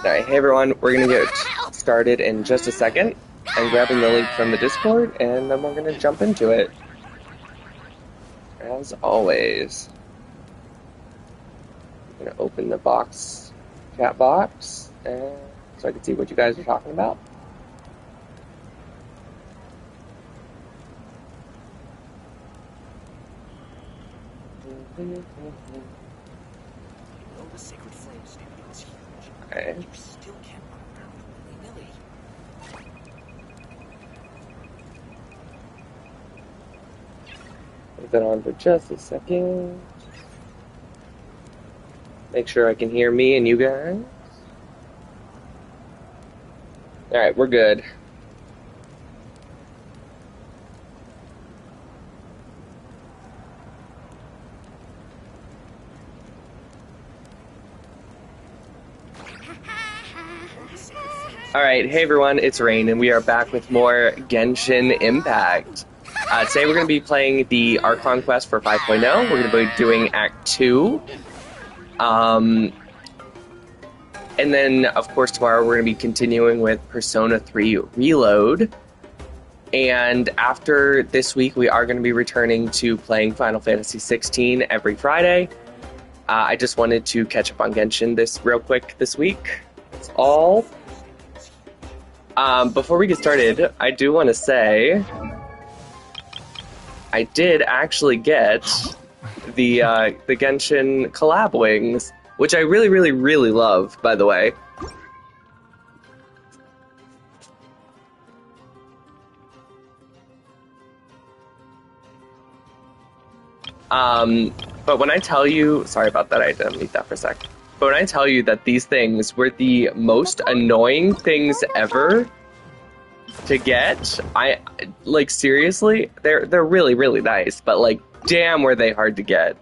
Alright, hey everyone, we're gonna get started in just a second. I'm grabbing the link from the Discord, and then we're gonna jump into it. As always. I'm gonna open the chat box, so I can see what you guys are talking about. Okay. Put that on for just a second. Make sure I can hear me and you guys. Alright, we're good. Alright, hey everyone, it's Rain, and we are back with more Genshin Impact. Today we're going to be playing the Archon quest for 5.0. We're going to be doing Act 2. And then, of course, tomorrow we're going to be continuing with Persona 3 Reload. And after this week, we are going to be returning to playing Final Fantasy 16 every Friday. I just wanted to catch up on Genshin real quick this week. That's all. Before we get started, I do want to say I did actually get the Genshin collab wings, which I really, really, really love, by the way. But when I tell you, sorry about that, I had to mute that for a sec. But when I tell you that these things were the most annoying things ever to get, like, seriously, they're really, really nice, but like, damn, were they hard to get.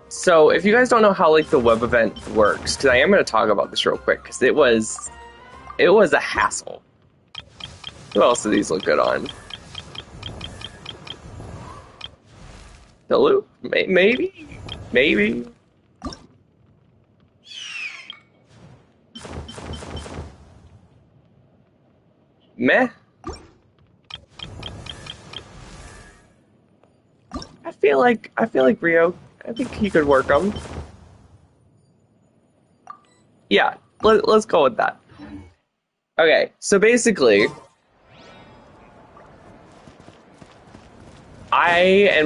So if you guys don't know how like the web event works, because I am going to talk about this real quick, because it was a hassle. Who else do these look good on? Hello? Maybe? Maybe? Meh? I feel like Rio, I think he could work them. Yeah, let's go with that. Okay, so basically,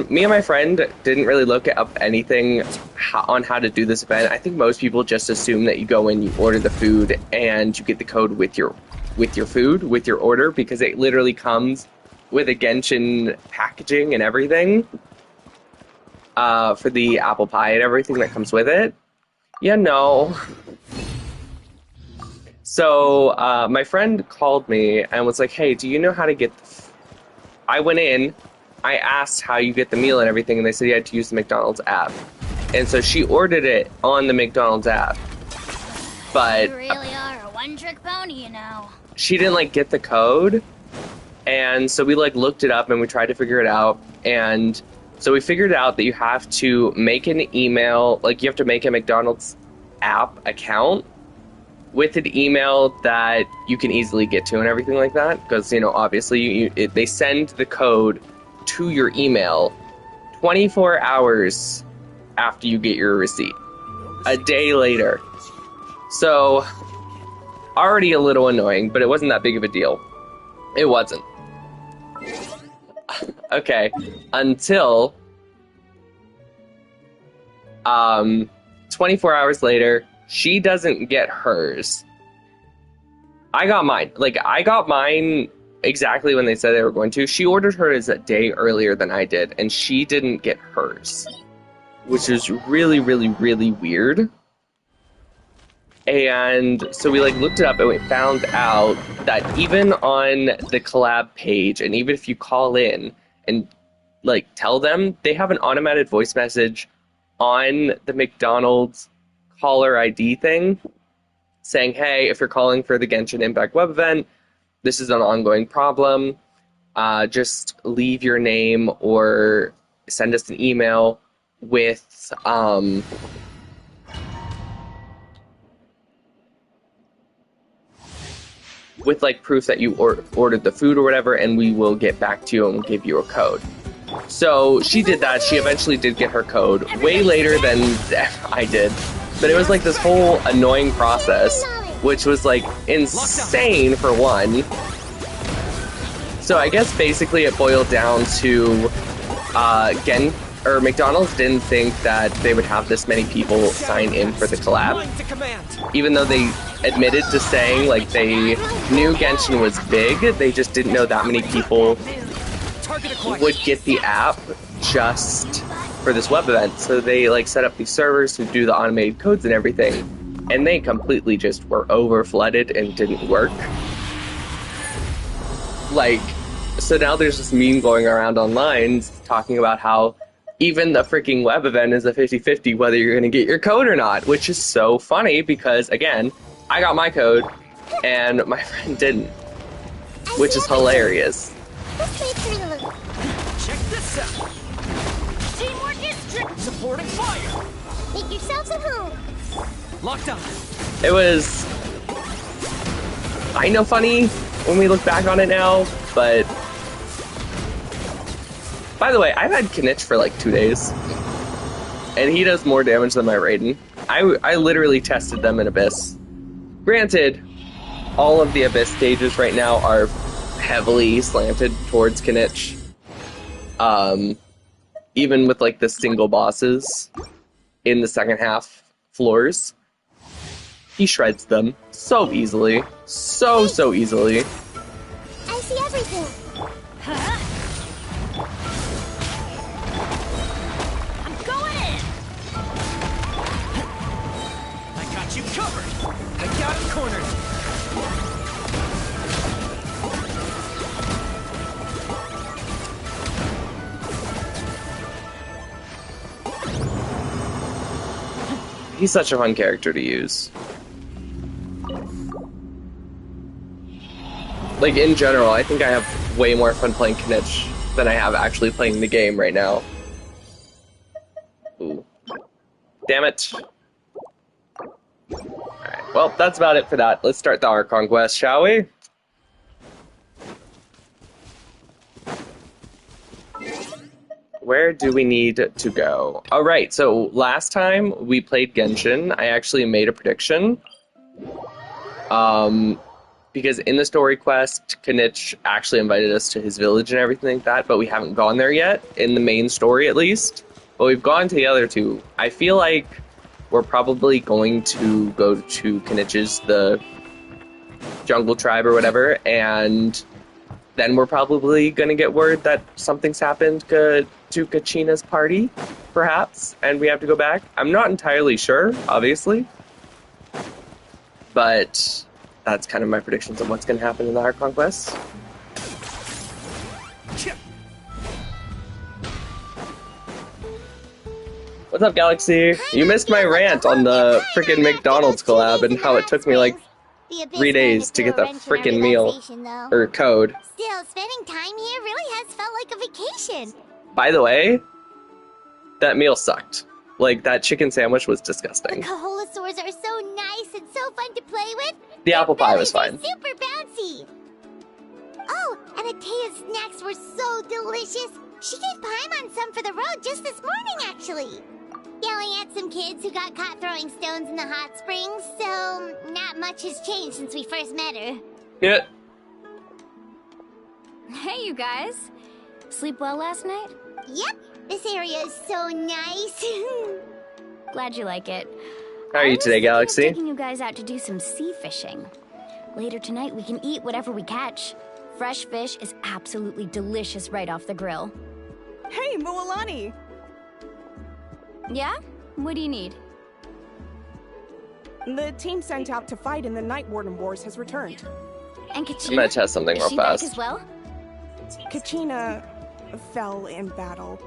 me and my friend didn't really look up anything on how to do this event. I think most people just assume that you go in, you order the food, and you get the code with your food, with your order, because it literally comes with a Genshin packaging and everything for the apple pie and everything that comes with it. Yeah, no. So my friend called me and was like, hey, do you know how to get I went in, I asked how you get the meal and everything, and they said you had to use the McDonald's app. And so she ordered it on the McDonald's app. But you really are a one-trick pony, you know. She didn't like get the code. And so we like looked it up and we tried to figure it out. And so we figured out that you have to make an email, like you have to make a McDonald's app account with an email that you can easily get to and everything like that. Because, you know, obviously they send the code to your email 24 hours after you get your receipt. A day later. So, already a little annoying, but it wasn't that big of a deal. It wasn't. Okay, until 24 hours later, she doesn't get hers. I got mine. Like, I got mine exactly when they said they were going to. She ordered hers a day earlier than I did, and she didn't get hers, which is really, really, really weird. And so we like looked it up and we found out that even on the collab page, and even if you call in and like tell them, they have an automated voice message on the McDonald's caller ID thing saying, hey, if you're calling for the Genshin Impact web event, this is an ongoing problem. just leave your name or send us an email with like proof that you ordered the food or whatever, and we will get back to you and we'll give you a code. So she did that. She eventually did get her code way later than I did. But it was like this whole annoying process, which was like insane for one. So I guess basically it boiled down to McDonald's didn't think that they would have this many people sign in for the collab. Even though they admitted to saying like they knew Genshin was big, they just didn't know that many people would get the app just for this web event. So they like set up these servers to do the automated codes and everything, and they completely just were over flooded and didn't work. Like, so now there's this meme going around online talking about how even the freaking web event is a 50-50 whether you're going to get your code or not, which is so funny because, again, I got my code and my friend didn't, which is hilarious. Check this out. Teamwork is supporting fire. Make yourselves at home. Locked on. It was kind of funny when we look back on it now, but by the way, I've had Kinich for like 2 days, and he does more damage than my Raiden. I literally tested them in Abyss. Granted, all of the Abyss stages right now are heavily slanted towards Kinich. Even with like the single bosses in the second half floors, he shreds them so easily. So easily. I see everything. I'm going in. I got you covered. I got him cornered. He's such a fun character to use. Like, in general, I think I have way more fun playing Kinich than I have actually playing the game right now. Ooh. Damn it. Alright, well, that's about it for that. Let's start the Archon quest, shall we? Where do we need to go? Alright, so last time we played Genshin, I actually made a prediction. Because in the story quest, Kinich actually invited us to his village and everything like that, but we haven't gone there yet, in the main story at least. But we've gone to the other two. I feel like we're probably going to go to Kinich's, the jungle tribe or whatever, and then we're probably going to get word that something's happened to Kachina's party, perhaps, and we have to go back. I'm not entirely sure, obviously, but that's kind of my predictions of what's going to happen in the Archon quest. What's up, Galaxy? You missed my rant on the freaking McDonald's collab and how it took me like 3 days to get the freaking meal or code. Still, spending time here really has felt like a vacation. By the way, that meal sucked. Like, that chicken sandwich was disgusting. The Kaholasaurs are so nice and so fun to play with. The apple pie was fine. Super bouncy. Oh, and Atea's snacks were so delicious. She gave Paimon some for the road just this morning, actually. Yelling at some kids who got caught throwing stones in the hot springs, so not much has changed since we first met her. Yeah. Hey, you guys. Sleep well last night? Yep, this area is so nice. Glad you like it. How are you today, Galaxy? Taking you guys out to do some sea fishing. Later tonight, we can eat whatever we catch. Fresh fish is absolutely delicious right off the grill. Hey, Mualani! Yeah? What do you need? The team sent out to fight in the Night Warden Wars has returned. And Kachina? I'm gonna test something Is real she back fast. as well? Kachina fell in battle.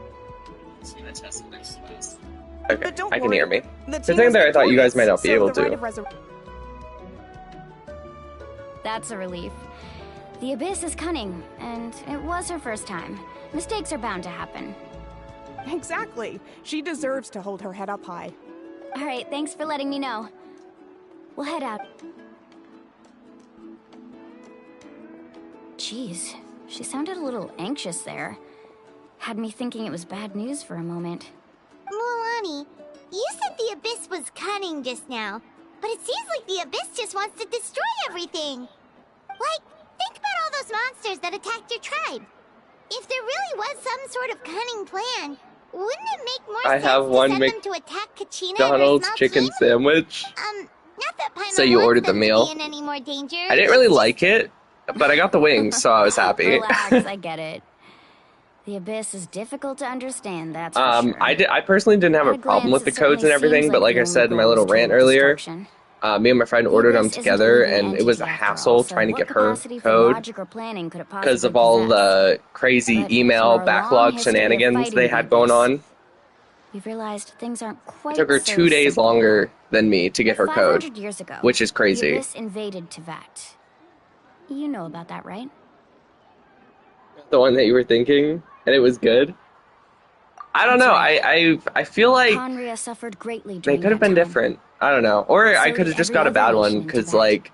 Okay, But don't I can worry, hear me. The The team thing is there, I thought you guys victorious, might not be so able the to. rite of That's a relief. The Abyss is cunning, and it was her first time. Mistakes are bound to happen. Exactly. She deserves to hold her head up high. All right, thanks for letting me know. We'll head out. Jeez, she sounded a little anxious there. Had me thinking it was bad news for a moment. Mualani, you said the Abyss was cunning just now, but it seems like the Abyss just wants to destroy everything. Like, think about all those monsters that attacked your tribe. If there really was some sort of cunning plan, wouldn't it make more I sense have to one send them to attack Kachina and her McDonald's small chicken team? sandwich. Not that Paimon So you wants ordered the them to meal? be in any more danger. I didn't really like it, but I got the wings, so I was happy. Relax, I get it. The Abyss is difficult to understand, that's for sure. I personally didn't have a At a problem glance, with the it codes and certainly everything, seems but like the I only said in my goal little is rant total earlier, destruction. me and my friend The ordered them Abyss isn't together, a living and it was a entity after hassle all, so trying to what get her capacity for code logic or planning could it because of possibly all possess? the crazy But email through our long backlog history of shenanigans fighting they the had going Abyss, on. we've realized things aren't It quite took her so 2 days simple. longer than me to get her code, 500 years ago, which is the crazy. Abyss invaded Tevat. You know about that, right? The one that you were thinking, and it was good. I don't That's know. right. I feel like Conria suffered greatly they during could have that been time. different. I don't know. Or I So could did have just every got a other bad nation one in because Tevat. like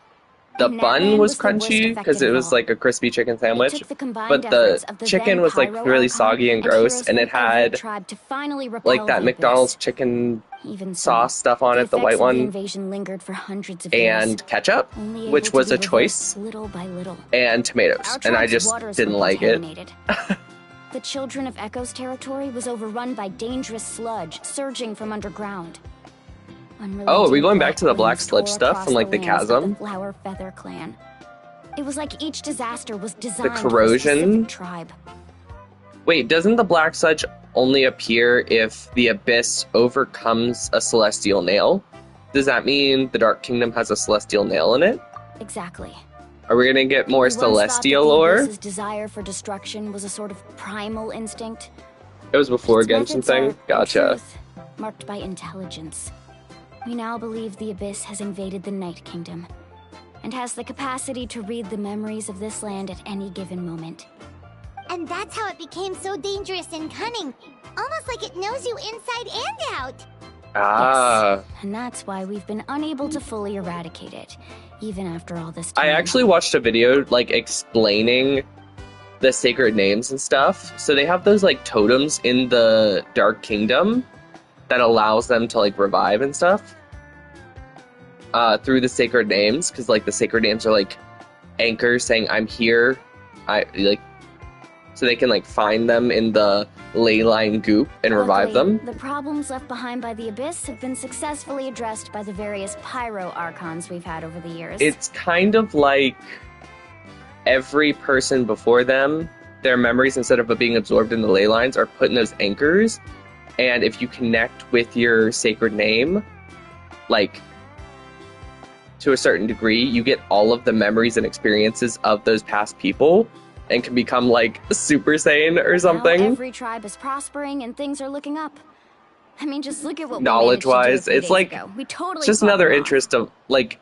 the And bun Natlan was was the worst crunchy affected because it of was all. like a crispy chicken sandwich, It took the combined but the efforts of the chicken then was like Pyro really Archon soggy and gross, heroes and from it every had tribe to finally repel like that the McDonald's Abyss. chicken Even so, sauce stuff on the it, the white effects of the one, invasion lingered for hundreds of years, and ketchup, only able which to was be a reversed choice, little by little. and tomatoes, Our and I tribe's just waters didn't were like it. contaminated. The children of Echo's territory was overrun by dangerous sludge surging from underground. Oh, are we going back Blood to the black winds sludge tore stuff across from like the lands of chasm? The Flower Feather clan. It was like each disaster was designed for a corrosion? specific tribe. Wait, doesn't the black sludge only appear if the abyss overcomes a celestial nail? Does that mean the Dark Kingdom has a celestial nail in it? Exactly. Are we gonna get more We once thought that celestial the lore? Abyss's desire for destruction was a sort of primal instinct. It was before Its Genshin methods thing? are, in Gotcha. truth, marked by intelligence. We now believe the Abyss has invaded the Night Kingdom, and has the capacity to read the memories of this land at any given moment. And that's how it became so dangerous and cunning. Almost like it knows you inside and out. Ah. Yes, and that's why we've been unable to fully eradicate it, even after all this time. I actually watched a video like explaining the sacred names and stuff. So they have those like totems in the Dark Kingdom that allows them to like revive and stuff through the sacred names, because like the sacred names are like anchors saying I'm here. I like so they can like find them in the ley line goop and revive Luckily, them. the problems left behind by the Abyss have been successfully addressed by the various Pyro Archons we've had over the years. It's kind of like every person before them, their memories, instead of being absorbed in the ley lines, are put in those anchors. And if you connect with your sacred name, like to a certain degree, you get all of the memories and experiences of those past people and can become like Super Saiyan or something. Now every tribe is prospering and things are looking up. I mean, just look at what Knowledge-wise, we managed to do a few it's days like ago. We totally it's just fought another them off. interest of like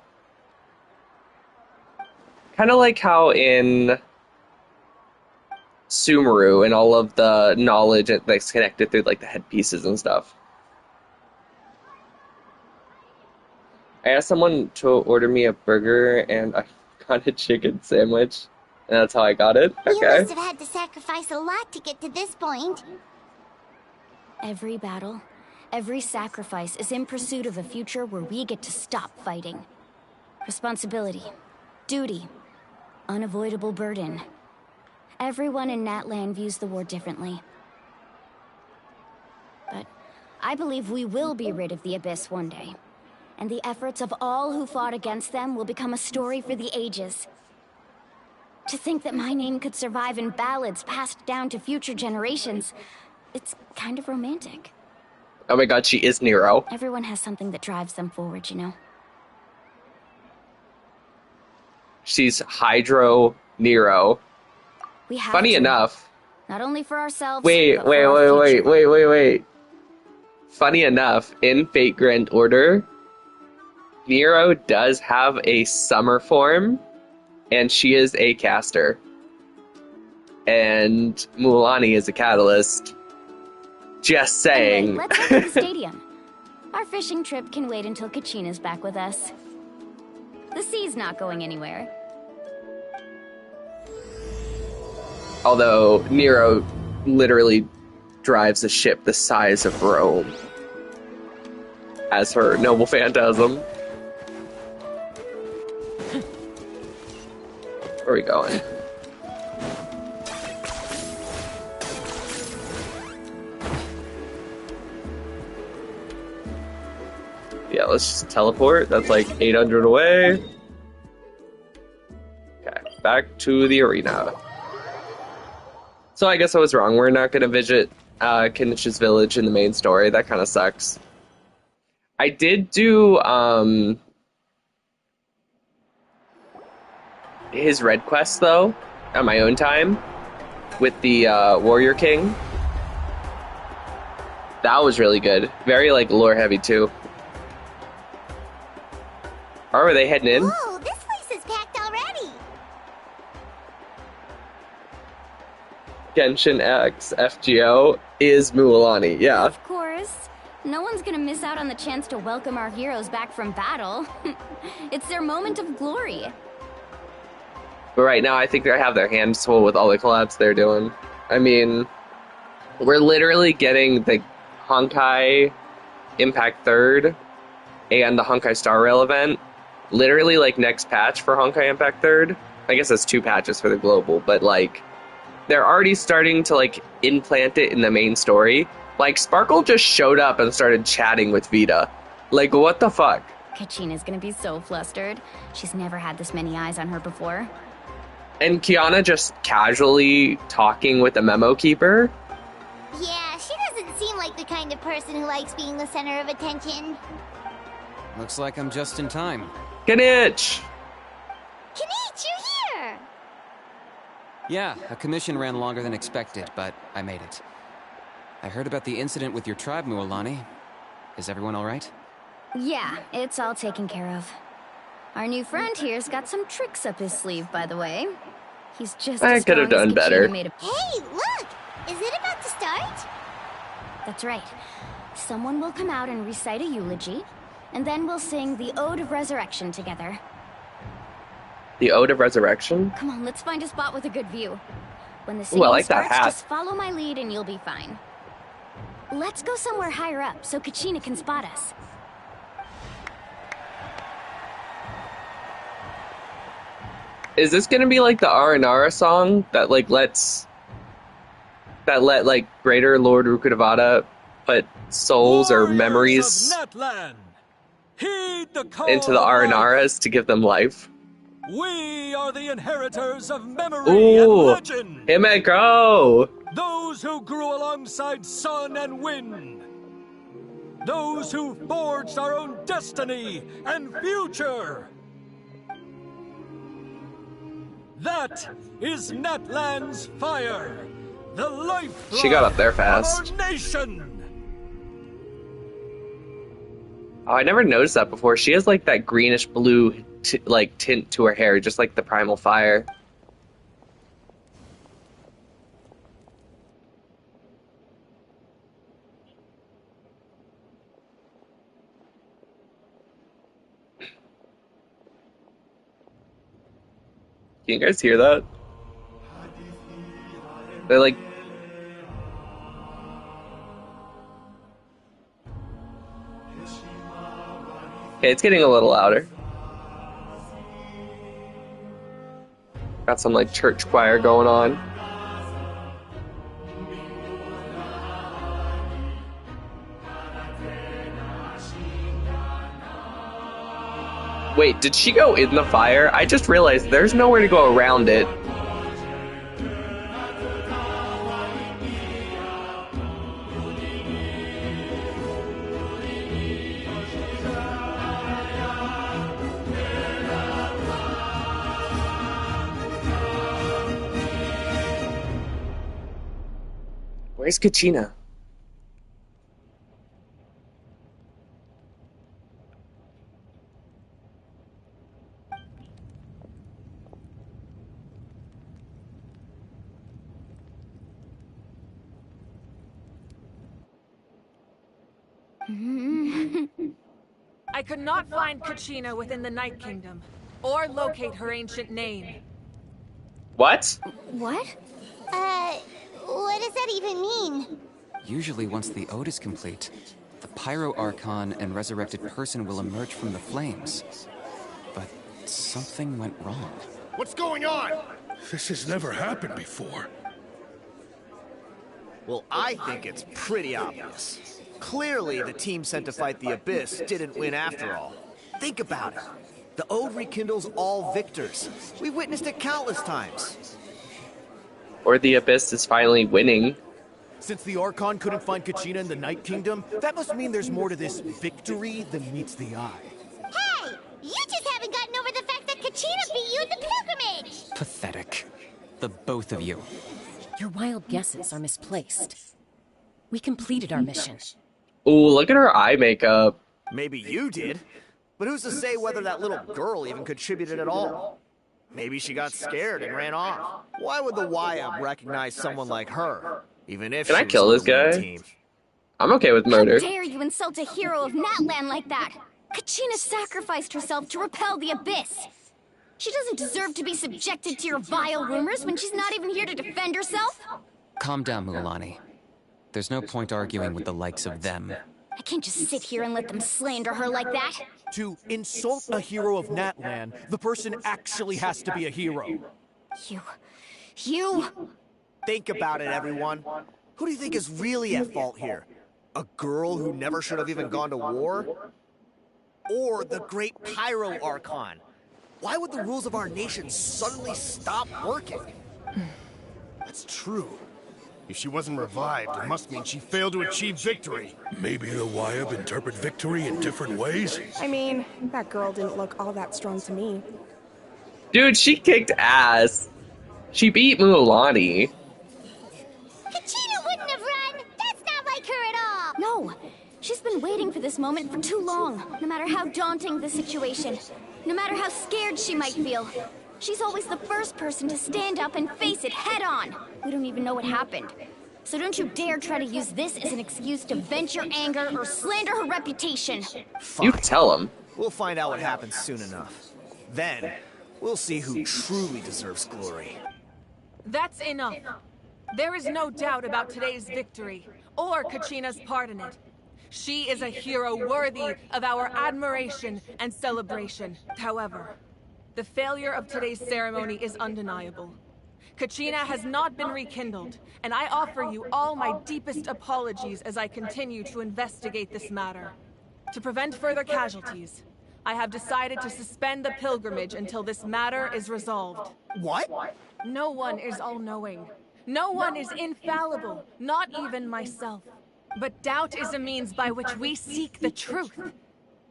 kind of like how in Sumeru and all of the knowledge that's connected through like the headpieces and stuff. I asked someone to order me a burger and I got a chicken sandwich, and that's how I got it. You Okay. must have had to sacrifice a lot to get to this point. Every battle, every sacrifice is in pursuit of a future where we get to stop fighting. Responsibility, duty, unavoidable burden. Everyone in Natlan views the war differently. But I believe we will be rid of the Abyss one day. And the efforts of all who fought against them will become a story for the ages. To think that my name could survive in ballads passed down to future generations, it's kind of romantic. Oh my god, she is Nero. Everyone has something that drives them forward, you know? She's Hydro Nero. We have Funny to, enough. not only for ourselves, Wait. but for our future. Funny enough, in Fate Grand Order, Nero does have a summer form, and she is a caster. And Mualani is a catalyst. Just saying. Anyway, let's head to the stadium. Our fishing trip can wait until Kachina's back with us. The sea's not going anywhere. Although Nero literally drives a ship the size of Rome as her noble phantasm. Where are we going? Yeah, let's just teleport. That's like 800 away. Okay, back to the arena. So I guess I was wrong. We're not going to visit Kinish's village in the main story. That kind of sucks. I did do his red quest, though, on my own time with the Warrior King. That was really good. Very, like, lore-heavy, too. Are they heading in? Whoa, this place is packed already. Genshin X FGO is Mualani, yeah. Of course. No one's gonna miss out on the chance to welcome our heroes back from battle. It's their moment of glory. But right now, I think they have their hands full with all the collabs they're doing. I mean, we're literally getting the Honkai Impact 3rd and the Honkai Star Rail event. Literally, like, next patch for Honkai Impact 3rd. I guess that's 2 patches for the global, but, like, they're already starting to, like, implant it in the main story. Like, Sparkle just showed up and started chatting with Vita. Like, what the fuck? Kachina's gonna be so flustered. She's never had this many eyes on her before. And Kiana just casually talking with the memo keeper. Yeah, she doesn't seem like the kind of person who likes being the center of attention. Looks like I'm just in time. Ganich! Kanich, you're here! Yeah, a commission ran longer than expected, but I made it. I heard about the incident with your tribe, Mualani. Is everyone all right? Yeah, it's all taken care of. Our new friend here's got some tricks up his sleeve, by the way. He's just I as could have strong as done better. Kachina made a- Hey, look! Is it about to start? That's right. Someone will come out and recite a eulogy, and then we'll sing the Ode of Resurrection together. The Ode of Resurrection? Come on, let's find a spot with a good view. When the Ooh, singing I like that starts, hat. just follow my lead and you'll be fine. Let's go somewhere higher up so Kachina can spot us. Is this gonna be like the Aranara song that like let like Greater Lord Rukkhadevata put souls or memories Warriors of Natlan, heed the call into the of life. Aranaras to give them life? We are the inheritors of memory and Ooh, legend. Himeko! Those who grew alongside sun and wind. Those who forged our own destiny and future. That is Natlan's fire, the lifeblood She got up there of fast. our nation. Oh, I never noticed that before. She has like that greenish blue like tint to her hair, just like the primal fire. Can you guys hear that? They're like... Okay, it's getting a little louder. Got some like church choir going on. Wait, did she go in the fire? I just realized there's nowhere to go around it. Where's Kachina? I could not find Kachina within the Night Kingdom, or locate her ancient name. What? What? What does that even mean? Usually once the ode is complete, the Pyro Archon and resurrected person will emerge from the flames. But something went wrong. What's going on? This has never happened before. Well, I think it's pretty obvious. Clearly, the team sent to fight the Abyss didn't win after all. Think about it. The Ode rekindles all victors. We witnessed it countless times. Or the Abyss is finally winning. Since the Archon couldn't find Kachina in the Night Kingdom, that must mean there's more to this victory than meets the eye. Hey! You just haven't gotten over the fact that Kachina beat you in the pilgrimage! Pathetic. The both of you. Your wild guesses are misplaced. We completed our mission. Ooh, look at her eye makeup. Maybe you did. But who's to say whether that little girl even contributed at all? Maybe she got scared and ran off. Why would the YM recognize someone like her? Even if Can she I was kill on this the winning guy? team. I'm okay with murder. How dare you insult a hero of Natlan like that? Kachina sacrificed herself to repel the Abyss. She doesn't deserve to be subjected to your vile rumors when she's not even here to defend herself. Calm down, Mualani. There's no point arguing with the likes of them. I can't just sit here and let them slander her like that. To insult a hero of Natlan, the person actually has to be a hero. You... Think about it, everyone. Who do you think is really at fault here? A girl who never should have even gone to war? Or the great Pyro Archon? Why would the rules of our nation suddenly stop working? That's true. If she wasn't revived, it must mean she failed to achieve victory. Maybe the Wyab interpret victory in different ways? I mean, that girl didn't look all that strong to me. Dude, she kicked ass. She beat Mualani. Kachina wouldn't have run! That's not like her at all! No, she's been waiting for this moment for too long. No matter how daunting the situation, no matter how scared she might feel, she's always the first person to stand up and face it head on. We don't even know what happened. So don't you dare try to use this as an excuse to vent your anger or slander her reputation. Fine. You tell him. We'll find out what happens soon enough. Then, we'll see who truly deserves glory. That's enough. There is no doubt about today's victory, or Kachina's part in it. She is a hero worthy of our admiration and celebration. However, the failure of today's ceremony is undeniable. Kachina has not been rekindled, and I offer you all my deepest apologies as I continue to investigate this matter. To prevent further casualties, I have decided to suspend the pilgrimage until this matter is resolved. What? No one is all-knowing. No one is infallible, not even myself. But doubt is a means by which we seek the truth,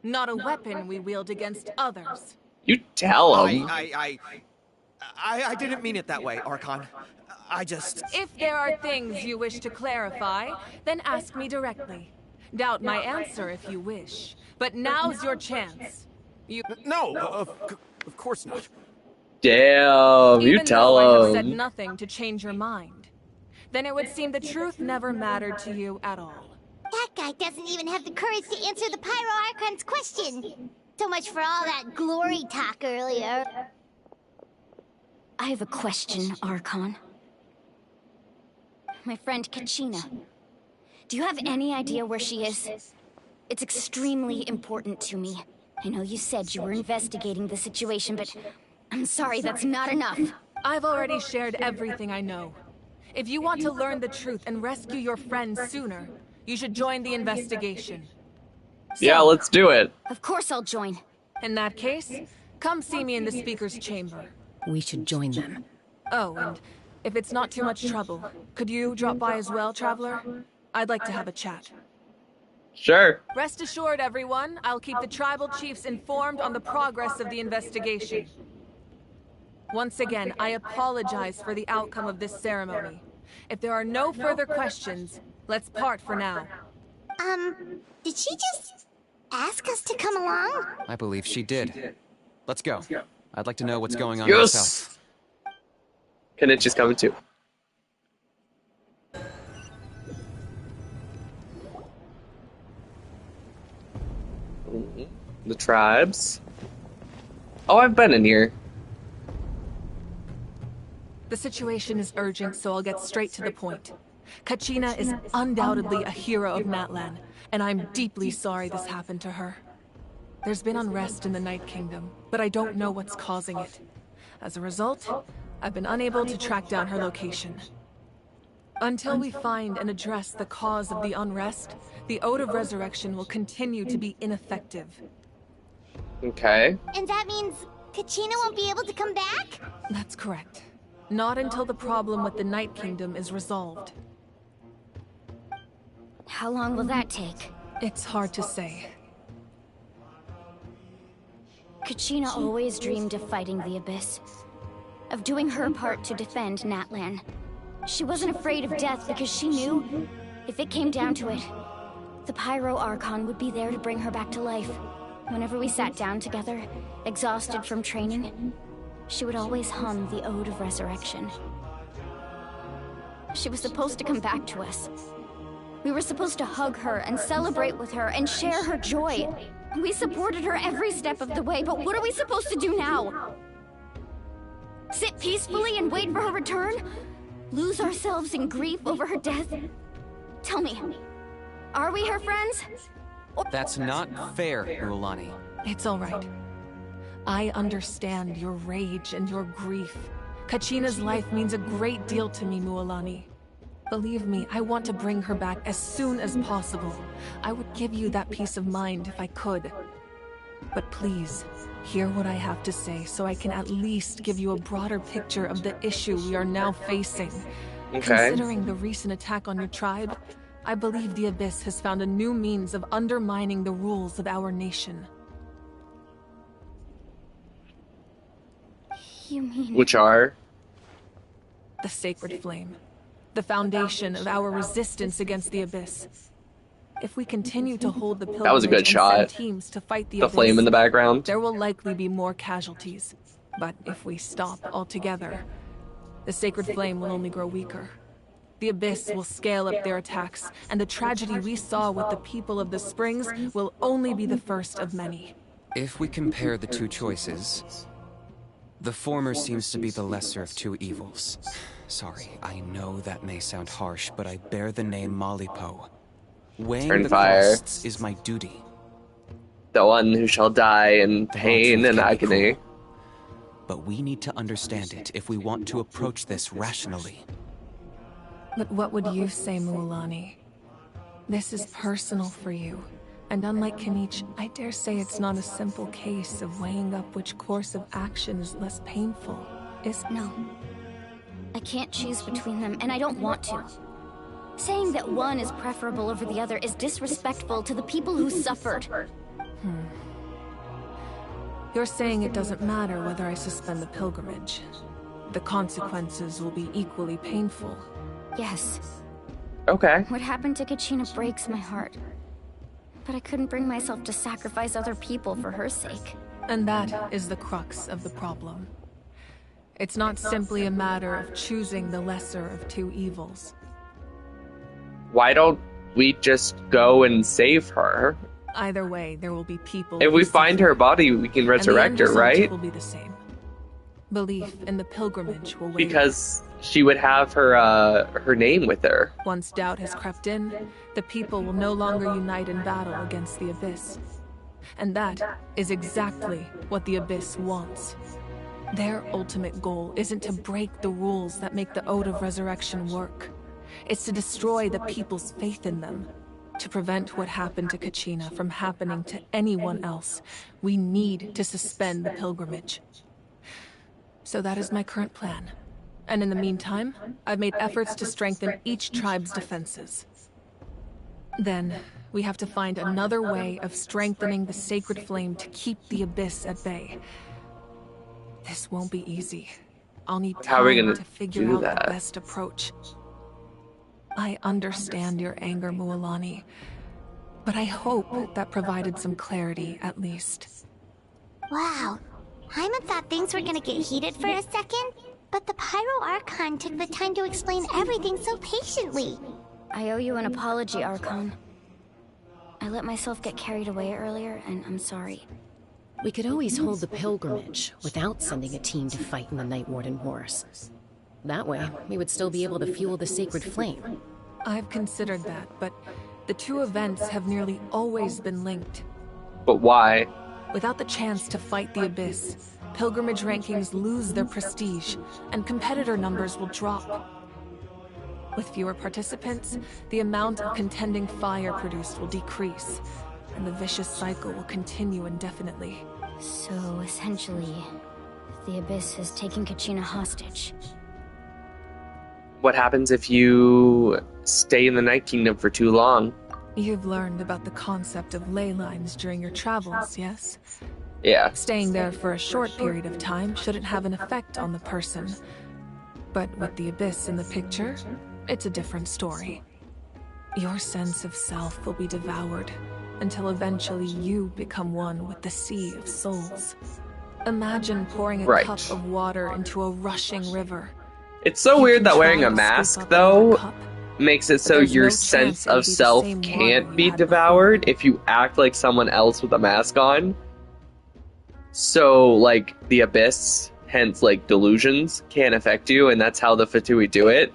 not a weapon we wield against others. You tell him. I didn't mean it that way, Archon. I just... If there are things you wish to clarify, then ask me directly. Doubt my answer if you wish. But now's your chance. No, of course not. Damn, you Even tell though I have said him. nothing to change your mind, then it would seem the truth never mattered to you at all. That guy doesn't even have the courage to answer the Pyro Archon's question. So much for all that glory talk earlier. I have a question, Archon. My friend Kachina. Do you have any idea where she is? It's extremely important to me. I know you said you were investigating the situation, but I'm sorry, that's not enough. I've already shared everything I know. If you want to learn the truth and rescue your friends sooner, you should join the investigation. Yeah, let's do it. Of course I'll join. In that case, come see me in the speaker's chamber. We should join them. Oh, and if it's not too much trouble, could you drop by as well, Traveler? I'd like to have a chat. Sure. Rest assured, everyone, I'll keep the tribal chiefs informed on the progress of the investigation. Once again, I apologize for the outcome of this ceremony. If there are no further questions, let's part for now. Did she just ask us to come along? I believe she did. Let's go. I'd like to know what's going on myself. Yes! Kenichi's coming too. The tribes. Oh, I've been in here. The situation is urgent, so I'll get straight to the point. Kachina is undoubtedly a hero of Natlan, and I'm deeply sorry this happened to her. There's been unrest in the Night Kingdom, but I don't know what's causing it. As a result, I've been unable to track down her location. Until we find and address the cause of the unrest, the Ode of Resurrection will continue to be ineffective. Okay. And that means Kachina won't be able to come back? That's correct. Not until the problem with the Night Kingdom is resolved. How long will that take? It's hard to say. Kachina always dreamed of fighting the Abyss. Of doing her part to defend Natlan. She wasn't afraid of death because she knew, if it came down to it, the Pyro Archon would be there to bring her back to life. Whenever we sat down together, exhausted from training, she would always hum the Ode of Resurrection. She was supposed to come back to us. We were supposed to hug her and celebrate with her and share her joy. We supported her every step of the way, but what are we supposed to do now? Sit peacefully and wait for her return? Lose ourselves in grief over her death? Tell me, are we her friends? That's not fair, Mualani. It's all right. I understand your rage and your grief. Kachina's life means a great deal to me, Mualani. Believe me, I want to bring her back as soon as possible. I would give you that peace of mind if I could. But please, hear what I have to say so I can at least give you a broader picture of the issue we are now facing. Okay. Considering the recent attack on your tribe, I believe the Abyss has found a new means of undermining the rules of our nation. You mean... Which are? The Sacred Flame. The foundation of our resistance against the Abyss. If we continue to hold the pilgrimage That was a good and shot. send teams to fight the The Abyss, flame in the background. there will likely be more casualties. But if we stop altogether, the Sacred Flame will only grow weaker. The Abyss will scale up their attacks, and the tragedy we saw with the people of the Springs will only be the first of many. If we compare the two choices, the former seems to be the lesser of two evils. Sorry, I know that may sound harsh, but I bear the name Malipo. Weighing Turn the fire. costs is my duty. The one who shall die in pain and agony. But we need to understand it if we want to approach this rationally. But what would you say, Mualani? This is personal for you. And unlike Kanich, I dare say it's not a simple case of weighing up which course of action is less painful, is it? No. I can't choose between them, and I don't want to. Saying that one is preferable over the other is disrespectful to the people who suffered. You're saying it doesn't matter whether I suspend the pilgrimage. The consequences will be equally painful. Yes. Okay. What happened to Kachina breaks my heart. But I couldn't bring myself to sacrifice other people for her sake. And that is the crux of the problem. It's not simply a matter of choosing the lesser of two evils. Why don't we just go and save her? Either way, there will be people... If who we find suffer, her body, we can and the resurrect end her, result right? will be the same. Belief in the pilgrimage will wait. Because she would have her name with her. Once doubt has crept in, the people will no longer unite in battle against the Abyss. And that is exactly what the Abyss wants. Their ultimate goal isn't to break the rules that make the Ode of Resurrection work. It's to destroy the people's faith in them. To prevent what happened to Kachina from happening to anyone else, we need to suspend the pilgrimage. So that is my current plan. And in the meantime, I've made efforts to strengthen each tribe's defenses. Then, we have to find another way of strengthening the Sacred Flame to keep the Abyss at bay. This won't be easy. I'll need How are we time gonna to figure do out that? the best approach. I understand your anger, Mualani, but I hope that provided some clarity, at least. Wow. Hyman thought things were gonna get heated for a second, but the Pyro Archon took the time to explain everything so patiently. I owe you an apology, Archon. I let myself get carried away earlier, and I'm sorry. We could always hold the pilgrimage without sending a team to fight in the Night Warden Wars. That way, we would still be able to fuel the sacred flame. I've considered that, but the two events have nearly always been linked. But why? Without the chance to fight the Abyss, pilgrimage rankings lose their prestige, and competitor numbers will drop. With fewer participants, the amount of contending fire produced will decrease, and the vicious cycle will continue indefinitely. So, essentially, the Abyss has taken Kachina hostage. What happens if you stay in the Night Kingdom for too long? You've learned about the concept of ley lines during your travels, yes? Yeah. Staying there for a short period of time shouldn't have an effect on the person. But with the Abyss in the picture, it's a different story. Your sense of self will be devoured, until eventually you become one with the Sea of Souls. Imagine pouring a cup of water into a rushing river. It's so weird that wearing a mask, though, makes it so your sense of self can't be devoured if you act like someone else with a mask on. So, like, the Abyss, hence, like, delusions, can't affect you, and that's how the Fatui do it.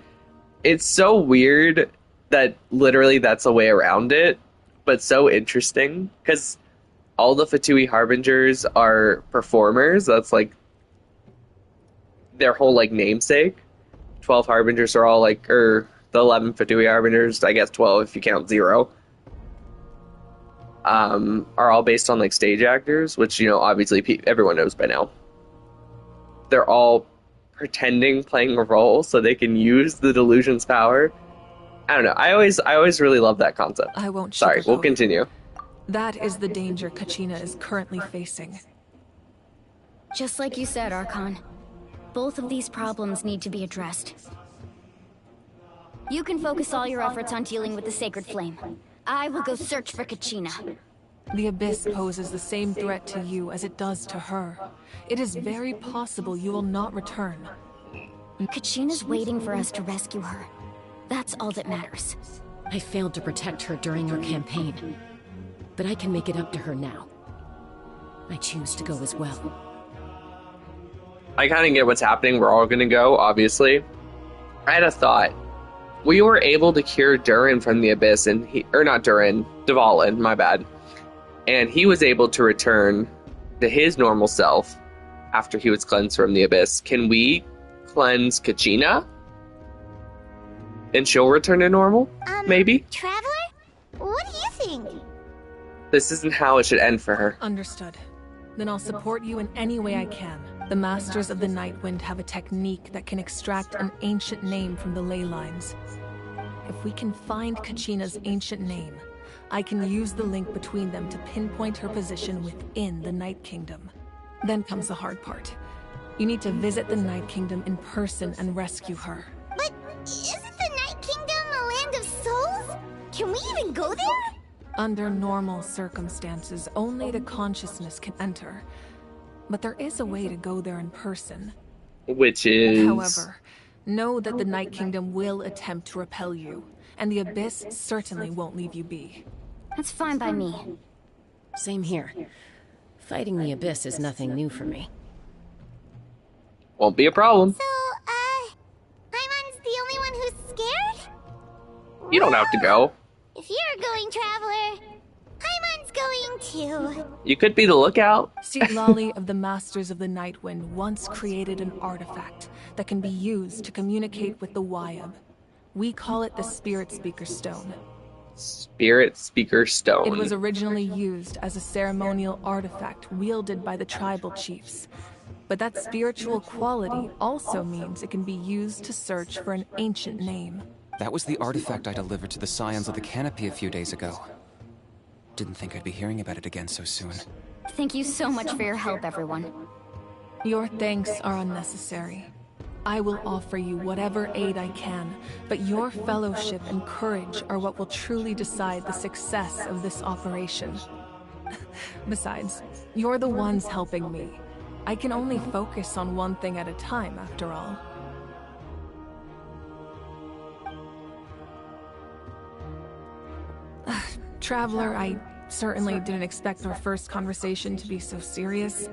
It's so weird that literally that's a way around it, but so interesting, because all the Fatui Harbingers are performers. That's, like, their whole, like, namesake. 12 Harbingers are all, like, the 11 Fatui Harbingers, I guess 12 if you count 0, are all based on, like, stage actors, which, you know, obviously everyone knows by now. They're all pretending, playing a role, so they can use the delusion's power. I don't know. I always really love that concept. I won't. Sorry, we'll continue. That is the danger Kachina is currently facing. Just like you said, Archon. Both of these problems need to be addressed. You can focus all your efforts on dealing with the Sacred Flame. I will go search for Kachina. The Abyss poses the same threat to you as it does to her. It is very possible you will not return. Kachina's waiting for us to rescue her. That's all that matters. I failed to protect her during our campaign, but I can make it up to her now. I choose to go as well. I kind of get what's happening. We're all going to go, obviously. I had a thought. We were able to cure Durin from the Abyss, and not Durin, Dvalin, my bad. And he was able to return to his normal self after he was cleansed from the Abyss. Can we cleanse Kachina? And she'll return to normal? Maybe? Traveler? What do you think? This isn't how it should end for her. Understood. Then I'll support you in any way I can. The Masters of the Nightwind have a technique that can extract an ancient name from the ley lines. If we can find Kachina's ancient name, I can use the link between them to pinpoint her position within the Night Kingdom. Then comes the hard part. You need to visit the Night Kingdom in person and rescue her. But isn't the Night Kingdom a land of souls? Can we even go there? Under normal circumstances, only the consciousness can enter. But there is a way to go there in person. Which is... However, know that the Night Kingdom will attempt to repel you, and the Abyss certainly won't leave you be. That's fine by me. Same here. Fighting the Abyss is nothing new for me. Won't be a problem. So, Paimon's the only one who's scared? You don't have to go. If you're going, Traveler, Paimon's going too. You could be the lookout. Lali of the Masters of the Nightwind once created an artifact that can be used to communicate with the Wyab. We call it the Spirit Speaker Stone. Spirit Speaker Stone. It was originally used as a ceremonial artifact wielded by the tribal chiefs. But that spiritual quality also means it can be used to search for an ancient name. That was the artifact I delivered to the Scions of the Canopy a few days ago. Didn't think I'd be hearing about it again so soon. Thank you so much for your help, everyone. Your thanks are unnecessary. I will offer you whatever aid I can, but your fellowship and courage are what will truly decide the success of this operation. Besides, you're the ones helping me. I can only focus on one thing at a time, after all. Traveler, I certainly didn't expect our first conversation to be so serious.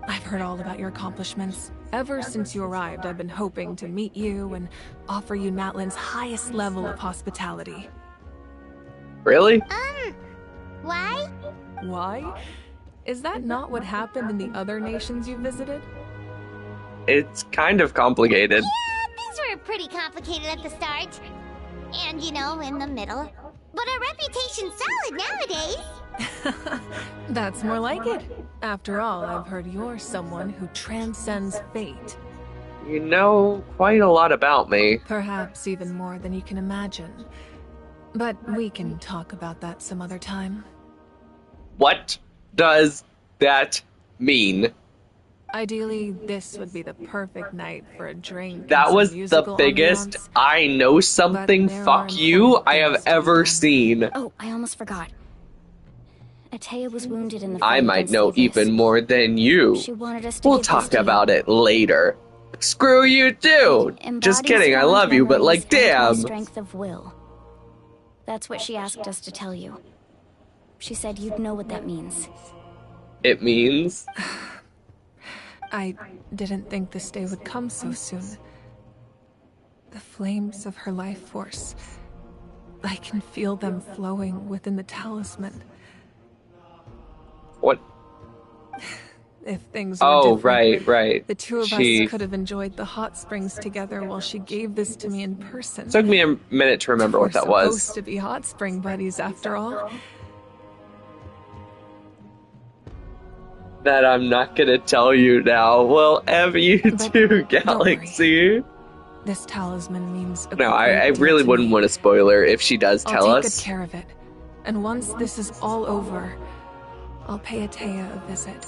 I've heard all about your accomplishments. Ever since you arrived, I've been hoping to meet you and offer you Natlan's highest level of hospitality. Really? Why? Why? Is that not what happened in the other nations you visited? It's kind of complicated. Yeah, things were pretty complicated at the start. And, you know, in the middle. But our reputation's solid nowadays. That's more like it. After all, I've heard you're someone who transcends fate. You know quite a lot about me. Perhaps even more than you can imagine. But we can talk about that some other time. What does that mean? Ideally, this would be the perfect night for a drink. That was the biggest ambiance, I know something fuck you I have ever seen. Oh, I almost forgot. Atea was wounded in the I fight might against know the Abyss. even more than you. She wanted us to We'll give this talk to you. about it later. Screw you too. It Just embodies kidding, I Swan's love you, but memories like, and my damn. strength of will. That's what she asked us to tell you. She said you'd know what that means. It means? I didn't think this day would come so soon. The flames of her life force. I can feel them flowing within the talisman. What? If things were Oh, different, right. the two of us could have enjoyed the hot springs together while she gave this to me in person. Took me a minute to remember what that We're was. supposed to be hot spring buddies after all. That I'm not gonna tell you now. Well, ever you But do, don't Galaxy. This talisman means a No, I great deal really to wouldn't me. want to spoil her if she does tell I'll take us. good care of it. And once this is all over, I'll pay Atea a visit.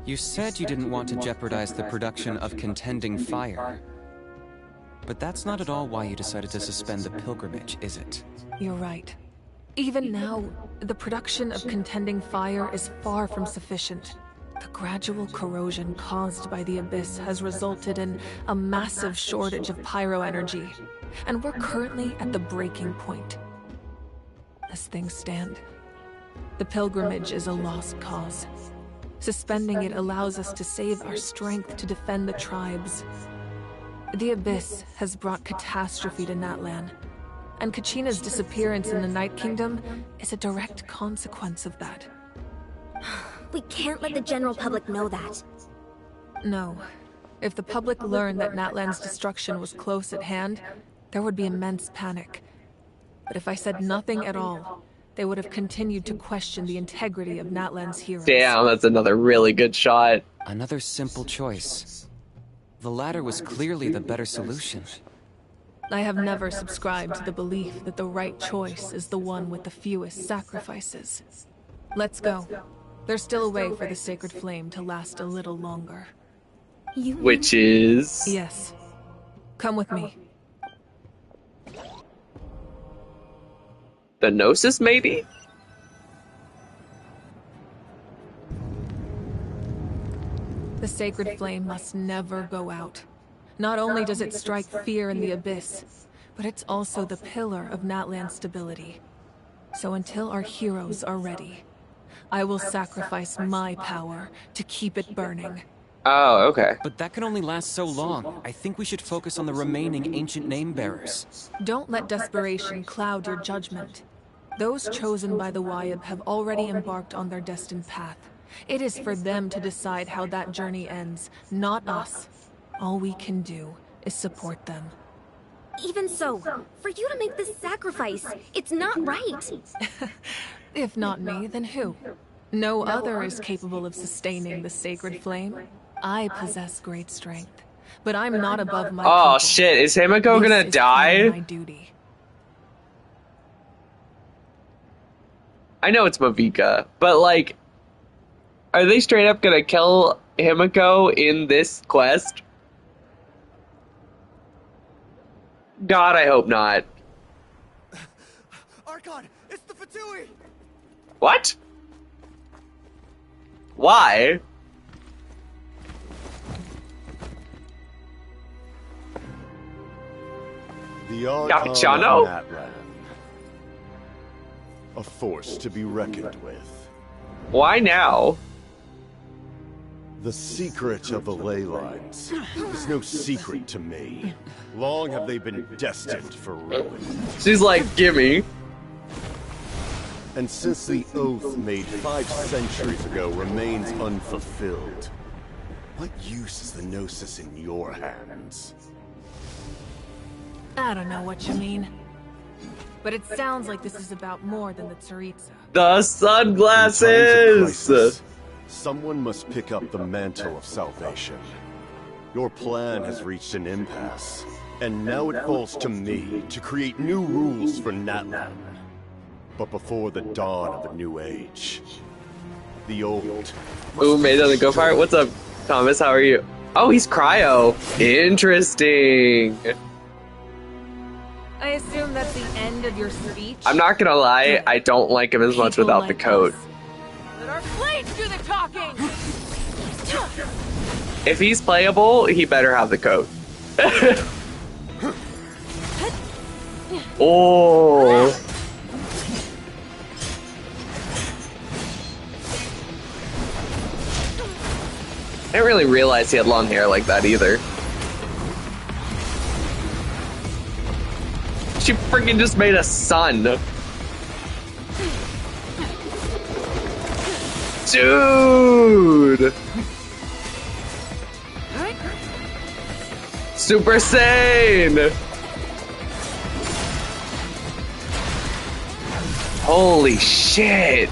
You said you didn't want to jeopardize the production of Contending Fire. But that's not at all why you decided to suspend the pilgrimage, is it? You're right. Even now, the production of Contending Fire is far from sufficient. The gradual corrosion caused by the Abyss has resulted in a massive shortage of pyro energy, and we're currently at the breaking point. As things stand, the pilgrimage is a lost cause. Suspending it allows us to save our strength to defend the tribes. The Abyss has brought catastrophe to Natlan, and Kachina's disappearance in the Night Kingdom is a direct consequence of that. We can't let the general public know that. No. If the public learned that Natlan's destruction was close at hand, there would be immense panic. But if I said nothing at all, they would have continued to question the integrity of Natlan's heroes. Damn, that's another really good shot. Another simple choice. The latter was clearly the better solution. I have never subscribed to the belief that the right choice is the one with the fewest sacrifices. Let's go. There's still a way for the sacred flame to last a little longer. Which is... Yes. Come with me. The Gnosis, maybe? The sacred flame must never go out. Not only does it strike fear in the Abyss, but it's also the pillar of Natlan's stability. So until our heroes are ready, I will sacrifice my power to keep it burning. Oh, okay. But that can only last so long. I think we should focus on the remaining ancient name bearers. Don't let desperation cloud your judgment. Those chosen by the Wyeb have already embarked on their destined path. It is for them to decide how that journey ends, not us. All we can do is support them. Even so, for you to make this sacrifice, it's not right. If not me, then who? No other is capable of sustaining the sacred flame. I possess great strength, but I'm not above my Oh people. shit, is Himiko This gonna is die? my duty. I know it's Mavika, but like, are they straight up gonna kill Himiko in this quest? God, I hope not. Archon, it's the Fatui! What? Why? The Archon Cappuccino? of Natlan. A force to be reckoned with. Why now? The secret of the ley lines is no secret to me. Long have they been destined for ruin. She's like, gimme. And since the oath made 5 centuries ago remains unfulfilled, what use is the Gnosis in your hands? I don't know what you mean. But it sounds like this is about more than the Tsaritsa. The sunglasses! Someone must pick up the mantle of salvation. Your plan has reached an impasse, and now it falls to me to create new rules for Natlan. But before the dawn of a new age, the old... Ooh, made on the go fire. What's up, Thomas? How are you? Oh, he's cryo. Interesting. I assume that's the end of your speech? I'm not gonna lie, I don't like him as much without the coat. Let our blades do the talking! If he's playable, he better have the coat. Oh. I didn't really realize he had long hair like that either. She freaking just made a sun. Dude! Super Saiyan! Holy shit!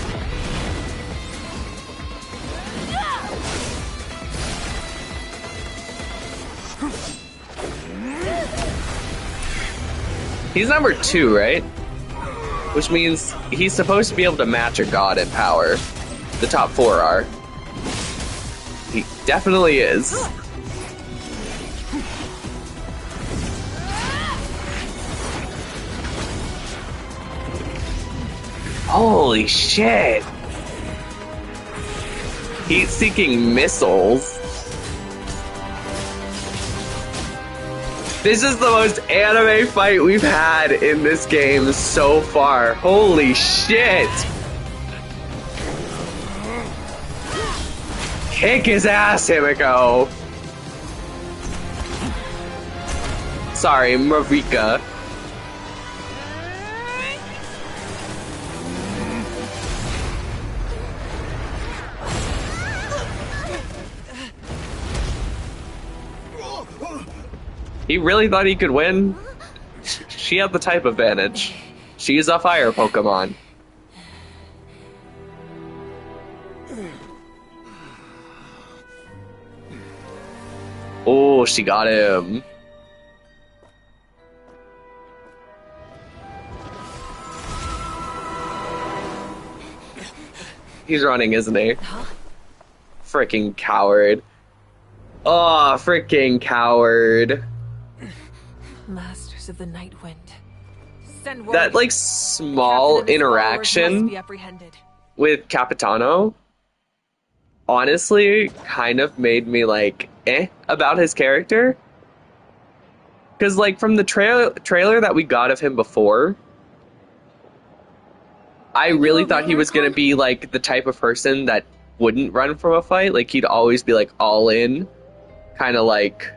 He's number 2, right? Which means he's supposed to be able to match a god in power. The top 4 are. He definitely is. Holy shit! He's seeking missiles. This is the most anime fight we've had in this game so far. Holy shit! Kick his ass, Himiko! Sorry, Marika. He really thought he could win? She had the type advantage. She's a fire Pokemon. Oh, she got him. He's running, isn't he? Freaking coward. Oh, freaking coward. Masters of the Night Wind. Send word. That, like, small interaction with Capitano honestly kind of made me, like, about his character. Because, like, from the trailer that we got of him before, I really thought he was going to be, like, the type of person that wouldn't run from a fight. Like, he'd always be, like, all in. Kind of like...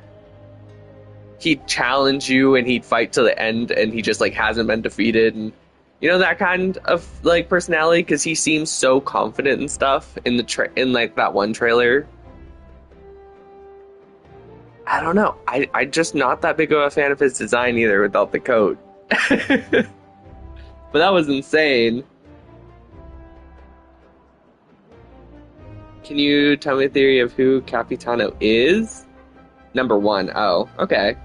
he'd challenge you and he'd fight to the end and he just like hasn't been defeated, and you know, that kind of like personality, because he seems so confident and stuff in the in like that one trailer. I don't know, I just not that big of a fan of his design either without the coat. But that was insane. Can you tell me a theory of who Capitano is? Number 1. Oh, okay.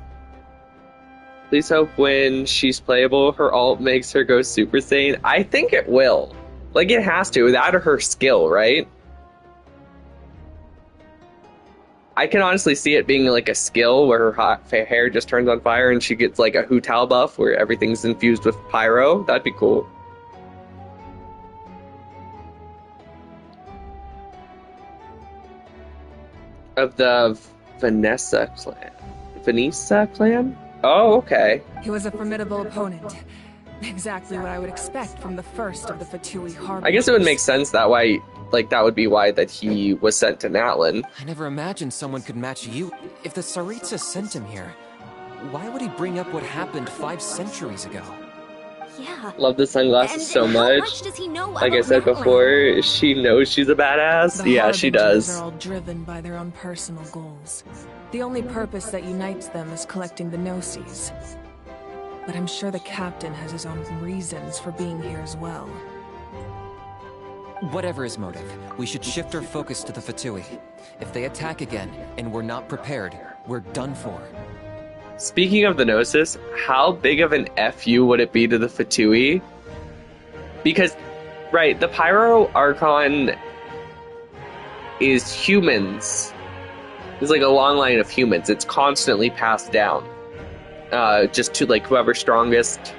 Please hope when she's playable, her ult makes her go Super Saiyan. I think it will. Like, it has to. That or her skill, right? I can honestly see it being like a skill where her hair just turns on fire and she gets like a Hu Tao buff where everything's infused with pyro. That'd be cool. Of the Vanessa clan. Oh, okay. He was a formidable opponent. Exactly what I would expect from the first of the Fatui Harbingers. I guess it would make sense that why, like, that would be why that he was sent to Natlan. I never imagined someone could match you. If the Tsaritsa sent him here, why would he bring up what happened 5 centuries ago? Yeah. Love the sunglasses And so how much. much does he know Like I about said Natlan? before, she knows she's a badass. The Yeah, she Harbingers does. are all driven by their own personal goals. The only purpose that unites them is collecting the Gnosis. But I'm sure the captain has his own reasons for being here as well. Whatever his motive, we should shift our focus to the Fatui. If they attack again, and we're not prepared, we're done for. Speaking of the Gnosis, how big of an FU would it be to the Fatui? Because, right, the Pyro Archon is humans. It's like a long line of humans. It's constantly passed down. Just to, like, whoever's strongest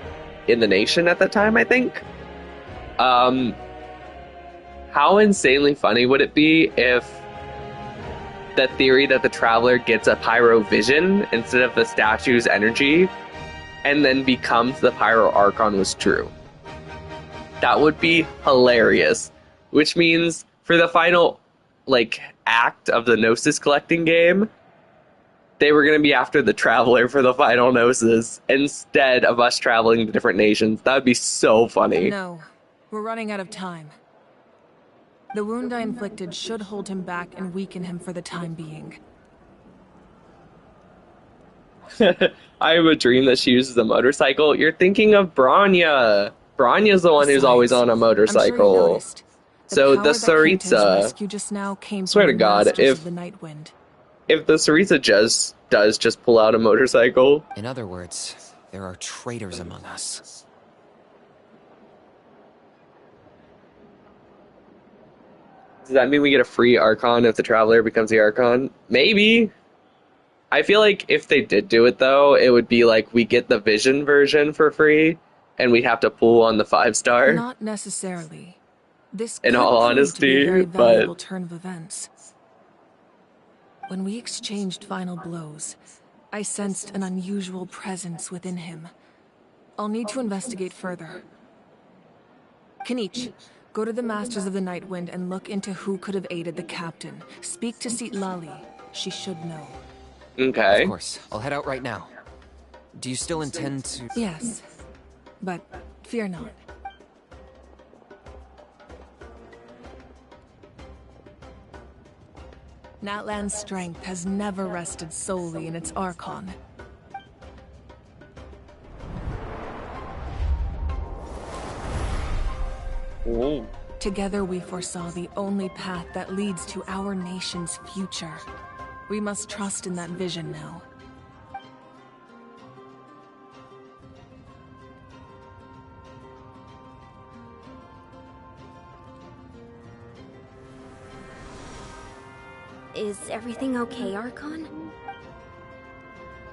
in the nation at the time, I think. How insanely funny would it be if the theory that the Traveler gets a Pyro vision instead of the statue's energy and then becomes the Pyro Archon was true? That would be hilarious. Which means for the final, like, act of the Gnosis collecting game, they were going to be after the Traveler for the final Gnosis instead of us traveling to different nations. That would be so funny. No, we're running out of time. The wound I inflicted should hold him back and weaken him for the time being. I have a dream that she uses a motorcycle. You're thinking of Branya. Branya's the one who's always on a motorcycle. So the Tsaritsa, Just now came swear to from the God, Masters if of the Nightwind. the Tsaritsa does just pull out a motorcycle. In other words, there are traitors among us. Does that mean we get a free Archon if the Traveler becomes the Archon? Maybe. I feel like if they did do it, though, it would be like we get the Vision version for free, and we'd have to pull on the 5-star. Not necessarily. This In could all prove to be a honesty, very but valuable turn of events. When we exchanged final blows, I sensed an unusual presence within him. I'll need to investigate further. Kanich, go to the Masters of the Nightwind and look into who could have aided the captain. Speak to Lali. She should know. Okay. Of course. I'll head out right now. Do you still intend to... Yes, but fear not. Natlan's strength has never rested solely in its Archon. Ooh. Together we foresaw the only path that leads to our nation's future. We must trust in that vision now. Is everything okay, Archon?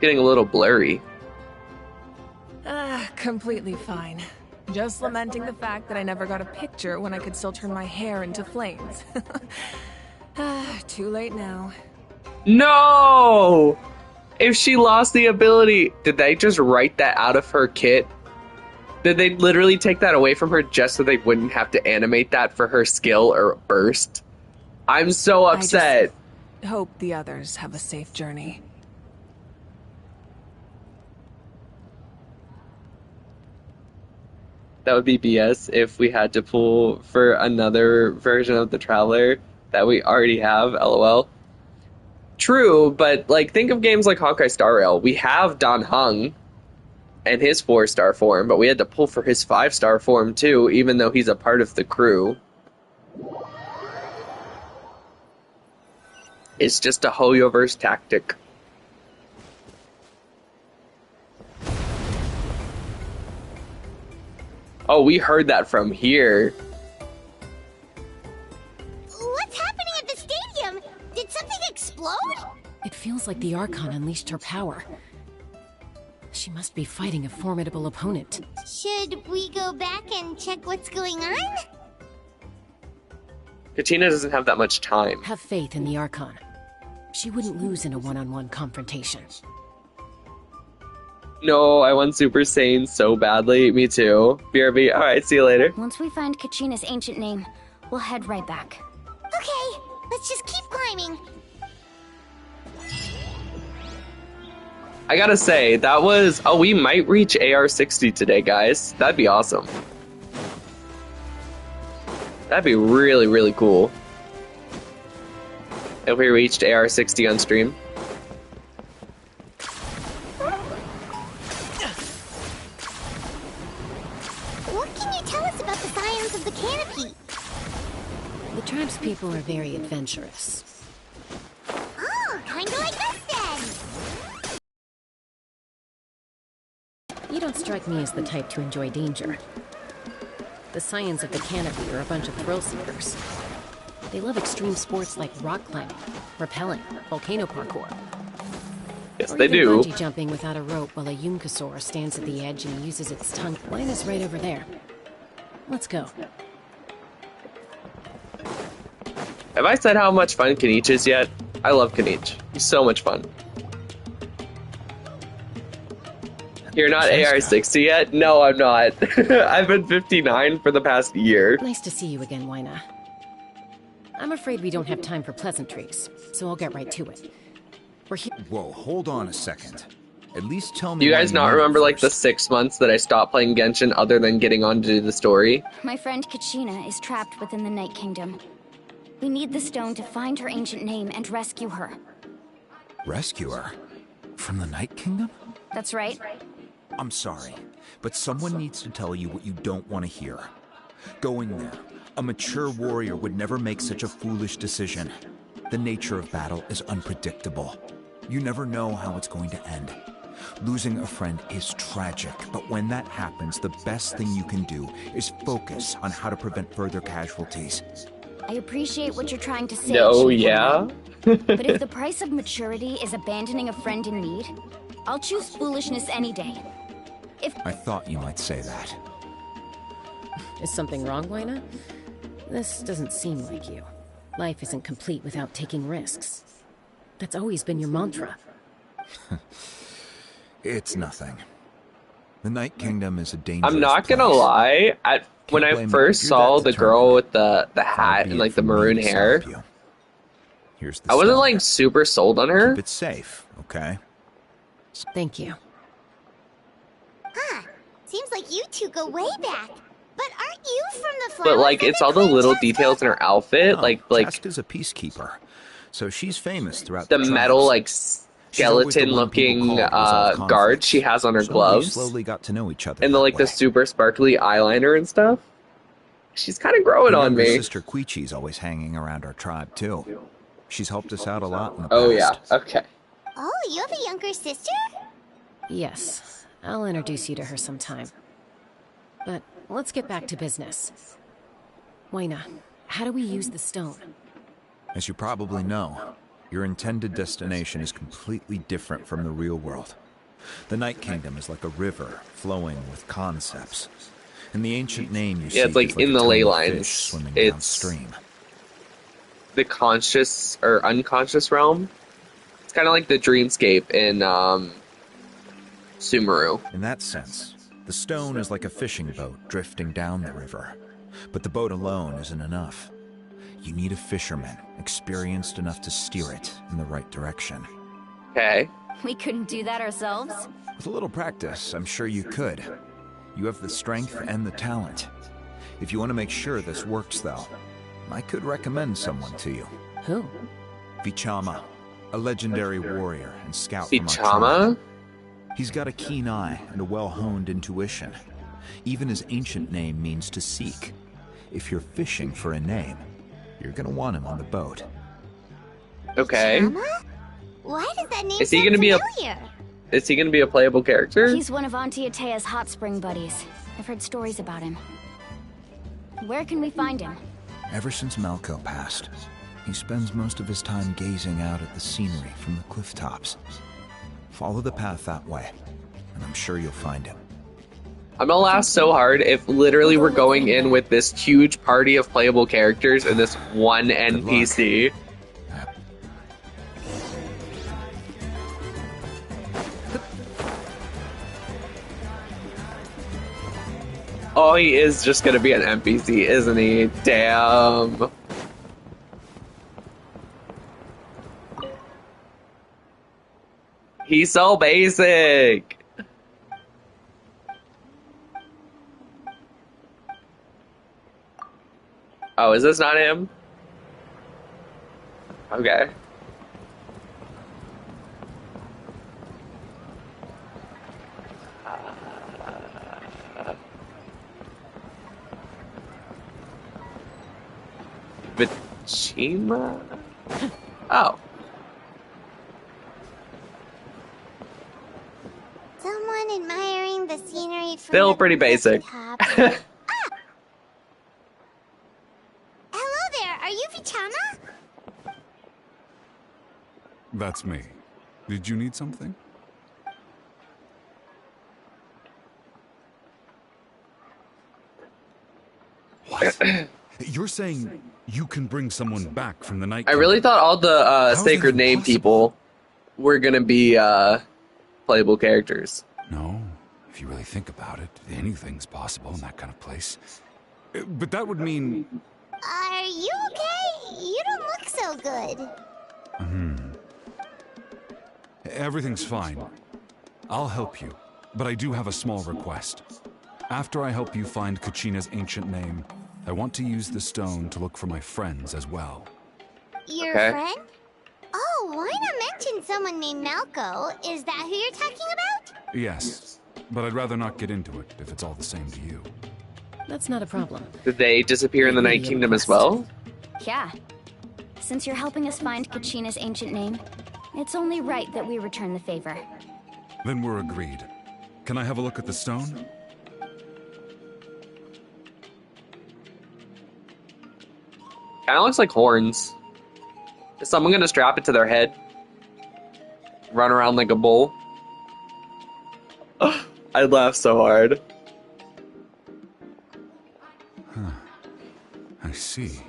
Getting a little blurry. Completely fine. Just lamenting the fact that I never got a picture when I could still turn my hair into flames. Too late now. No! If she lost the ability, did they just write that out of her kit? Did they literally take that away from her just so they wouldn't have to animate that for her skill or burst? I'm so upset. I hope the others have a safe journey. That would be BS if we had to pull for another version of the Traveler that we already have, LOL. True, but like think of games like Honkai Star Rail. We have Dan Heng and his 4-star form, but we had to pull for his 5-star form too, even though he's a part of the crew. It's just a Hoyoverse tactic. Oh, we heard that from here. What's happening at the stadium? Did something explode? It feels like the Archon unleashed her power. She must be fighting a formidable opponent. Should we go back and check what's going on? Katina doesn't have that much time. Have faith in the Archon. She wouldn't lose in a one-on-one confrontation. No, I want Super Saiyan so badly. Me too. BRB. All right, see you later. Once we find Kachina's ancient name, we'll head right back. Okay, let's just keep climbing. I gotta say, that was... Oh, we might reach AR-60 today, guys. That'd be awesome. That'd be really, really cool. If we reached AR-60 on stream. What can you tell us about the science of the canopy? The tribe's people are very adventurous. Oh, kinda like us then. You don't strike me as the type to enjoy danger. The Scions of the Canopy are a bunch of thrill seekers. They love extreme sports like rock climbing, rappelling, volcano parkour. Yes, or they even do. bungee jumping without a rope while a Yunkasaur stands at the edge and uses its tongue. Mine is right over there. Let's go. Have I said how much fun Kanich is yet? I love Kanich. He's so much fun. You're not AR-60 yet? No, I'm not. I've been 59 for the past year. Nice to see you again, Wyna. I'm afraid we don't have time for pleasantries, so I'll get right to it. We're here. Whoa, hold on a second. At least tell me. Do you guys not remember like the 6 months that I stopped playing Genshin other than getting on to do the story? My friend Kachina is trapped within the Night Kingdom. We need the stone to find her ancient name and rescue her. Rescue her? From the Night Kingdom? That's right. I'm sorry, but someone needs to tell you what you don't want to hear. Going there, a mature warrior would never make such a foolish decision. The nature of battle is unpredictable. You never know how it's going to end. Losing a friend is tragic, but when that happens, the best thing you can do is focus on how to prevent further casualties. I appreciate what you're trying to say. Oh, yeah? But if the price of maturity is abandoning a friend in need, I'll choose foolishness any day. I thought you might say that. Is something wrong, Wyna? This doesn't seem like you. Life isn't complete without taking risks. That's always been your mantra. It's nothing. The Night Kingdom is a dangerous I'm not gonna lie. When I first saw the girl with the hat and like the maroon hair, I wasn't like super sold on her. Keep it safe, okay? Thank you. Huh. Seems like you two go way back. But aren't you from the flowers? But like, it's all the little details in her outfit, like Chaska's a peacekeeper, so she's famous throughout the the metal like skeleton-looking guard she has on her gloves. We slowly got to know each other. And the like the super sparkly eyeliner and stuff. She's kind of growing on me. Sister Quichi's always hanging around our tribe too. She's helped us out a lot in the past. Oh yeah, okay. Oh, you have a younger sister? Yes, I'll introduce you to her sometime. But let's get back to business. Wyna, how do we use the stone? As you probably know, your intended destination is completely different from the real world. The Night Kingdom is like a river flowing with concepts. And the ancient name you see it's like in the ley lines. It's downstream. The conscious or unconscious realm. It's kind of like the dreamscape in Sumeru. In that sense, the stone is like a fishing boat drifting down the river. But the boat alone isn't enough. You need a fisherman, experienced enough to steer it in the right direction. Okay. We couldn't do that ourselves? With a little practice, I'm sure you could. You have the strength and the talent. If you want to make sure this works, though, I could recommend someone to you. Who? Vichama, a legendary warrior and scout from our Vichama? tribe. He's got a keen eye and a well-honed intuition. Even his ancient name means to seek. If you're fishing for a name, you're gonna want him on the boat. Okay. Vichama? Why does that name Is he sound gonna be familiar? Is he gonna be a playable character? He's one of Auntie Atea's hot spring buddies. I've heard stories about him. Where can we find him? Ever since Malco passed, he spends most of his time gazing out at the scenery from the cliff tops. Follow the path that way, and I'm sure you'll find him. I'm gonna laugh so hard if literally we're going in with this huge party of playable characters and this one NPC. Oh, he is just gonna be an NPC, isn't he? Damn. He's so basic. Oh, is this not him? Okay. Vichima? Oh. Someone admiring the scenery from Still the pretty basic. top. Hello there, are you Vichama? That's me. Did you need something? What? You're saying you can bring someone back from the night? I really thought all the Sacred Name people were gonna be playable characters. No, if you really think about it, anything's possible in that kind of place. But that would mean... Are you okay? You don't look so good. Everything's fine. I'll help you, but I do have a small request. After I help you find Kachina's ancient name, I want to use the stone to look for my friends as well. Your friend? Oh, why not mention someone named Malco? Is that who you're talking about? Yes, but I'd rather not get into it if it's all the same to you. That's not a problem. Did they disappear in the Night Kingdom as well? Yeah. Since you're helping us find Kachina's ancient name, it's only right that we return the favor. Then we're agreed. Can I have a look at the stone? Kinda looks like horns. Is someone gonna strap it to their head? Run around like a bull? I laughed so hard. I see.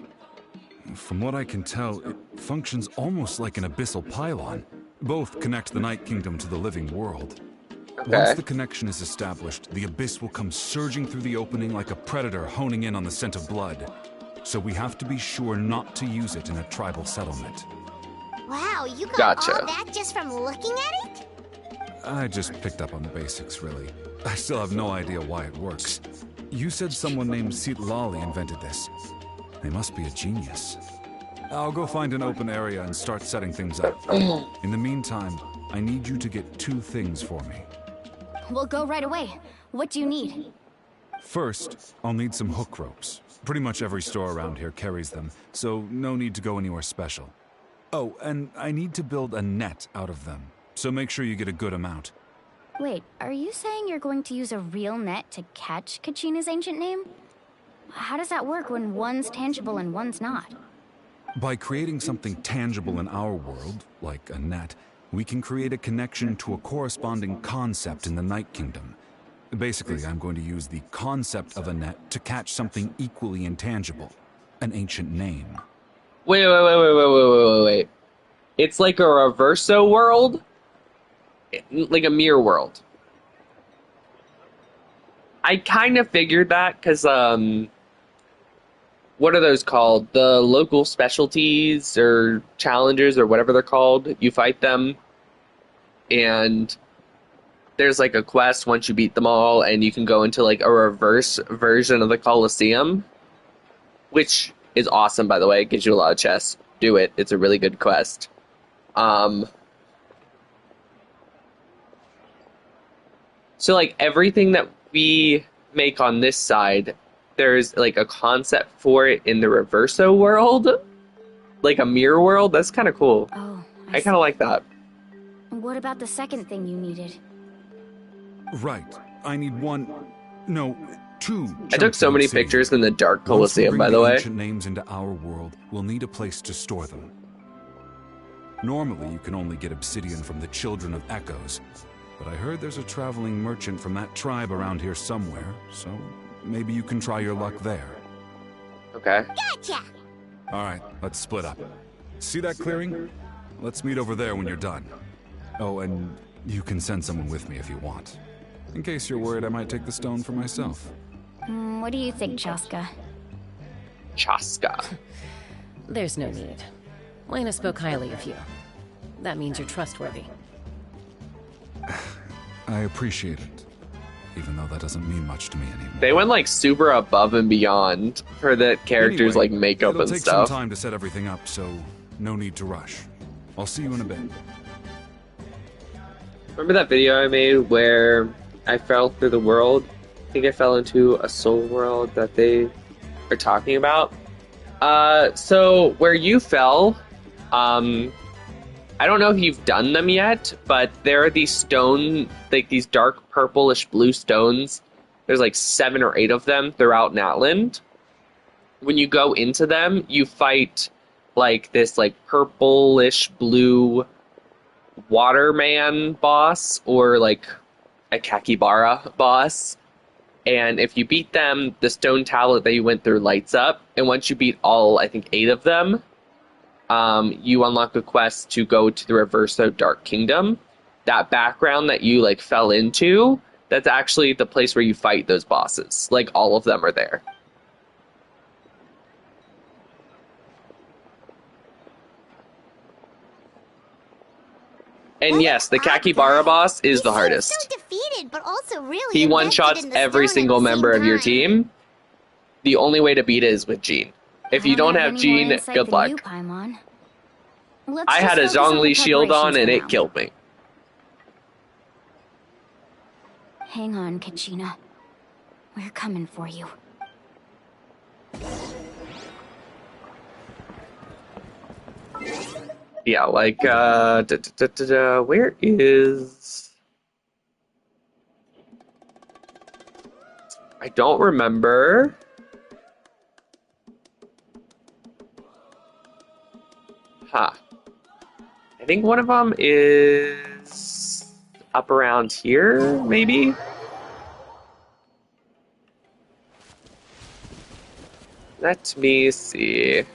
From what I can tell, it functions almost like an abyssal pylon. Both connect the Night Kingdom to the living world. Once the connection is established, the abyss will come surging through the opening like a predator honing in on the scent of blood. So we have to be sure not to use it in a tribal settlement. Wow, you got all that just from looking at it? I just picked up on the basics, really. I still have no idea why it works. You said someone named Lali invented this. They must be a genius. I'll go find an open area and start setting things up. In the meantime, I need you to get 2 things for me. We'll go right away. What do you need? First, I'll need some hook ropes. Pretty much every store around here carries them, so no need to go anywhere special. Oh, and I need to build a net out of them, so make sure you get a good amount. Wait, are you saying you're going to use a real net to catch Kachina's ancient name? How does that work when one's tangible and one's not? By creating something tangible in our world, like a net, we can create a connection to a corresponding concept in the Night Kingdom. Basically, I'm going to use the concept of a net to catch something equally intangible, an ancient name. Wait. It's like a reverso world? Like a mirror world. I kind of figured that, because, what are those called? The local specialties, or challengers, or whatever they're called. You fight them, and there's like a quest once you beat them all, and you can go into like a reverse version of the Colosseum, which is awesome, by the way. It gives you a lot of chests. Do it. It's a really good quest. So like everything that we make on this side, there's like a concept for it in the reverso world, like a mirror world. That's kind of cool. Oh, I kind of like that. What about the second thing you needed? Right. I need 2. I took so many pictures in the Dark Colosseum, by the way. Ancient names into our world, we'll need a place to store them. Normally, you can only get obsidian from the Children of Echoes, but I heard there's a traveling merchant from that tribe around here somewhere, so maybe you can try your luck there. Okay. Gotcha! Alright, let's split up. See that clearing? Let's meet over there when you're done. Oh, and you can send someone with me if you want. In case you're worried I might take the stone for myself. What do you think, Chaska? Chaska. There's no need. Lena spoke highly of you. That means you're trustworthy. I appreciate it, even though that doesn't mean much to me anymore. They went like super above and beyond for the characters' Anyway, like makeup it'll and take stuff. some time to set everything up, so no need to rush. I'll see you in a bit. Remember that video I made where I fell through the world? I think I fell into a soul world that they are talking about. So where you fell, I don't know if you've done them yet, but there are these stone, like these dark purplish blue stones. There's like 7 or 8 of them throughout Natland. When you go into them, you fight like this like purplish blue waterman boss or like a Kakibara boss. And if you beat them, the stone tablet that you went through lights up. And once you beat all, I think 8 of them, you unlock a quest to go to the Reverso Dark Kingdom. That background that you like fell into, that's actually the place where you fight those bosses. Like all of them are there. And yes, the Kakibara boss is the hardest. So defeated, but also really He invested one-shots in the every stone single at the member same of your time. team. The only way to beat it is with Jean. If you don't have Jean, good luck. I had a Zhongli shield on and it killed me. Hang on, Kachina. We're coming for you. Yeah, like, where is... I don't remember. Huh. I think one of them is up around here, maybe? Let me see.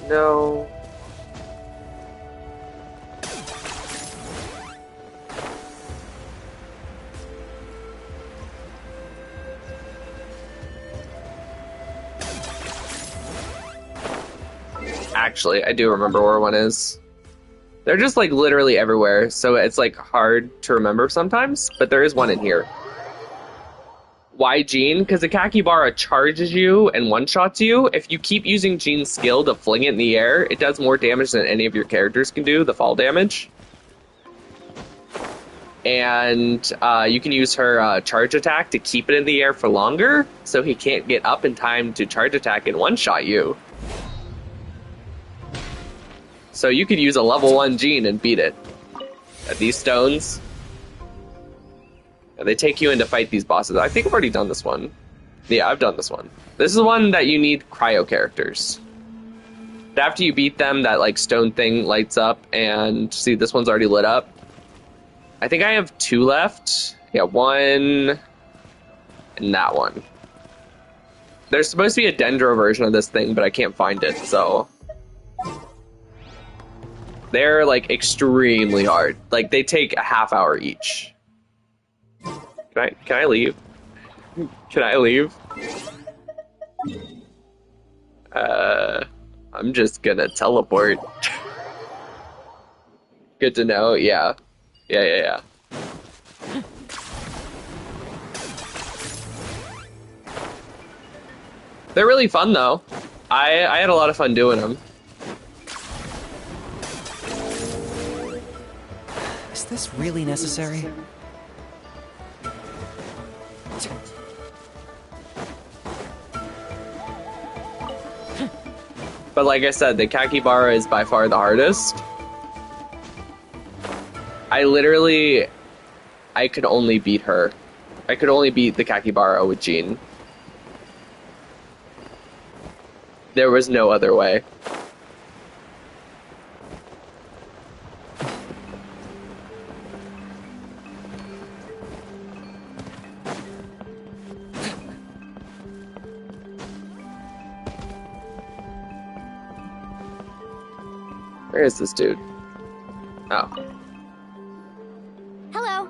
No. Actually, I do remember where one is. They're just like literally everywhere, so it's like hard to remember sometimes, but there is one in here. Why Jean? Because the Kakibara charges you and one-shots you. If you keep using Jean's skill to fling it in the air, it does more damage than any of your characters can do, the fall damage. And you can use her charge attack to keep it in the air for longer, so he can't get up in time to charge attack and one-shot you. So you could use a level 1 Jean and beat it. At these stones. And they take you in to fight these bosses. I think I've already done this one. Yeah, I've done this one. This is the one that you need cryo characters. After you beat them, that like stone thing lights up, and see, this one's already lit up. I think I have 2 left. Yeah, 1 and that one. There's supposed to be a Dendro version of this thing, but I can't find it, so... They're like extremely hard. Like they take a half hour each. Can I leave? Can I leave? I'm just gonna teleport. Good to know, yeah. Yeah. They're really fun though. I had a lot of fun doing them. Is this really necessary? But like I said, the Kakibara is by far the hardest. I could only beat her. I could only beat the Kakibara with Jean. There was no other way. Where is this dude? Oh. Hello.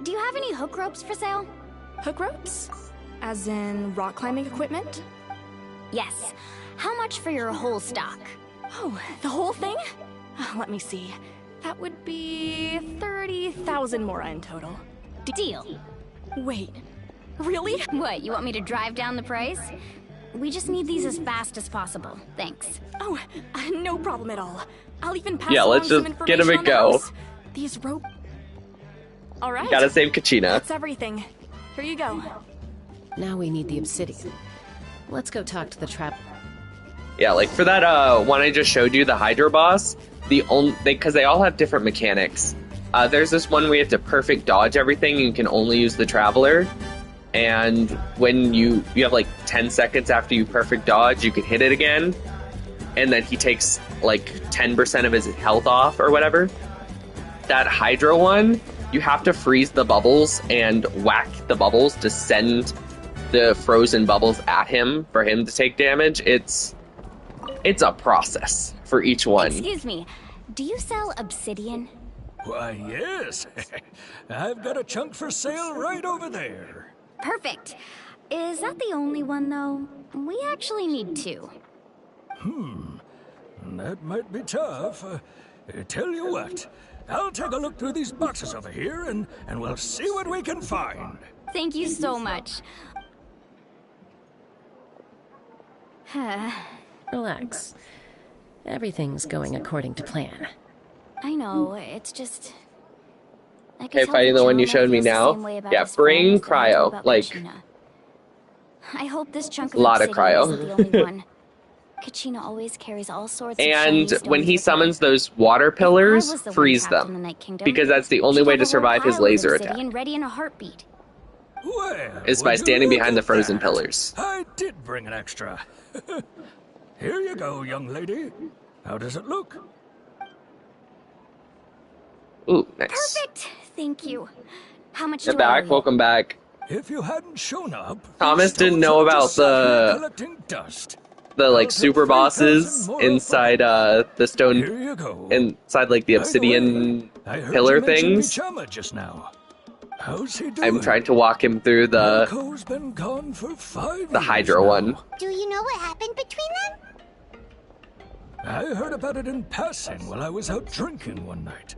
Do you have any hook ropes for sale? Hook ropes? As in rock climbing equipment? Yes. How much for your whole stock? Oh, the whole thing? Let me see. That would be 30,000 mora in total. Deal. Wait, really? What, you want me to drive down the price? We just need these as fast as possible. Thanks. Oh, no problem at all. I'll even pass let's along just some get him information and on the go. house. These rope. All right. Gotta save Kachina. That's everything. Here you go. Now we need the obsidian. Let's go talk to the trap. Yeah, like for that one I just showed you, the Hydro boss, because they all have different mechanics. There's this one where you have to perfect dodge everything, and you can only use the Traveler. And when you have like 10 seconds after you perfect dodge, you can hit it again. And then he takes like 10% of his health off or whatever. That Hydro one, you have to freeze the bubbles and whack the bubbles to send the frozen bubbles at him for him to take damage. It's a process for each one. Excuse me, do you sell obsidian? Why, yes. I've got a chunk for sale right over there. Perfect. Is that the only one, though? We actually need two. That might be tough. Tell you what, I'll take a look through these boxes over here, and we'll see what we can find. Thank you so much. Relax. Everything's going according to plan. I know, it's just... Okay, fighting the one you showed me now. Yeah, bring cryo. Like, I hope this chunk of lot of cryo cryo. isn't the only one. Kachina always carries all sorts of and shiny when he stones summons those water pillars, freeze them. Because that's the only way to survive his laser attack. Ready in a heartbeat. Well, Is by standing behind the frozen pillars. I did bring an extra. Here you go, young lady. How does it look? Ooh, nice. Perfect. Thank you. How much Get do I owe back, you? welcome back. If you hadn't shown up, Thomas didn't know about the like super bosses inside the stone, inside like the obsidian pillar things. Just now. How's he doing? I'm trying to walk him through the been gone for 5 Hydro one. Do you know what happened between them? I heard about it in passing while I was out drinking one night,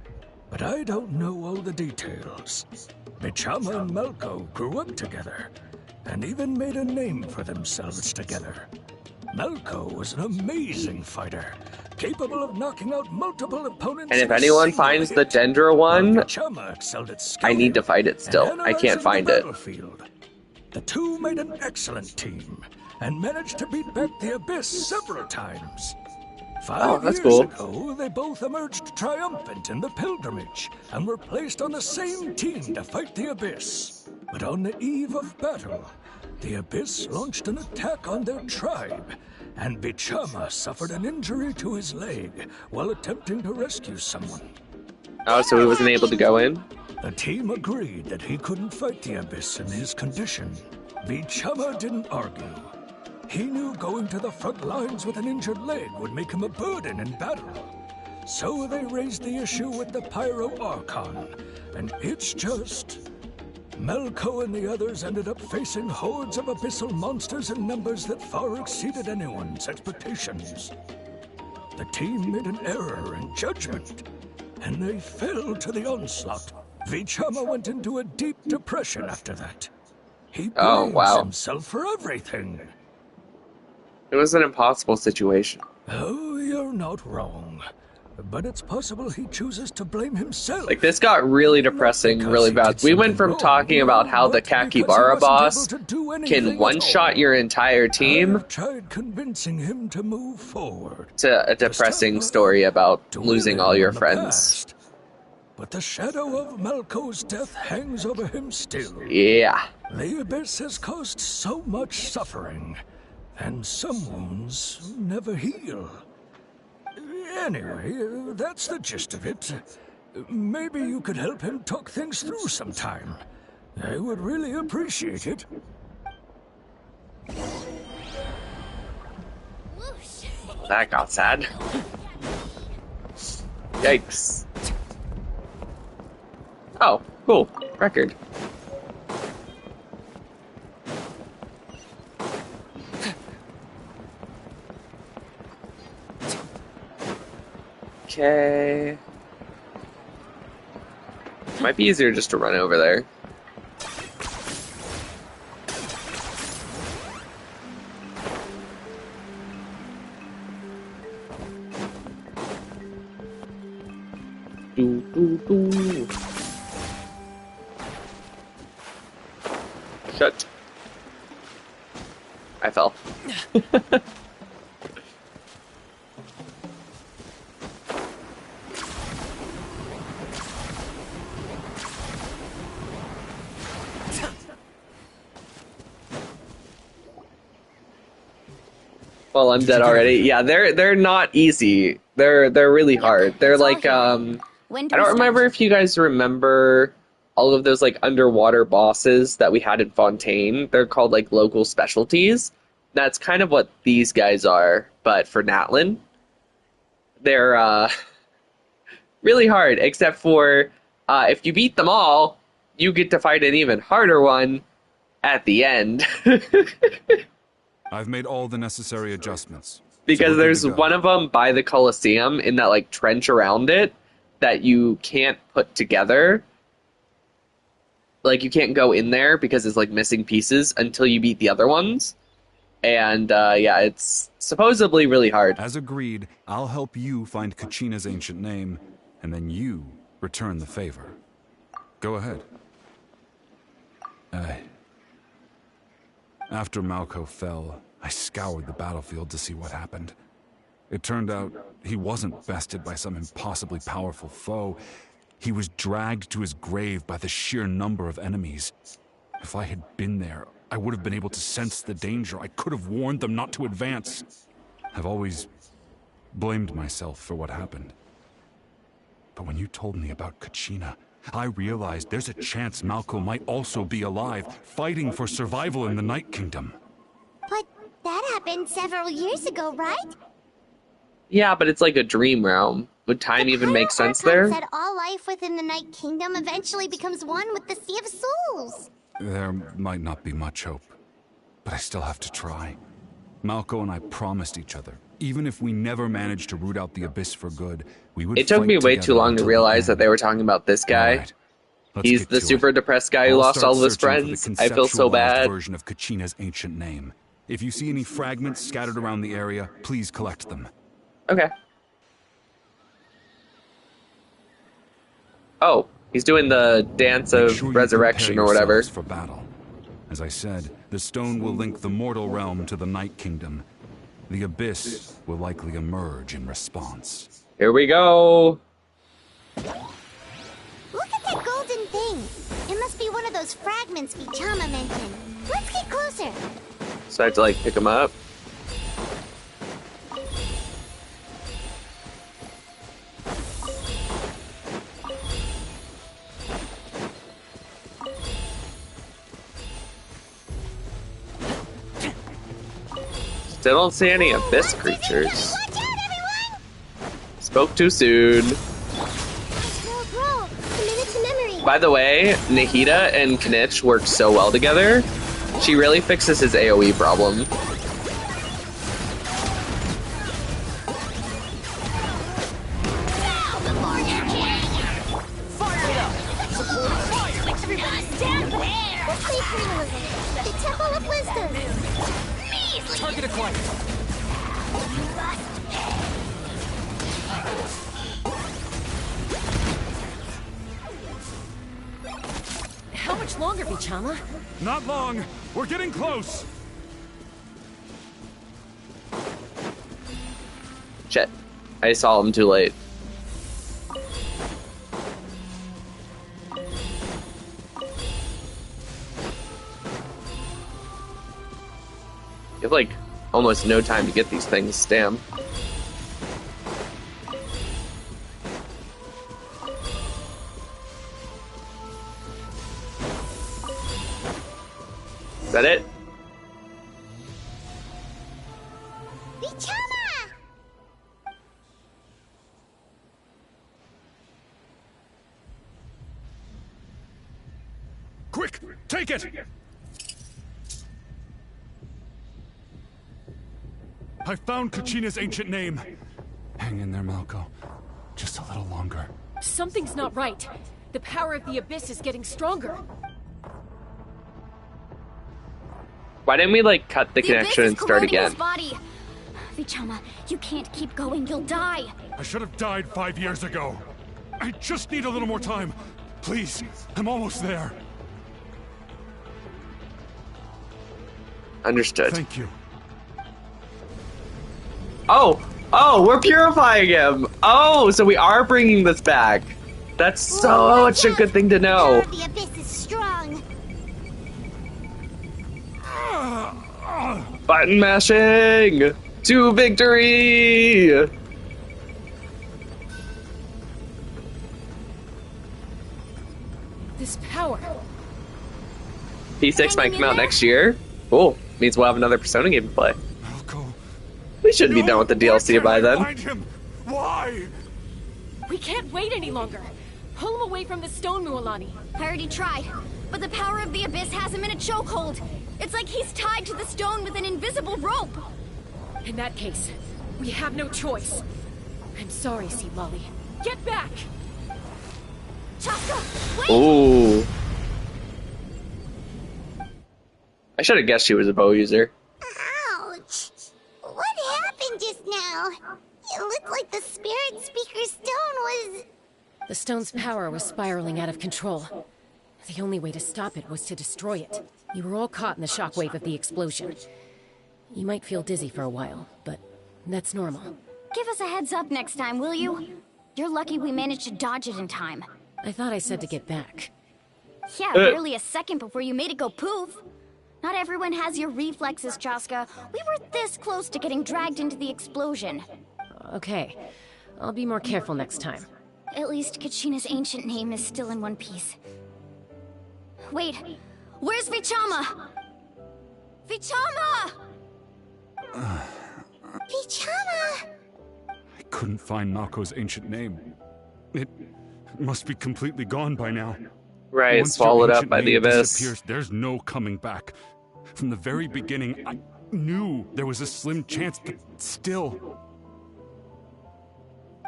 but I don't know all the details. Bichama and Malko grew up together, and even made a name for themselves together. Malko was an amazing fighter, capable of knocking out multiple opponents. And if anyone finds the Dendra one, I need to fight it still. I can't find it. The two made an excellent team, and managed to beat back the Abyss several times. 5 that's years cool. ago, they both emerged triumphant in the pilgrimage, and were placed on the same team to fight the Abyss. But on the eve of battle, the Abyss launched an attack on their tribe, and Bichama suffered an injury to his leg while attempting to rescue someone. Oh, so he wasn't able to go in? The team agreed that he couldn't fight the Abyss in his condition. Bichama didn't argue. He knew going to the front lines with an injured leg would make him a burden in battle. So they raised the issue with the Pyro Archon, and it's just... Malko and the others ended up facing hordes of abyssal monsters in numbers that far exceeded anyone's expectations. The team made an error in judgment, and they fell to the onslaught. Bichama went into a deep depression after that. He blames himself for everything. It was an impossible situation. Oh, you're not wrong. But it's possible he chooses to blame himself. Like, this got really depressing really bad. We went from talking about how the Kakibara boss can one-shot your entire team tried convincing him to move forward to a depressing story about losing all your friends. But the shadow of Malko's death hangs over him still. Yeah. The Abyss has caused so much suffering, and some wounds never heal. Anyway, that's the gist of it. Maybe you could help him talk things through sometime. I would really appreciate it. That got sad. Yikes. Oh, cool. Record. Okay. Might be easier just to run over there. Shut. I fell. Well, I'm dead already. Yeah, they're not easy. They're really hard. They're like I don't remember if you guys remember all of those like underwater bosses that we had in Fontaine. They're called like local specialties. That's kind of what these guys are, but for Natlin. They're really hard, except for if you beat them all, you get to fight an even harder one at the end. I've made all the necessary adjustments. Because there's one of them by the Colosseum in that like trench around it that you can't put together. Like you can't go in there because it's like missing pieces until you beat the other ones. And yeah, it's supposedly really hard. As agreed, I'll help you find Kachina's ancient name, and then you return the favor. Go ahead. After Malco fell, I scoured the battlefield to see what happened. It turned out he wasn't bested by some impossibly powerful foe. He was dragged to his grave by the sheer number of enemies. If I had been there, I would have been able to sense the danger. I could have warned them not to advance. I've always blamed myself for what happened. But when you told me about Kachina, I realized there's a chance Malco might also be alive, fighting for survival in the Night Kingdom. But that happened several years ago, right? Yeah, but it's like a dream realm. Would time even make sense Archon there? said all life within the Night Kingdom eventually becomes one with the Sea of Souls. There might not be much hope, but I still have to try. Malco and I promised each other, even if we never managed to root out the Abyss for good, we would. It took me way too long to realize that they were talking about this guy. Right. He's the super depressed guy who lost all of his friends. I feel so bad. Version of Kachina's ancient name. If you see any fragments scattered around the area, please collect them. Okay. Oh, he's doing the dance of resurrection or whatever. For battle. As I said, the stone will link the mortal realm to the Night Kingdom. The Abyss will likely emerge in response. Here we go. Look at that golden thing. It must be one of those fragments Vichama mentioned. Let's get closer. So I have to like pick him up. Still don't see any abyss creatures. Spoke too soon. By the way, Nahida and Knitch work so well together. She really fixes his AoE problem. Target acquired. How much longer, Vichama? Not long. We're getting close. Shit. I saw him too late. You have like almost no time to get these things, damn. Is that it? Quick, take it! I found Kachina's ancient name. Hang in there, Malko. Just a little longer. Something's not right. The power of the Abyss is getting stronger. Why didn't we, like, cut the connection and start again? Body. Vichama, you can't keep going. You'll die. I should have died 5 years ago. I just need a little more time. Please, I'm almost there. Understood. Thank you. Oh, we're purifying him. Oh, so we are bringing this back. That's such a good thing to know. The Abyss is strong. Button mashing to victory. This power. P6 might come out next year. Cool. Means we'll have another Persona game to play. We should be done with the DLC by then. Find him. Why? We can't wait any longer. Pull him away from the stone, Mualani. I already tried, but the power of the Abyss has him in a chokehold. It's like he's tied to the stone with an invisible rope. In that case, we have no choice. I'm sorry, Sea Lolly. Get back! Chaska, wait! Ooh. I should have guessed she was a bow user. Ouch! What happened just now? It looked like the Spirit Speaker stone was... The stone's power was spiraling out of control. The only way to stop it was to destroy it. You were all caught in the shockwave of the explosion. You might feel dizzy for a while, but that's normal. Give us a heads up next time, will you? You're lucky we managed to dodge it in time. I thought I said to get back. Yeah, barely a second before you made it go poof. Not everyone has your reflexes, Chaska. We were this close to getting dragged into the explosion. Okay, I'll be more careful next time. At least Kachina's ancient name is still in one piece. Wait, where's Vichama? Vichama! Vichama! I couldn't find Nako's ancient name. It must be completely gone by now. Right, Once swallowed your up ancient by the name Abyss. disappears, there's no coming back. From the very beginning, I knew there was a slim chance, but still.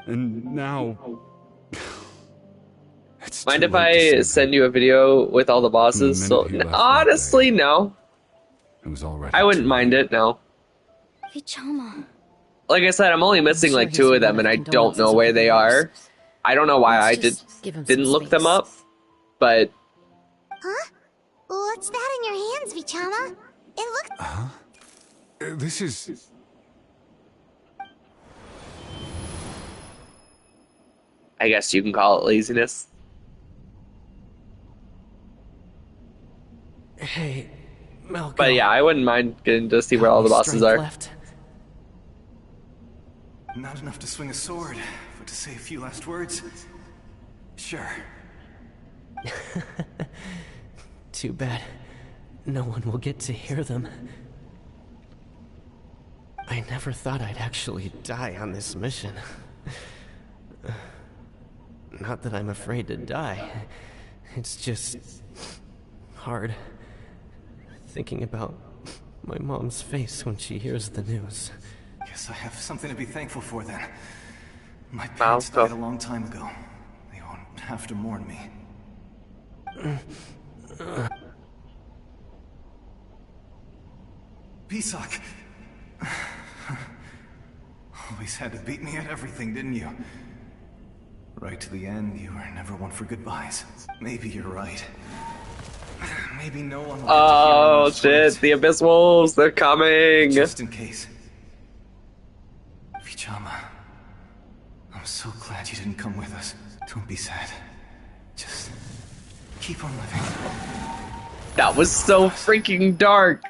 And now... It's Mind too if late to I say send you a video with all the bosses? The So, minute he left honestly, no. It was already I wouldn't mind it, no. Vichama. Like I said, I'm only missing like 2 of them, and I don't know where they are. I don't know why I didn't look them up, but... Huh? What's that in your hands, Vichama? It looks... Huh? This is... I guess you can call it laziness. Hey, Malcolm. But yeah, I wouldn't mind getting to see where all the bosses are. Left. Not enough to swing a sword, but to say a few last words? Sure. Too bad. No one will get to hear them. I never thought I'd actually die on this mission. Not that I'm afraid to die. It's just... hard. Thinking about my mom's face when she hears the news. Guess I have something to be thankful for then. My parents died a long time ago. They won't have to mourn me. Pisak! Always had to beat me at everything, didn't you? Right to the end, you were never one for goodbyes. Maybe you're right. Maybe no one will Oh shit, the Abyss Wolves, they're coming! Just in case. Vichama, I'm so glad you didn't come with us. Don't be sad. Just keep on living. That was so freaking dark!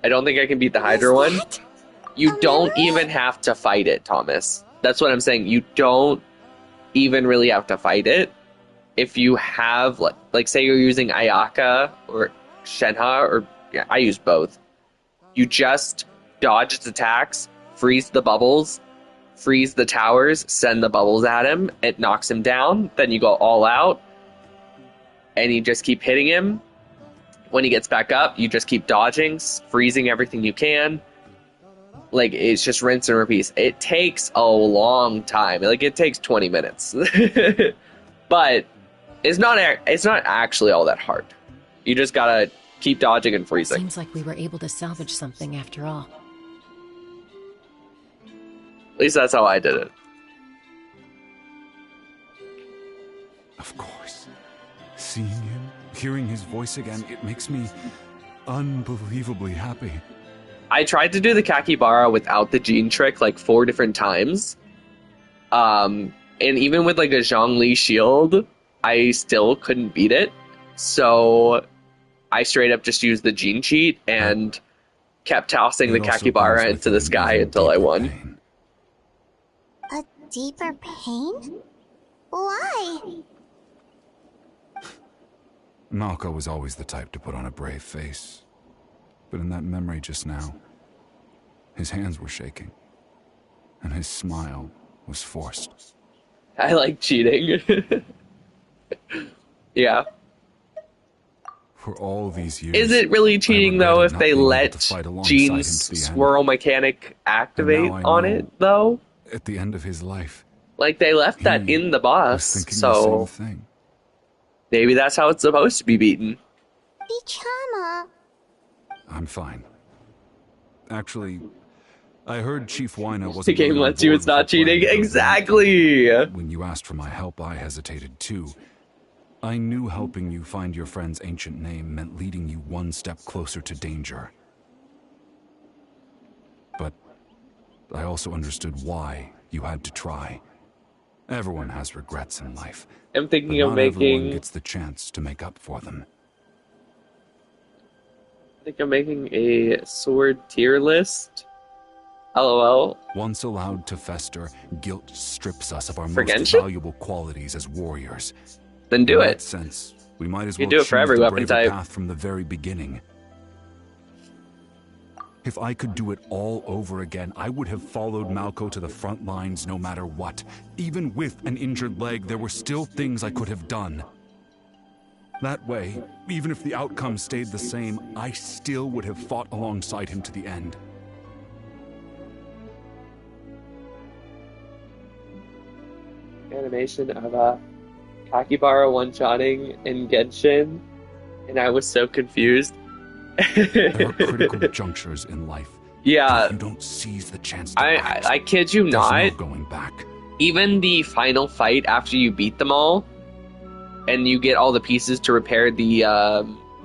I don't think I can beat the Hydra one. You don't even have to fight it, Thomas. That's what I'm saying. You don't even really have to fight it. If you have, like say you're using Ayaka or Shenhe, or yeah, I use both. You just dodge its attacks, freeze the bubbles, freeze the towers, send the bubbles at him, it knocks him down, then you go all out, and you just keep hitting him. When he gets back up, you just keep dodging, freezing everything you can. Like, it's just rinse and repeat. It takes a long time. Like, it takes 20 minutes. But it's not actually all that hard. You just gotta keep dodging and freezing. Seems like we were able to salvage something after all. At least that's how I did it. Of course. Seeing him, hearing his voice again, it makes me unbelievably happy. I tried to do the Kakibara without the gene trick like 4 different times. And even with like a Zhongli shield, I still couldn't beat it. So I straight up just used the gene cheat and kept tossing the Kakibara into the sky until I won. A deeper pain? Why? Malko was always the type to put on a brave face. But in that memory just now, his hands were shaking, and his smile was forced. I like cheating. Yeah. For all these years... Is it really cheating, though, if they let Gene's swirl mechanic activate on it, though? At the end of his life. Like, they left that in the boss, so... The same thing. Maybe that's how it's supposed to be beaten. Vichama. I'm fine. Actually, I heard Chief Wina wasn't... The game lets you, it's not cheating. Exactly! When you asked for my help, I hesitated too. I knew helping you find your friend's ancient name meant leading you one step closer to danger. But I also understood why you had to try. Everyone has regrets in life. I'm thinking of making... everyone gets the chance to make up for them. I think I'm making a sword tier list. LOL. Once allowed to fester, guilt strips us of our For most Genshin? valuable qualities as warriors. Then do In it. that sense, we might as You well do it for choose every the weapon braver type. path from the very beginning. If I could do it all over again, I would have followed Malko to the front lines no matter what. Even with an injured leg, there were still things I could have done. That way, even if the outcome stayed the same, I still would have fought alongside him to the end. Animation of Kakibara one-shotting in Genshin, and I was so confused. There are critical junctures in life. Yeah. If you don't seize the chance to I kid you there's not. no going back. Even the final fight after you beat them all, and you get all the pieces to repair the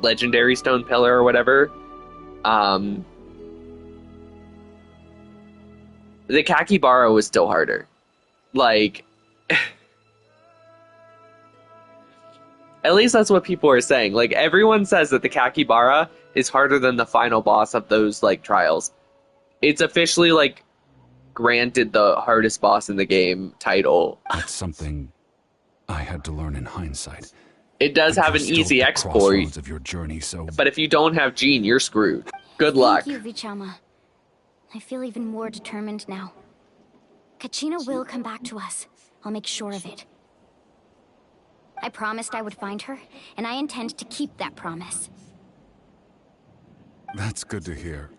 legendary stone pillar or whatever, the Kakibara was still harder. Like, at least that's what people are saying. Like, everyone says that the Kakibara is harder than the final boss of those, like, trials. It's officially, like, granted the hardest boss in the game title. That's something I had to learn in hindsight. It does have an easy exploit, of your journey, so but if you don't have Gene, you're screwed. Good luck. Thank you, Vichama. I feel even more determined now. Kachina will come back to us. I'll make sure of it. I promised I would find her, and I intend to keep that promise. That's good to hear.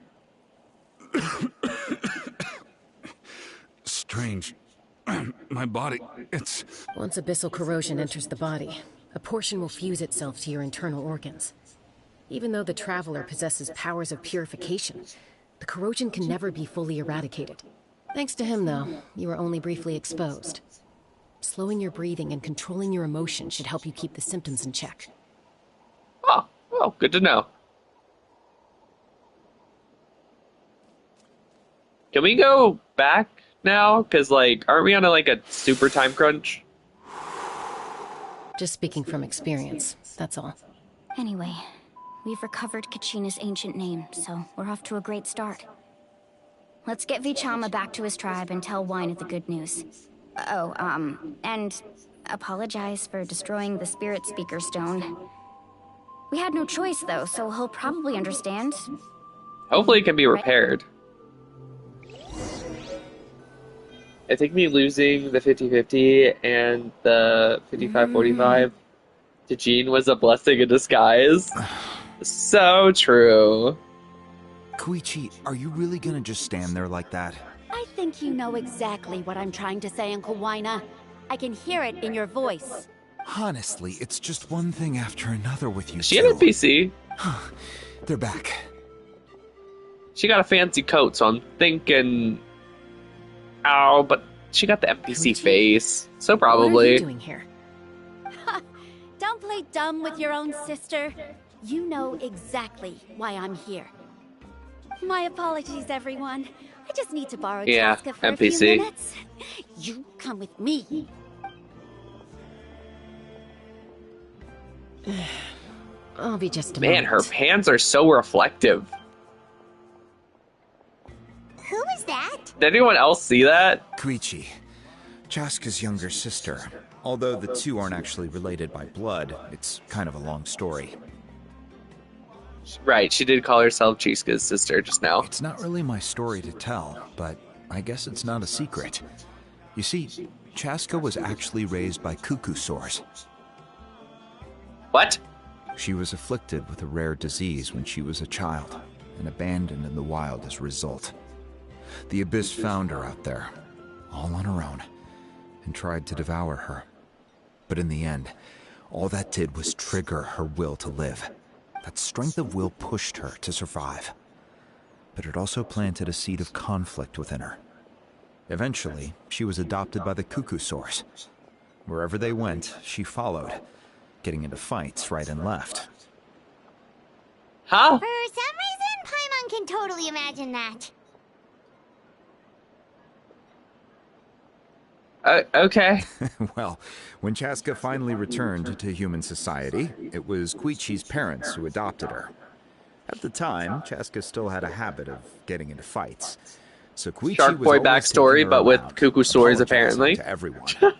Strange. My body, it's... Once abyssal corrosion enters the body, a portion will fuse itself to your internal organs. Even though the Traveler possesses powers of purification, the corrosion can never be fully eradicated. Thanks to him, though, you were only briefly exposed. Slowing your breathing and controlling your emotions should help you keep the symptoms in check. Oh, well, good to know. Can we go back now? Because, like, aren't we on a super time crunch? Just speaking from experience, that's all. Anyway, we've recovered Kachina's ancient name, so we're off to a great start. Let's get Vichama back to his tribe and tell Wina the good news. Oh, and apologize for destroying the Spirit Speaker Stone. We had no choice, though, so he'll probably understand. Hopefully it can be repaired. I think me losing the 50-50 and the 55-45 to Jean was a blessing in disguise. So true. Koichi, are you really gonna just stand there like that? I think you know exactly what I'm trying to say, Uncle Wina. I can hear it in your voice. Honestly, it's just one thing after another with you She had a PC. They're back. She got a fancy coat, so I'm thinking... Ow, but she got the NPC face. So probably. What are you doing here? Don't play dumb with your own sister. You know exactly why I'm here. My apologies, everyone. I just need to borrow Chaska for a few NPC. minutes. You come with me. I'll be just a Man, moment. her hands are so reflective. Who is that? Did anyone else see that? Koichi, Chaska's younger sister. Although the two aren't actually related by blood, it's kind of a long story. Right, she did call herself Chiska's sister just now. It's not really my story to tell, but I guess it's not a secret. You see, Chaska was actually raised by cuckoo sores. What? She was afflicted with a rare disease when she was a child, and abandoned in the wild as a result. The Abyss found her out there, all on her own, and tried to devour her. But in the end, all that did was trigger her will to live. That strength of will pushed her to survive. But it also planted a seed of conflict within her. Eventually, she was adopted by the cuckoo source. Wherever they went, she followed, getting into fights right and left. Huh? For some reason, Paimon can totally imagine that. Okay. Well, when Chaska finally returned to human society, it was Koichi's parents who adopted her. At the time, Chaska still had a habit of getting into fights. So Koichi Shark was Boy always backstory, taking her but with around, cuckoo stories apologizing apparently. to everyone.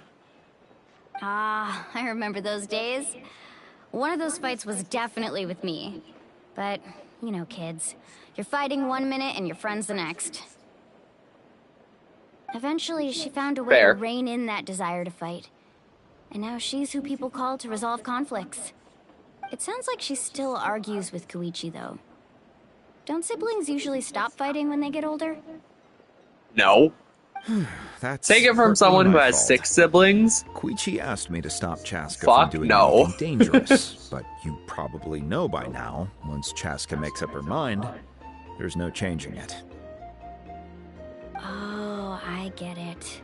Ah, I remember those days. One of those fights was definitely with me. But, you know, kids. You're fighting one minute and your friend's the next. Eventually, she found a way Fair. to rein in that desire to fight. And now she's who people call to resolve conflicts. It sounds like she still argues with Koichi, though. Don't siblings usually stop fighting when they get older? No. That's Take it from partly someone who my has fault. 6 siblings. Koichi asked me to stop Chaska Fuck from doing no. anything dangerous, but you probably know by now, once Chaska makes up her mind, there's no changing it. Oh, I get it.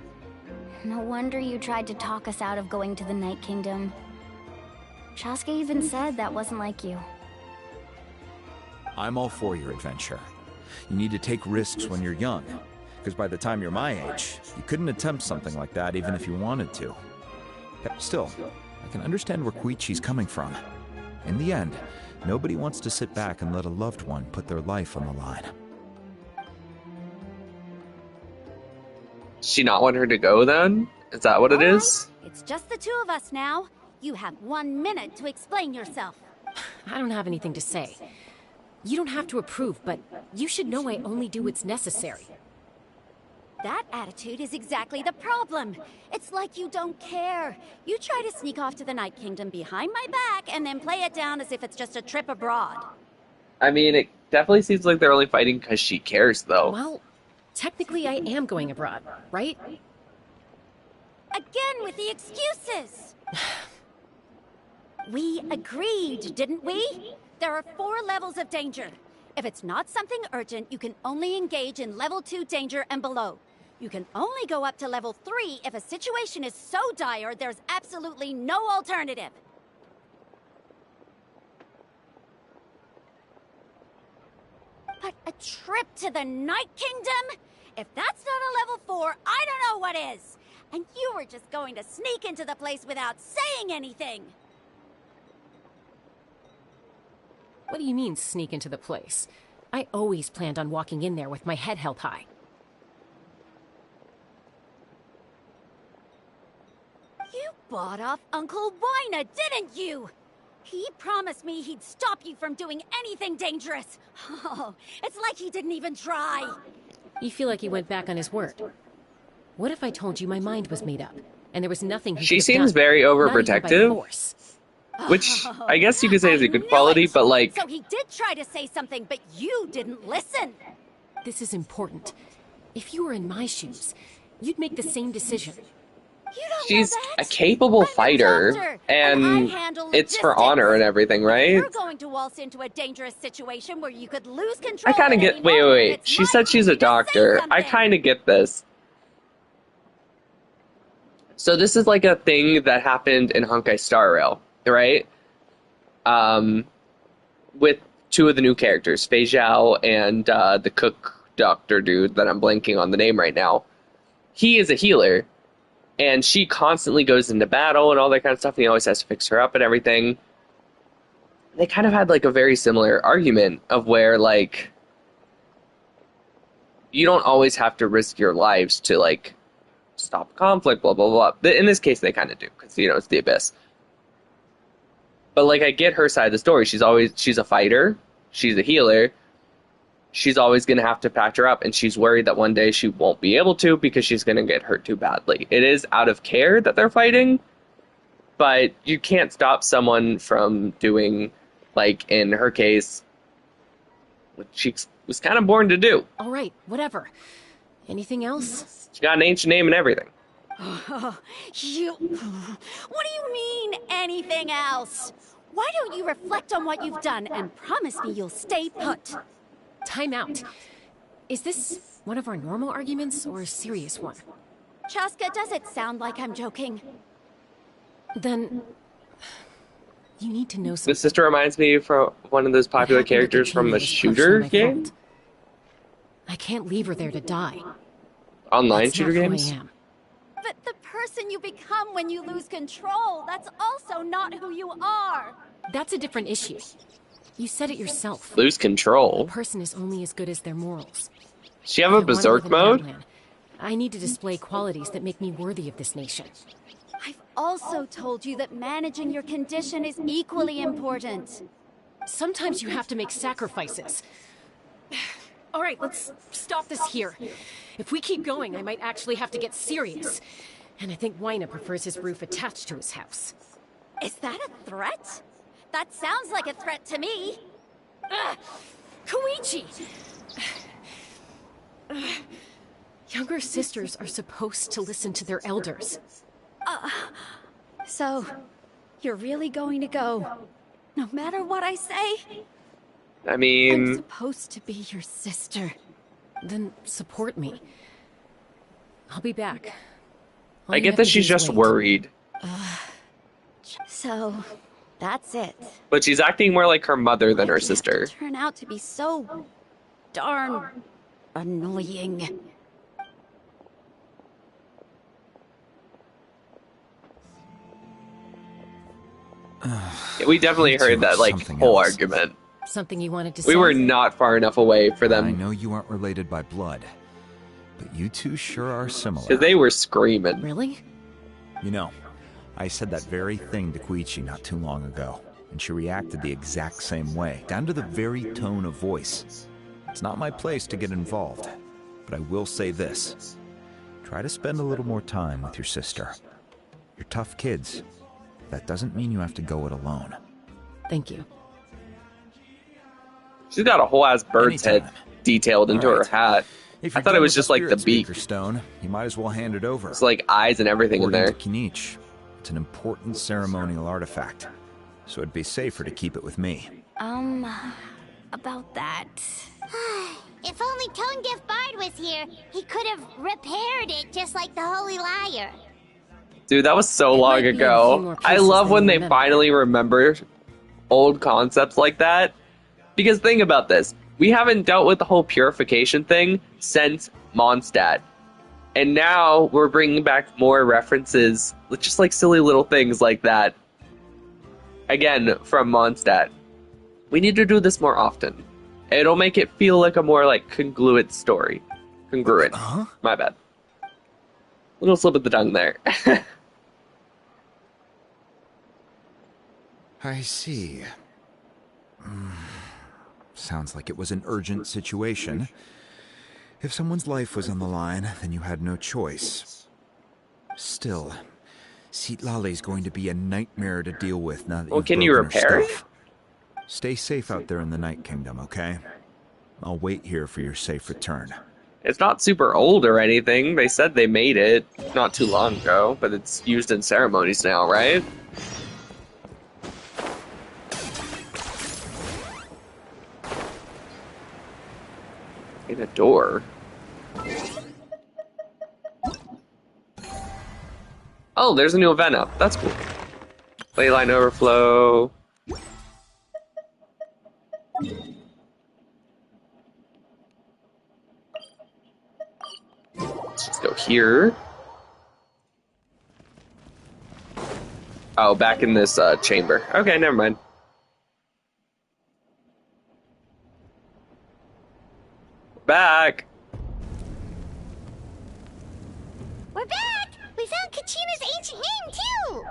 No wonder you tried to talk us out of going to the Night Kingdom. Chaska even said that wasn't like you. I'm all for your adventure. You need to take risks when you're young, because by the time you're my age, you couldn't attempt something like that even if you wanted to. Still, I can understand where Koichi's coming from. In the end, nobody wants to sit back and let a loved one put their life on the line. Does she not want her to go then? Is that what it is? It's just the two of us now. You have 1 minute to explain yourself. I don't have anything to say. You don't have to approve, but you should know I only do what's necessary. That attitude is exactly the problem. It's like you don't care. You try to sneak off to the Night Kingdom behind my back and then play it down as if it's just a trip abroad. I mean, it definitely seems like they're only fighting because she cares, though. Well, technically I am going abroad, right? Again with the excuses! We agreed, didn't we? There are 4 levels of danger. If it's not something urgent, you can only engage in level 2 danger and below. You can only go up to level 3 if a situation is so dire there's absolutely no alternative. But a trip to the Night Kingdom? If that's not a level 4, I don't know what is. And you were just going to sneak into the place without saying anything. What do you mean, sneak into the place? I always planned on walking in there with my head held high. You bought off Uncle Wina, didn't you? He promised me he'd stop you from doing anything dangerous. Oh, it's like he didn't even try. You feel like he went back on his word. What if I told you my mind was made up, and there was nothing he She could have seems done, very not even by overprotective, force? which I guess you could say is a good quality, but like, So he did try to say something, but you didn't listen. This is important. If you were in my shoes, you'd make the same decision. she's a capable fighter, and it's for honor and everything, right? You're going to waltz into a dangerous situation where you could lose control. I kind of get. Wait. She said she's a doctor. I kind of get this. So this is like a thing that happened in Honkai Star Rail, right? With two of the new characters, Fei Zhao and the cook doctor dude that I'm blanking on the name right now. He is a healer, and she constantly goes into battle and all that kind of stuff, and he always has to fix her up and everything. They kind of had like a very similar argument of where like you don't always have to risk your lives to like stop conflict, blah blah blah. In this case, they kind of do because it's the Abyss. But like I get her side of the story. She's a fighter, she's a healer. She's always going to have to patch her up, and she's worried that one day she won't be able to because she's going to get hurt too badly. It is out of care that they're fighting, but you can't stop someone from doing, like in her case, what she was kind of born to do. All right, whatever. Anything else? She got an ancient name and everything. What do you mean, anything else? Why don't you reflect on what you've done and promise me you'll stay put? Time out. Is this one of our normal arguments or a serious one? Chaska, does it sound like I'm joking? Then you need to know something. The sister reminds me from one of those popular characters from a shooter game. I can't leave her there to die. Online That's shooter not who games? I am. But the person you become when you lose control, that's also not who you are. That's a different issue. You said it yourself. Lose control. A person is only as good as their morals. Does she have a berserk mode? I need to display qualities that make me worthy of this nation. I've also told you that managing your condition is equally important. Sometimes you have to make sacrifices. All right, let's stop this here. If we keep going, I might actually have to get serious. And I think Wyna prefers his roof attached to his house. Is that a threat? That sounds like a threat to me. Koichi! Younger sisters are supposed to listen to their elders. So, you're really going to go, no matter what I say? I mean... I'm supposed to be your sister. Then support me. I'll be back. I get that she's just worried. So, that's it. But she's acting more like her mother than her sister. Turn out to be so darn annoying. Yeah, we definitely heard that like whole argument. Something you wanted to say? We were not far enough away for them. I know you aren't related by blood, but you two sure are similar. Because they were screaming. Really? You know, I said that very thing to Koichi not too long ago, and she reacted the exact same way, down to the very tone of voice. It's not my place to get involved, but I will say this. Try to spend a little more time with your sister. You're tough kids. That doesn't mean you have to go it alone. Thank you. She's got a whole ass bird's head detailed into her hat. I thought it was just like the beak. Stone, you might as well hand it over. It's like eyes and everything in there. According to Kinich, it's an important ceremonial artifact, so it'd be safer to keep it with me. About that. If only Tone Deaf Bard was here, he could have repaired it just like the Holy Liar. Dude, that was so long ago. I love when they finally remember old concepts like that. Because think about this. We haven't dealt with the whole purification thing since Mondstadt. And now we're bringing back more references, just like silly little things like that. Again, from Mondstadt. We need to do this more often. It'll make it feel like a more like congruent story. Congruent. My bad. Little slip of the tongue there. I see. Sounds like it was an urgent situation. If someone's life was on the line, then you had no choice. Still, Citlali's going to be a nightmare to deal with now that Well, you've can you broken her repair it? stuff. Stay safe out there in the Night Kingdom, okay? I'll wait here for your safe return. It's not super old or anything. They said they made it not too long ago, but it's used in ceremonies now, right? In a door. Oh, there's a new event up. That's cool. Leyline overflow. Let's just go here. Oh, back in this chamber. Okay, never mind. Back. We're back! We found Kachina's ancient name, too!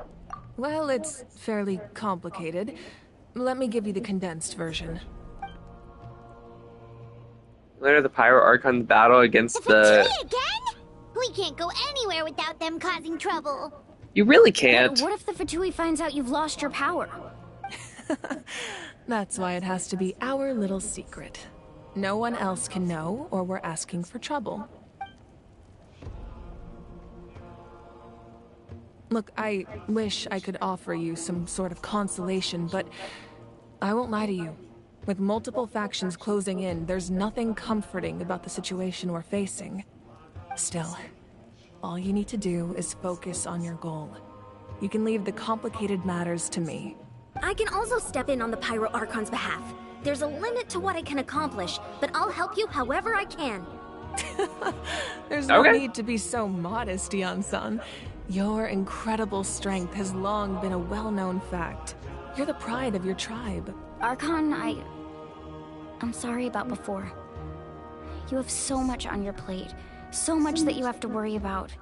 Well, it's fairly complicated. Let me give you the condensed version. Later, the Pyro Archon battle against the... Again? We can't go anywhere without them causing trouble. You really can't. But what if the Fatui finds out you've lost your power? That's why it has to be our little secret. No one else can know, or we're asking for trouble. Look, I wish I could offer you some sort of consolation, but I won't lie to you. With multiple factions closing in, there's nothing comforting about the situation we're facing. Still, all you need to do is focus on your goal. You can leave the complicated matters to me. I can also step in on the Pyro Archon's behalf. There's a limit to what I can accomplish, but I'll help you however I can. There's no need to be so modest, Yan-san. Your incredible strength has long been a well-known fact. You're the pride of your tribe. Archon, I'm sorry about before. You have so much on your plate, so much that you have to worry about.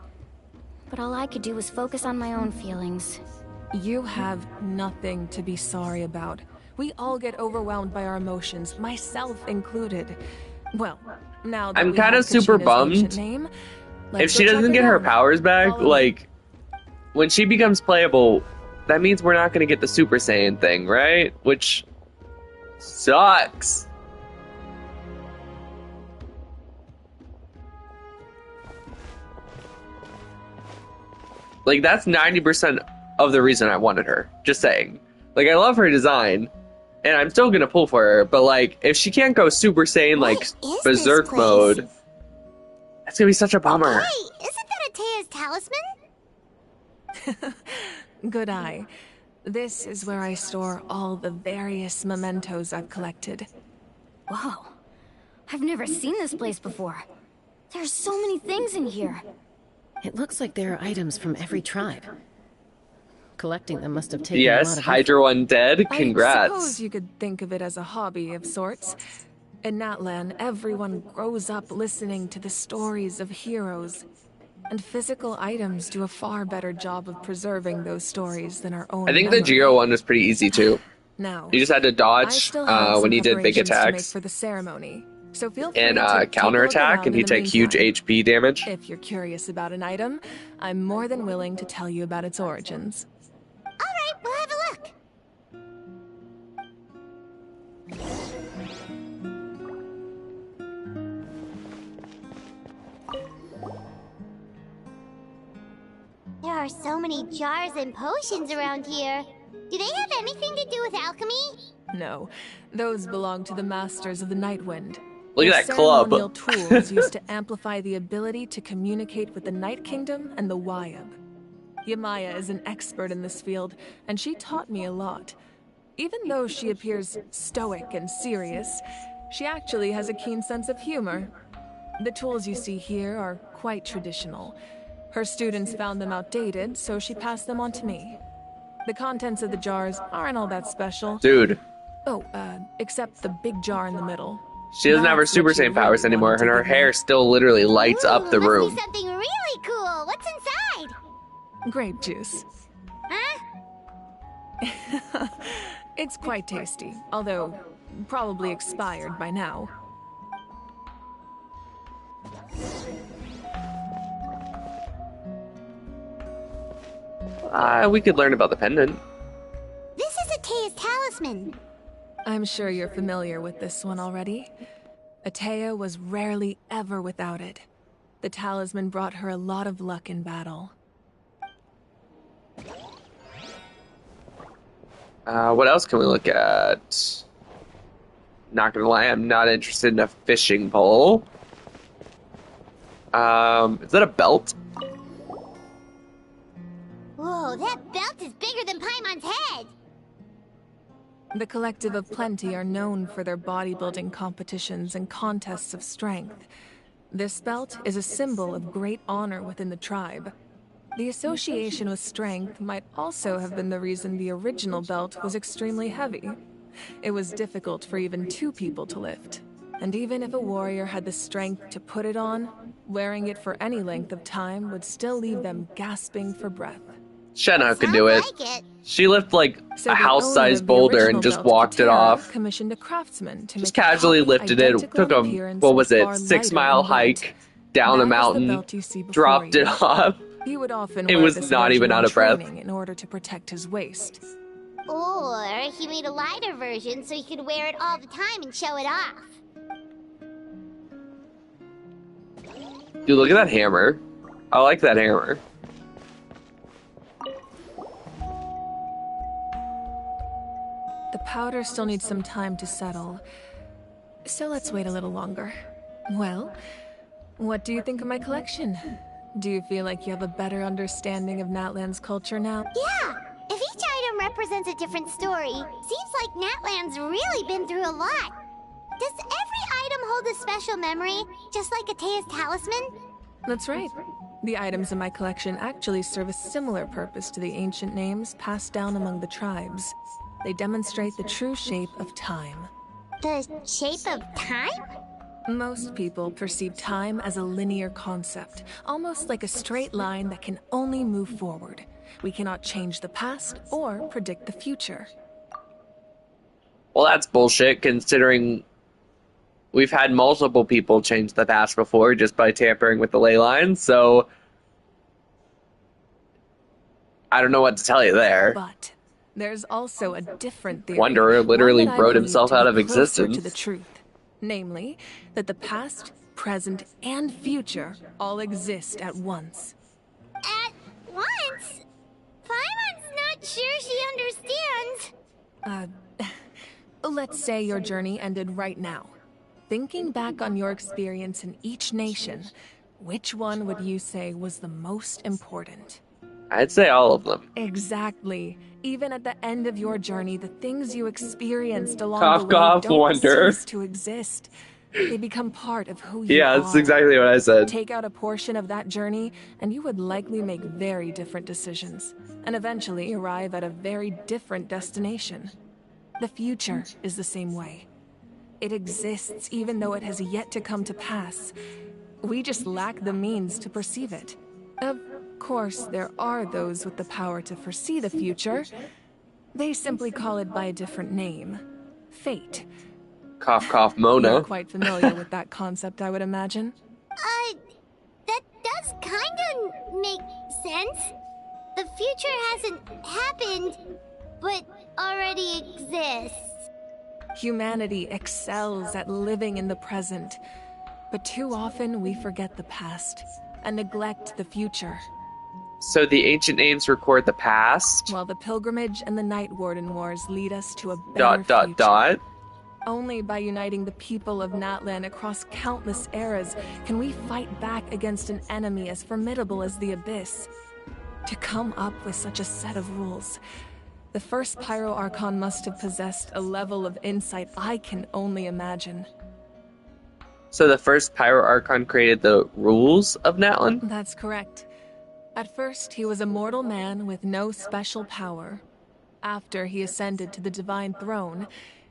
But all I could do was focus on my own feelings. You have nothing to be sorry about. We all get overwhelmed by our emotions, myself included. Well, now that I'm kind of super bummed if she doesn't get her powers back. Like, when she becomes playable, that means we're not going to get the Super Saiyan thing, right? Which sucks. Like, that's 90% of the reason I wanted her. Just saying. Like, I love her design, and I'm still gonna pull for her, but, like, if she can't go Super Saiyan, like, Berserk mode, that's gonna be such a bummer. Hey, isn't that Atea's talisman? Good eye. This is where I store all the various mementos I've collected. Whoa. I've never seen this place before. There's so many things in here. It looks like there are items from every tribe. Collecting them must have taken a lot Yes, of Hydra Undead, congrats. I suppose you could think of it as a hobby of sorts. In Natlan, everyone grows up listening to the stories of heroes. And physical items do a far better job of preserving those stories than our own I think memory. the Geo one was pretty easy too. Now, You just had to I dodge still have when he did big preparations to make attacks for the ceremony. So feel free and to take a look counterattack, around and in he'd the take huge meantime. HP damage. If you're curious about an item, I'm more than willing to tell you about its origins. Alright, we'll have a look. There are so many jars and potions around here. Do they have anything to do with alchemy? No, those belong to the masters of the Nightwind. Look at They're that club. ceremonial tools used to amplify the ability to communicate with the Night Kingdom and the Wyab. Yamaya is an expert in this field, and she taught me a lot. Even though she appears stoic and serious, she actually has a keen sense of humor. The tools you see here are quite traditional. Her students found them outdated, so she passed them on to me. The contents of the jars aren't all that special. Dude, Oh, except the big jar in the middle. she doesn't have her That's Super what you Saiyan powers really anymore, wanted and to her give me. hair still literally lights up the Must room. be something really cool. What's inside? Grape juice. Huh? It's quite tasty, although probably expired by now. We could learn about the pendant. This is Atea's talisman. I'm sure you're familiar with this one already. Atea was rarely ever without it. The talisman brought her a lot of luck in battle. What else can we look at? Not gonna lie, I'm not interested in a fishing pole. Is that a belt? Whoa, that belt is bigger than Paimon's head! The Collective of Plenty are known for their bodybuilding competitions and contests of strength. This belt is a symbol of great honor within the tribe. The association with strength might also have been the reason the original belt was extremely heavy. It was difficult for even 2 people to lift. And even if a warrior had the strength to put it on, wearing it for any length of time would still leave them gasping for breath. Shenna could do it. Like it. She lifted like So a the house-sized owner of the boulder and original just belt, walked it Katera, off. Commissioned a craftsman to Just make a casually copy lifted it, identical took in a, appearance what and was it, far 6-mile lighter in weight. hike down a That is the mountain, belt you see before dropped you. it off. He would often It wear was this not even version out when of breath. training in order to protect his waist. Or he made a lighter version so he could wear it all the time and show it off. Dude, look at that hammer. I like that hammer. The powder still needs some time to settle, so let's wait a little longer. Well, what do you think of my collection? Do you feel like you have a better understanding of Natlan's culture now? Yeah! If each item represents a different story, seems like Natlan's really been through a lot. Does every item hold a special memory, just like Atea's talisman? That's right. The items in my collection actually serve a similar purpose to the ancient names passed down among the tribes. They demonstrate the true shape of time. The shape of time? Most people perceive time as a linear concept, almost like a straight line that can only move forward. We cannot change the past or predict the future. Well, that's bullshit, considering we've had multiple people change the past before just by tampering with the ley lines, so I don't know what to tell you there. But there's also a different theory. Wanderer literally one that I wrote believe himself to be out of closer existence. to the truth. Namely, that the past, present, and future all exist at once. At once? Paimon's not sure she understands. Let's say your journey ended right now. Thinking back on your experience in each nation, which one would you say was the most important? I'd say all of them. Exactly. Even at the end of your journey, the things you experienced along Cough, the way cough, don't wonder. cease to exist. They become part of who you Yeah, are. that's exactly what I said. Take out a portion of that journey, and you would likely make very different decisions, and eventually arrive at a very different destination. The future is the same way. It exists even though it has yet to come to pass. We just lack the means to perceive it. Of course, there are those with the power to foresee the future. They simply call it by a different name. Fate. Cough, cough, Mona. You're quite familiar with that concept, I would imagine. That does kinda make sense. The future hasn't happened, but already exists. Humanity excels at living in the present, but too often we forget the past and neglect the future. So the ancient names record the past. While the pilgrimage and the Night Warden Wars lead us to a better Dot. Only by uniting the people of Natlan across countless eras can we fight back against an enemy as formidable as the Abyss. To come up with such a set of rules, the first Pyro Archon must have possessed a level of insight I can only imagine. So the first Pyro Archon created the rules of Natlan? That's correct. At first, he was a mortal man with no special power. After he ascended to the Divine Throne,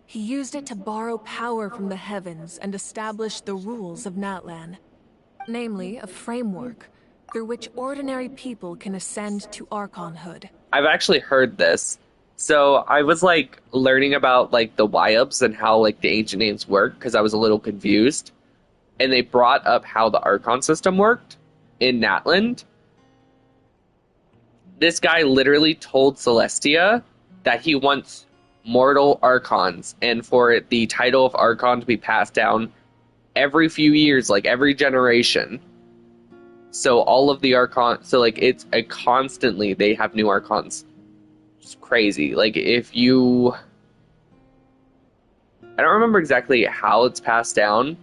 he used it to borrow power from the heavens and establish the rules of Natlan. Namely, a framework through which ordinary people can ascend to Archonhood. I've actually heard this. So I was like learning about like the YUPs and how like the ancient names work because I was a little confused. And they brought up how the Archon system worked in Natland. this guy literally told Celestia that he wants mortal Archons, and for the title of Archon to be passed down every few years, like every generation. So all of the Archons, so like it's a constantly, they have new Archons. It's crazy. Like if you... I don't remember exactly how it's passed down,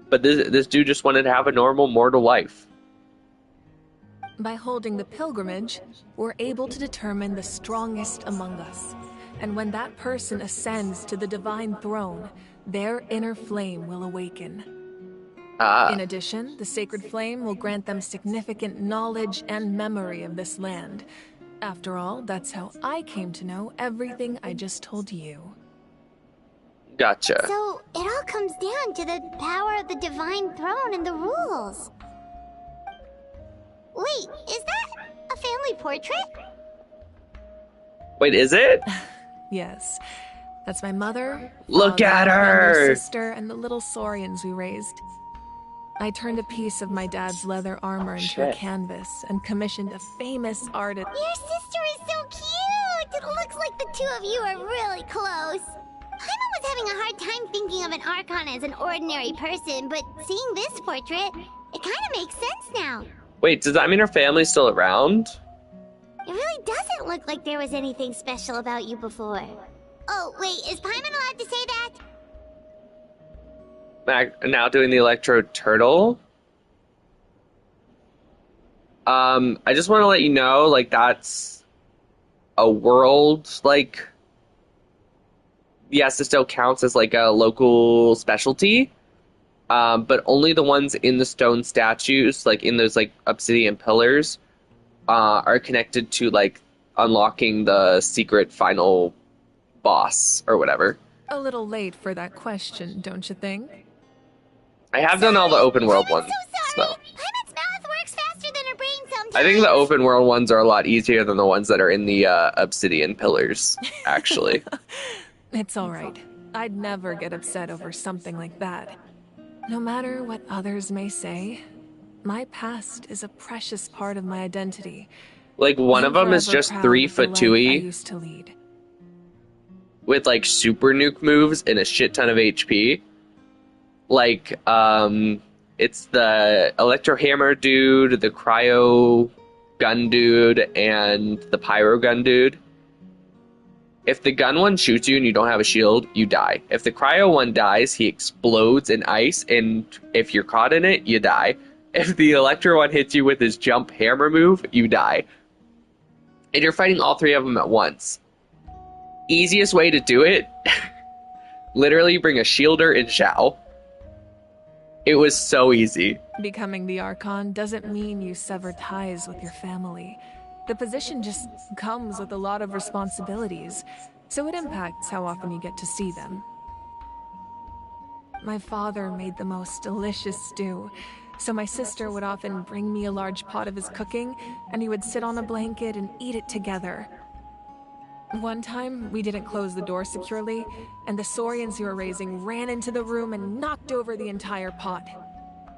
but this dude just wanted to have a normal mortal life. By holding the pilgrimage, we're able to determine the strongest among us. And when that person ascends to the divine throne, their inner flame will awaken. In addition, the sacred flame will grant them significant knowledge and memory of this land. After all, that's how I came to know everything I just told you. Gotcha. So, it all comes down to the power of the divine throne and the rules. Wait, is that a family portrait? Wait, is it? Yes. That's my mother, Look father, at her! younger sister, and the little saurians we raised. I turned a piece of my dad's leather armor into a canvas and commissioned a famous artist. Your sister is so cute! It looks like the two of you are really close. Paimon was having a hard time thinking of an Archon as an ordinary person, but seeing this portrait, it kind of makes sense now. Wait, does that mean her family's still around? It really doesn't look like there was anything special about you before. Oh, wait, is Paimon allowed to say that? Now doing the Electro Turtle. I just want to let you know, like, that's a world, like... Yes, it still counts as, like, a local specialty. But only the ones in the stone statues, like, in those, like, obsidian pillars, are connected to, like, unlocking the secret final boss, or whatever. A little late for that question, don't you think? I have done all the open world ones, so... Paimon's mouth works faster than her brain sometimes. I think the open world ones are a lot easier than the ones that are in the obsidian pillars, actually. It's alright. I'd never get upset over something like that. No matter what others may say, my past is a precious part of my identity. Like, one I'm of them is forever just proud 3 of the foot life 2-y. I used to lead. With, like, super nuke moves and a shit ton of HP. Like, it's the Electro Hammer dude, the Cryo Gun dude, and the Pyro Gun dude. If the gun one shoots you and you don't have a shield, you die. If the Cryo one dies, he explodes in ice, and if you're caught in it, you die. If the Electro one hits you with his jump hammer move, you die. And you're fighting all 3 of them at once. Easiest way to do it, literally bring a shielder and Shao. It was so easy. Becoming the Archon doesn't mean you sever ties with your family. The position just comes with a lot of responsibilities, so it impacts how often you get to see them. My father made the most delicious stew, so my sister would often bring me a large pot of his cooking, and we would sit on a blanket and eat it together. One time, we didn't close the door securely, and the saurians we were raising ran into the room and knocked over the entire pot.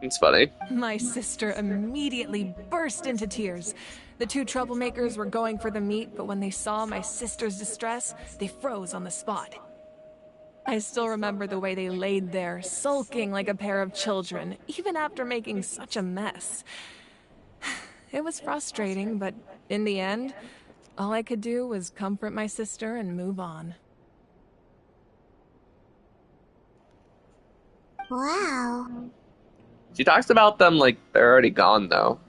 It's funny. My sister immediately burst into tears. The 2 troublemakers were going for the meat, but when they saw my sister's distress, they froze on the spot. I still remember the way they laid there, sulking like a pair of children, even after making such a mess. It was frustrating, but in the end, all I could do was comfort my sister and move on. Wow. She talks about them like they're already gone, though.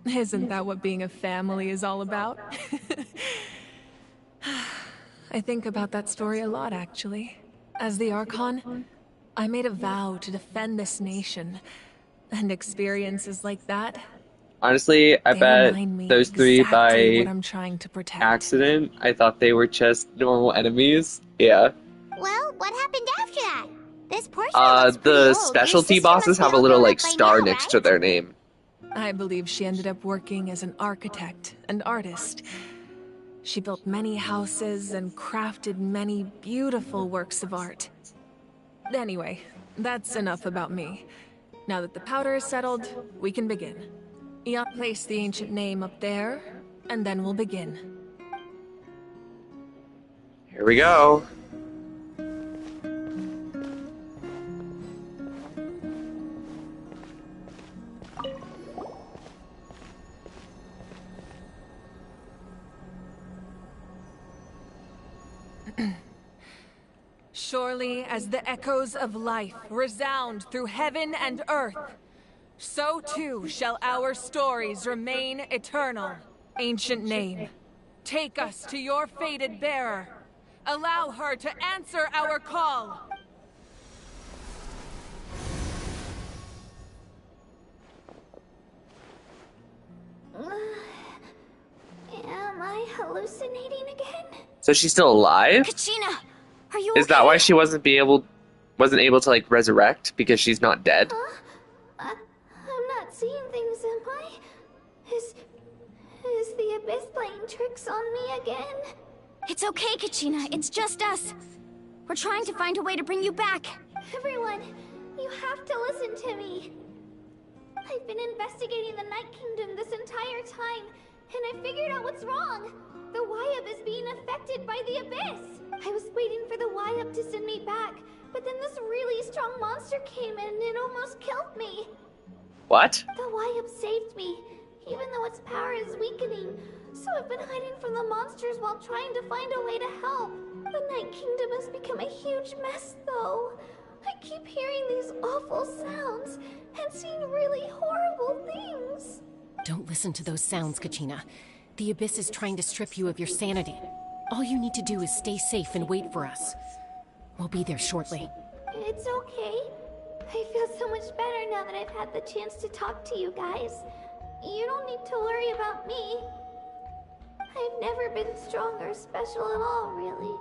Isn't that what being a family is all about? I think about that story a lot, actually. As the Archon, I made a vow to defend this nation, and experiences like that, Honestly, I they bet remind me those 3 exactly what by I'm trying to protect. accident. I thought they were just normal enemies. Yeah. Well, what happened after that? This portrait looks pretty The old. specialty Your sister bosses must be have a all little, grown like, up by star now, next right? to their name. I believe she ended up working as an architect and artist. She built many houses and crafted many beautiful works of art. Anyway, that's enough about me. Now that the powder is settled, we can begin. Eon placed the ancient name up there, and then we'll begin. Here we go. Surely as the echoes of life resound through heaven and earth, so too shall our stories remain eternal. Ancient name, take us to your fated bearer. Allow her to answer our call. Am I hallucinating again? So she's still alive? Kachina, are you Is okay? that why she wasn't able to like resurrect, because she's not dead? I'm not seeing things, am I? Is the Abyss playing tricks on me again? It's okay, Kachina. It's just us. We're trying to find a way to bring you back. Everyone, you have to listen to me. I've been investigating the Night Kingdom this entire time, and I figured out what's wrong. The Y-Up is being affected by the Abyss. I was waiting for the Y-Up to send me back, but then this really strong monster came in and it almost killed me. What? The Y-Up saved me, even though its power is weakening. So I've been hiding from the monsters while trying to find a way to help. The Night Kingdom has become a huge mess, though. I keep hearing these awful sounds and seeing really horrible things. Don't listen to those sounds, Kachina. The Abyss is trying to strip you of your sanity. All you need to do is stay safe and wait for us. We'll be there shortly. It's okay. I feel so much better now that I've had the chance to talk to you guys. You don't need to worry about me. I've never been strong or special at all, really.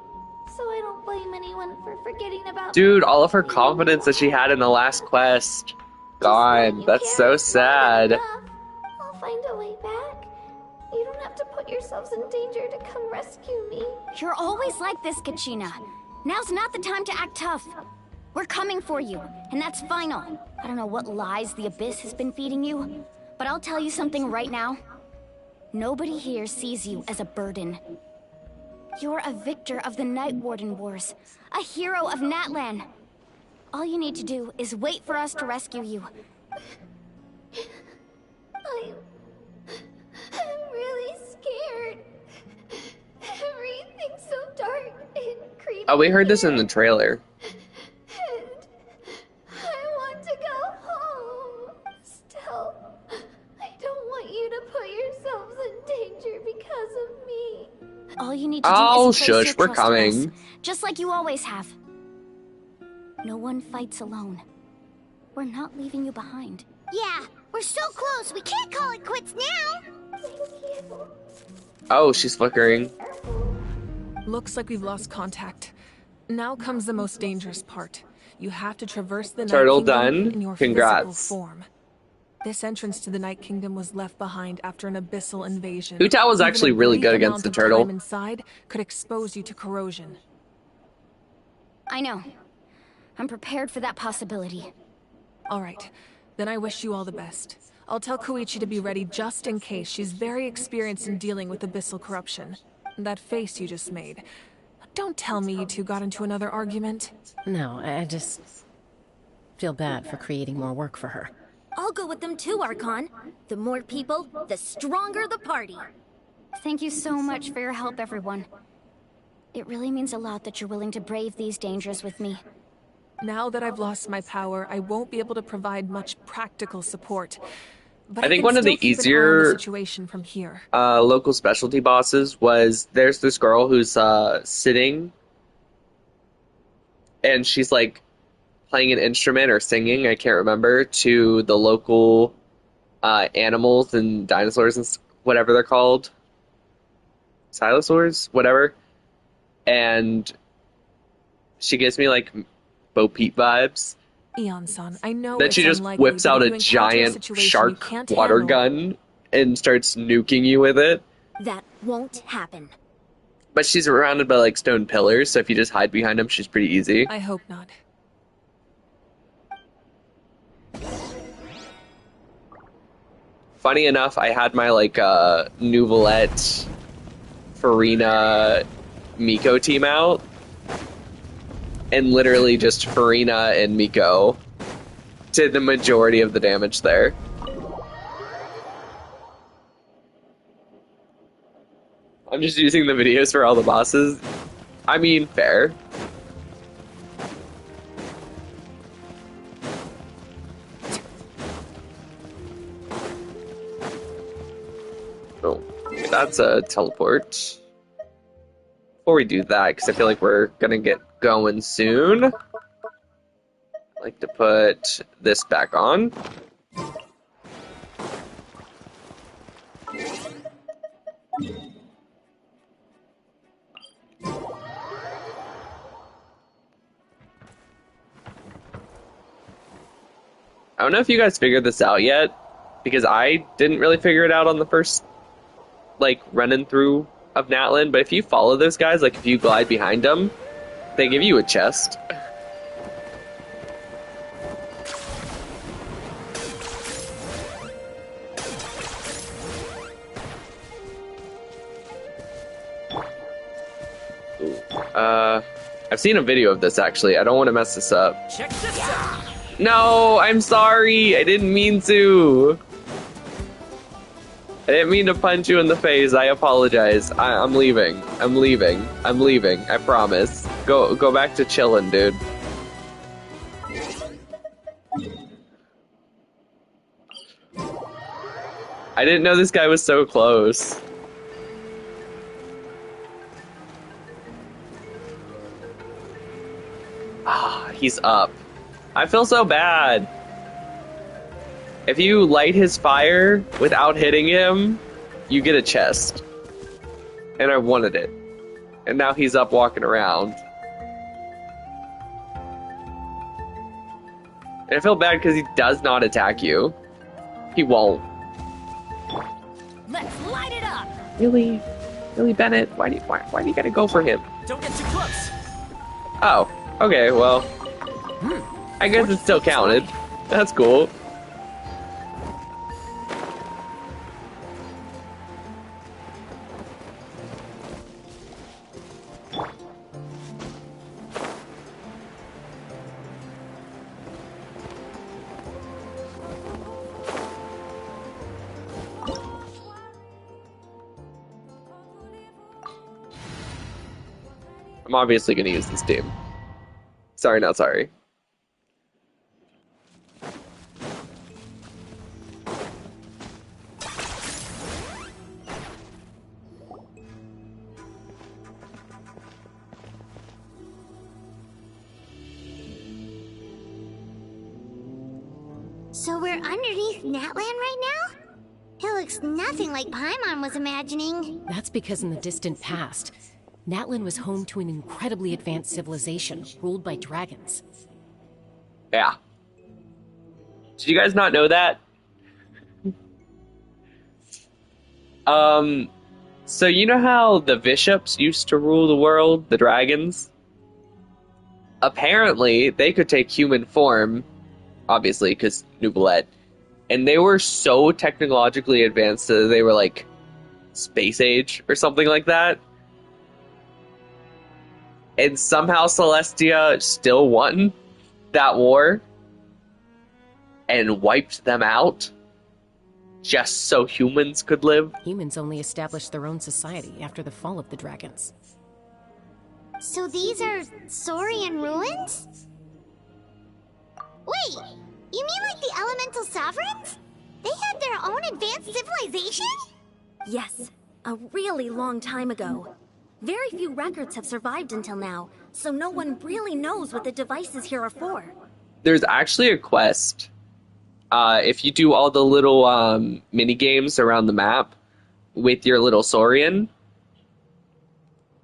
So I don't blame anyone for forgetting about Dude, me. all of her confidence that she had in the last quest. God, that's so sad. I'll find a way back. You don't have to put yourselves in danger to come rescue me. You're always like this, Kachina. Now's not the time to act tough. We're coming for you, and that's final. I don't know what lies the Abyss has been feeding you, but I'll tell you something right now. Nobody here sees you as a burden. You're a victor of the Night Warden Wars, a hero of Natlan. All you need to do is wait for us to rescue you. I'm really scared. Everything's so dark and creepy. Oh, we heard this in the trailer. And I want to go home. Still, I don't want you to put yourselves in danger because of me. All you need to do Oh, is place your shush, we're trust in us, coming. just like you always have. No one fights alone. We're not leaving you behind. Yeah, we're so close. We can't call it quits now. Oh, she's flickering. Looks like we've lost contact. Now comes the most dangerous part. You have to traverse the Turtle Night Kingdom done. in your physical Congrats. form. This entrance to the Night Kingdom was left behind after an abyssal invasion. Hu Tao was Even actually a really brief good against amount the of turtle. time inside could expose you to corrosion. I know. I'm prepared for that possibility. All right, then I wish you all the best. I'll tell Koichi to be ready just in case. She's very experienced in dealing with abyssal corruption. That face you just made. Don't tell me you two got into another argument. No, I just feel bad for creating more work for her. I'll go with them too, Archon. The more people, the stronger the party. Thank you so much for your help, everyone. It really means a lot that you're willing to brave these dangers with me. Now that I've lost my power, I won't be able to provide much practical support. But I think can one of the still keep an eye on easier the situation from here. local specialty bosses was, there's this girl who's sitting and she's like playing an instrument or singing, I can't remember, to the local animals and dinosaurs and whatever they're called. Silosaurs? Whatever. And she gives me like Bo Peep vibes. Eon-san, I know Then it's she just unlikely, whips but out if a you encounter giant situation you shark can't water handle- gun and starts nuking you with it. That won't happen. But she's surrounded by like stone pillars, so if you just hide behind them, she's pretty easy. I hope not. funny enough, I had my like Nouvellette, Farina, Miko team out, and literally just Farina and Miko did the majority of the damage there. I'm just using the videos for all the bosses. I mean, fair. Oh, that's a teleport. Before we do that, because I feel like we're gonna get going soon, I'd like to put this back on. I don't know if you guys figured this out yet, because I didn't really figure it out on the first, like, running through of Natlan, but if you follow those guys, like, if you glide behind them, they give you a chest. I've seen a video of this, actually. I don't want to mess this up. Check this out. No, I'm sorry. I didn't mean to. I didn't mean to punch you in the face. I apologize. I'm leaving. I'm leaving. I'm leaving. I promise. Go back to chilling, dude. I didn't know this guy was so close. Ah, he's up. I feel so bad. If you light his fire without hitting him, you get a chest. And I wanted it. And now he's up walking around. And I feel bad because he does not attack you. He won't. Let's light it up. Really? Really, Bennett? Why do you gotta go for him? Don't get too close. Oh, okay, well. I guess it still counted. That's cool. I'm obviously going to use this team. Sorry, not sorry. So we're underneath Natlan right now? It looks nothing like Paimon was imagining. That's because in the distant past, Natlan was home to an incredibly advanced civilization ruled by dragons. Yeah. Did you guys not know that? So you know how the bishops used to rule the world, the dragons? Apparently, they could take human form, obviously, because Nouvellette, and they were so technologically advanced that they were like space age or something like that. And somehow Celestia still won that war and wiped them out just so humans could live. Humans only established their own society after the fall of the dragons. So these are Saurian ruins? Wait, you mean like the elemental sovereigns? They had their own advanced civilization? Yes, a really long time ago. Very few records have survived until now, so no one really knows what the devices here are for. There's actually a quest. If you do all the little mini games around the map with your little Saurian,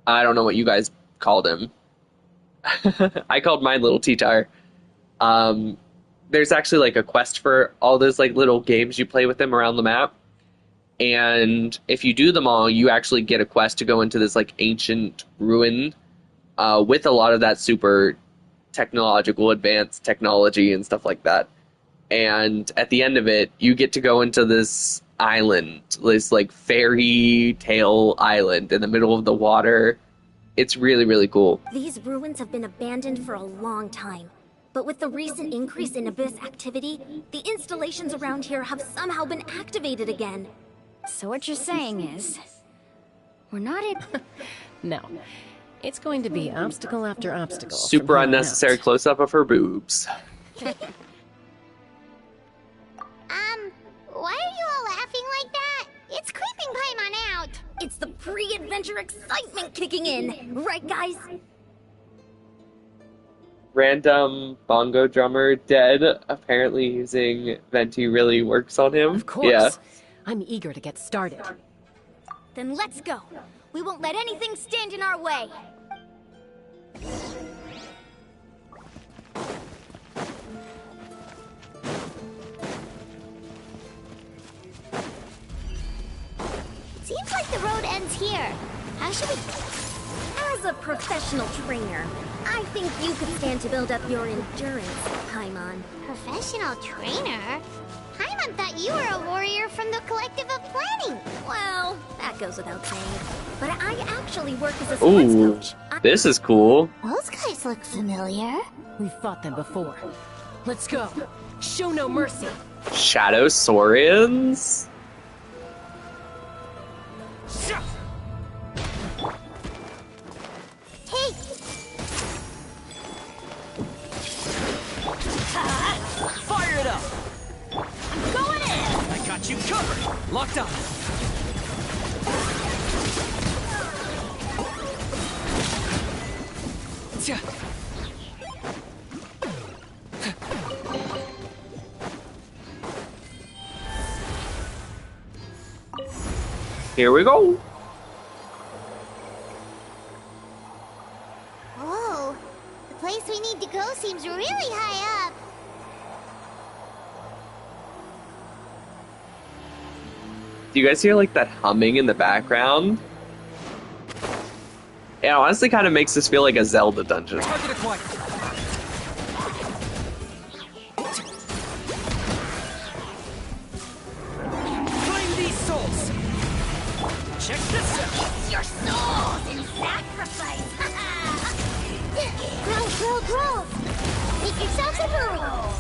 I don't know what you guys called him. I called mine Little T-Tar. There's actually like a quest for all those like little games you play with him around the map. And if you do them all, you actually get a quest to go into this like ancient ruin with a lot of that super technological advanced technology and stuff like that. And at the end of it, you get to go into this island, this like fairy tale island in the middle of the water. It's really, really cool. These ruins have been abandoned for a long time. But with the recent increase in Abyss activity, the installations around here have somehow been activated again. So what you're saying is, we're not in... No. It's going to be obstacle after obstacle. Super unnecessary close-up of her boobs. Why are you all laughing like that? It's creeping Paimon out. It's the pre-adventure excitement kicking in, right guys? Random bongo drummer dead. Apparently using Venti really works on him. Of course. Yeah. I'm eager to get started. Then let's go. We won't let anything stand in our way. Seems like the road ends here. How should we... As a professional trainer, I think you could stand to build up your endurance, Paimon. Professional trainer? Paimon thought you were a warrior from the Collective of Planning. Well, that goes without saying. But I actually work as a sports Ooh, coach. this is cool. Those guys look familiar. We've fought them before. Let's go. Show no mercy. Shadow Saurians? Hey! Fire it up! I'm going in! I got you covered! Locked on! Here we go. Whoa, the place we need to go seems really high up. Do you guys hear like that humming in the background? It honestly kind of makes this feel like a Zelda dungeon. Target acquired. Claim these souls. Check this out. Your souls in sacrifice. Grow. Make yourselves a move.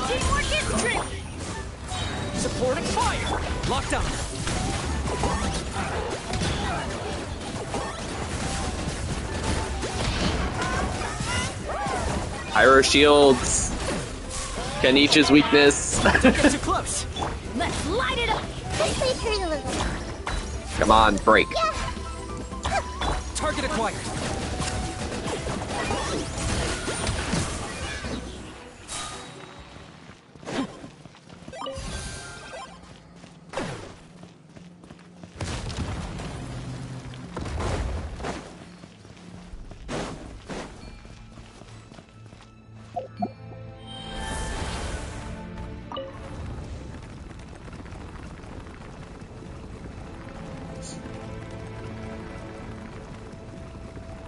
Teamwork is tricky. Supporting fire. Locked on. Pyro shields. Kanichi's weakness. Get too close. Let's light it up. This way pretty little. Come on, break. Target acquired.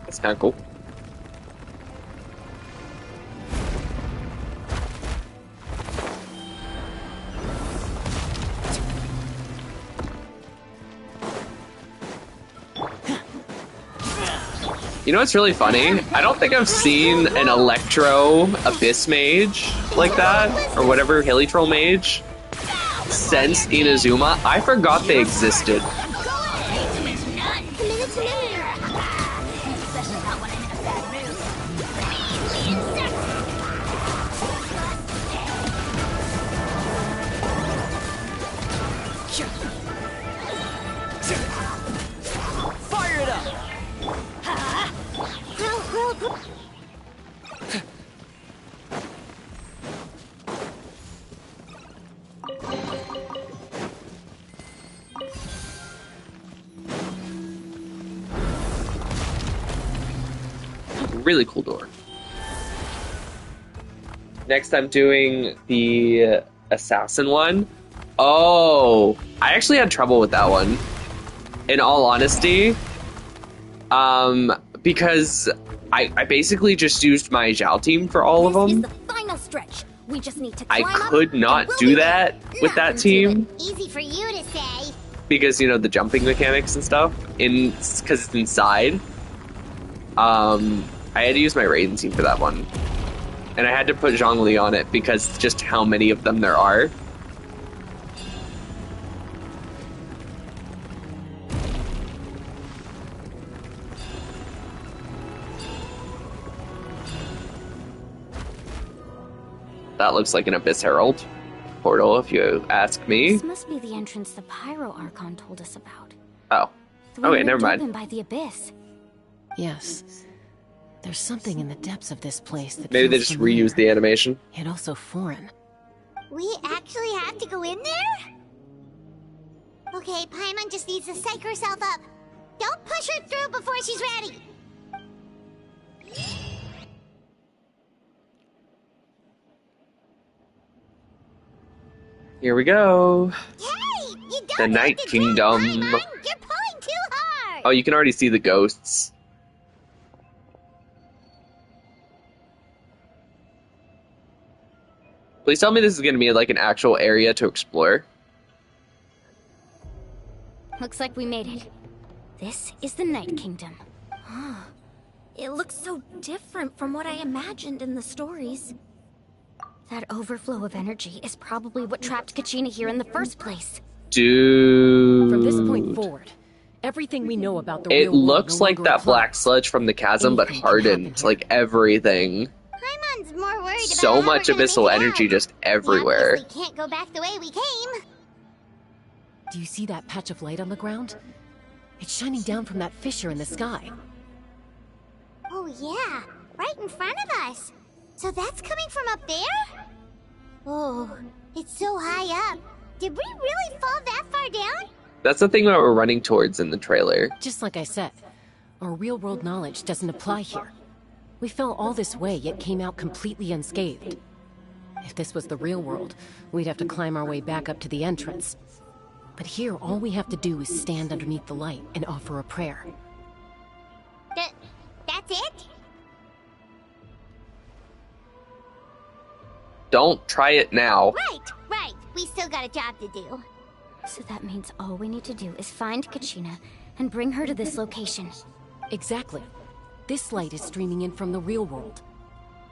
That's kind of cool. You know what's really funny? I don't think I've seen an Electro Abyss Mage like that, or whatever, Hilly Troll Mage, since Inazuma. I forgot they existed. Fire it up. Really cool door. Next, I'm doing the assassin one. Oh, I actually had trouble with that one, in all honesty. Because I basically just used my Zhao team for all of them. This is the final stretch. We just need to I climb up could not and do that with that team Easy for you to say. because, you know, the jumping mechanics and stuff, because it's inside. I had to use my Raiden team for that one. And I had to put Zhongli on it because just how many of them there are. That looks like an Abyss Herald portal, if you ask me. This must be the entrance the Pyro Archon told us about. Oh. The one Okay, never ripped mind. open by the Abyss. Yes. There's something in the depths of this place that Maybe they feels just familiar, reused the animation. yet also foreign. We actually have to go in there? Okay, Paimon just needs to psych herself up. Don't push her through before she's ready. Here we go. Hey, you don't The Night Kingdom. Paimon. You're pulling too hard. Oh, you can already see the ghosts. Please tell me this is going to be like an actual area to explore. Looks like we made it. This is the Night Kingdom. It looks so different from what I imagined in the stories. That overflow of energy is probably what trapped Kachina here in the first place. Dude. From this point forward, everything we know about the It real world looks no like longer that black applies. sludge from the chasm, but hardened. Like everything. Paimon's more worried about So how much we're gonna abyssal make it energy out. just everywhere. We obviously can't go back the way we came. Do you see that patch of light on the ground? It's shining down from that fissure in the sky. Oh yeah, right in front of us. So that's coming from up there? Oh, it's so high up. Did we really fall that far down? That's the thing that we're running towards in the trailer. Just like I said, our real-world knowledge doesn't apply here. We fell all this way, yet came out completely unscathed. If this was the real world, we'd have to climb our way back up to the entrance. But here, all we have to do is stand underneath the light and offer a prayer. That's it? Don't try it now. Right. We still got a job to do. So that means all we need to do is find Kachina and bring her to this location. Exactly. This light is streaming in from the real world.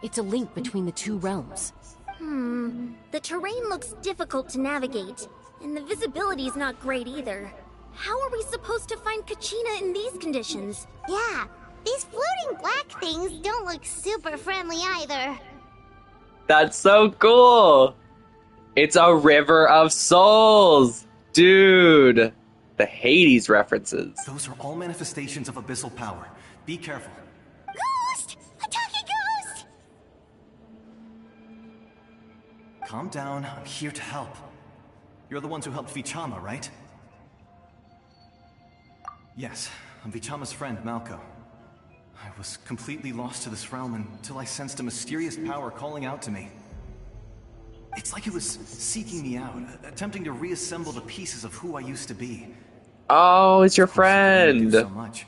It's a link between the two realms. The terrain looks difficult to navigate, and the visibility's not great either. How are we supposed to find Kachina in these conditions? Yeah, these floating black things don't look super friendly either. That's so cool. It's a river of souls. Dude. The Hades references. Those are all manifestations of abyssal power. Be careful. Ghost! A talking ghost! Calm down. I'm here to help. You're the ones who helped Vichama, right? Yes, I'm Vichama's friend, Malko. I was completely lost to this realm until I sensed a mysterious power calling out to me. It's like it was seeking me out, attempting to reassemble the pieces of who I used to be. Oh, it's your Of course, I can only do friend. so much.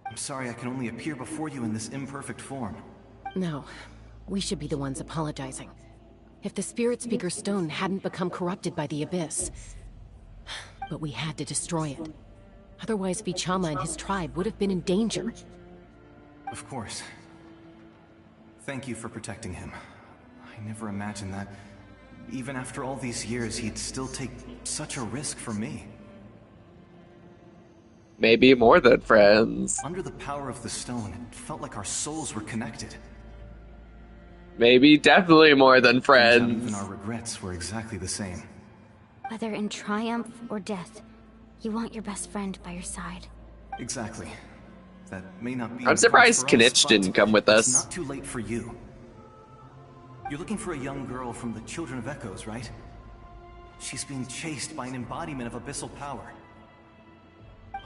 I'm sorry I can only appear before you in this imperfect form. No, we should be the ones apologizing. If the Spirit Speaker Stone hadn't become corrupted by the Abyss. But we had to destroy it. Otherwise, Vichama and his tribe would have been in danger. Of course. Thank you for protecting him. I never imagined that, even after all these years, he'd still take such a risk for me. Maybe more than friends. Under the power of the stone, it felt like our souls were connected. Maybe definitely more than Even friends. our regrets were exactly the same. Whether in triumph or death, you want your best friend by your side. Exactly. That may not be. I'm surprised for us, Knitch but didn't come with it's us. not too late for you. You're looking for a young girl from the Children of Echoes, right? She's being chased by an embodiment of abyssal power.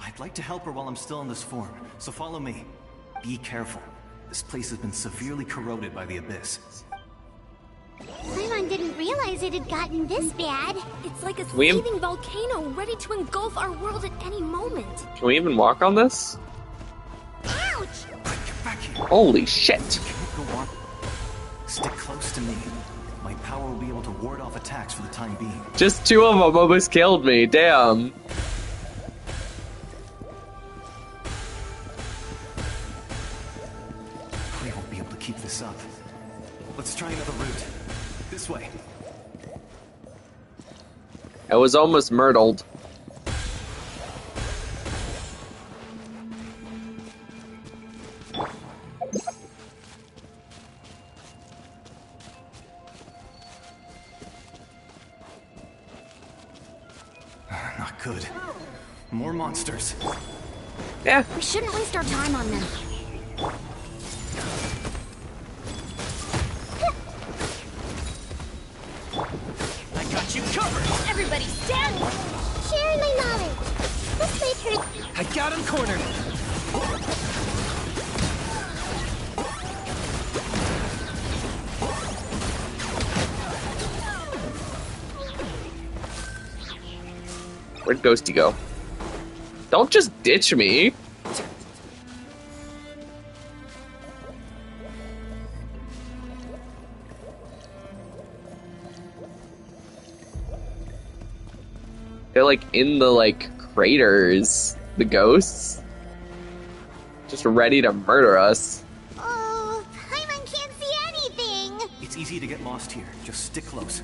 I'd like to help her while I'm still in this form, so follow me. Be careful. This place has been severely corroded by the Abyss. Paimon didn't realize it had gotten this bad. It's like a We- seething volcano ready to engulf our world at any moment. Can we even walk on this? Ouch! Get back here. Holy shit. Go on. Stick close to me. my power will be able to ward off attacks for the time being. Just 2 of them almost killed me. Damn. We won't be able to keep this up. Let's try another route. This way. I was almost myrtled. Not good. More monsters. Yeah. We shouldn't waste our time on them. I got you covered! Everybody stand! Sharing my knowledge. This made her... I got him cornered! Where'd Ghosty go? Don't just ditch me. They're like in the like craters, the ghosts. Just ready to murder us. Oh, Paimon can't see anything! It's easy to get lost here. Just stick close.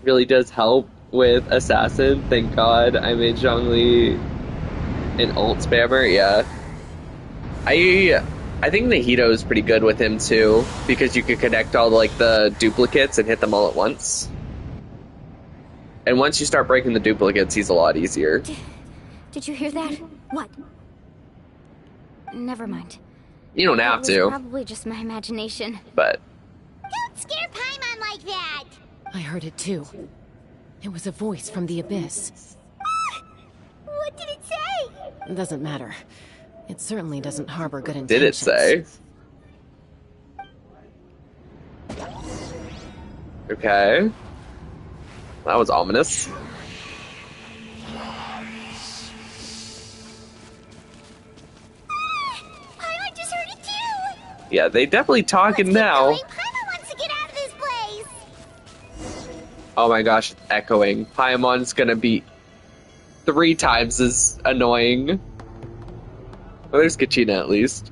Really does help with Assassin. Thank God I made Zhongli an ult spammer. Yeah. I think Nahito is pretty good with him too, because you can connect all like the duplicates and hit them all at once. And once you start breaking the duplicates, he's a lot easier. Did you hear that? What? Never mind. You don't have It was to, probably just my imagination. but Don't scare Paimon like that! I heard it too. It was a voice from the abyss. What did it say? Doesn't matter. It certainly doesn't harbor good did it intentions. say? Okay. That was ominous. Paimon just heard it too! Yeah, they definitely talking now. Paimon wants to get out of this place! Oh my gosh, it's echoing. Paimon's gonna be 3 times as annoying. Well, there's Kachina at least.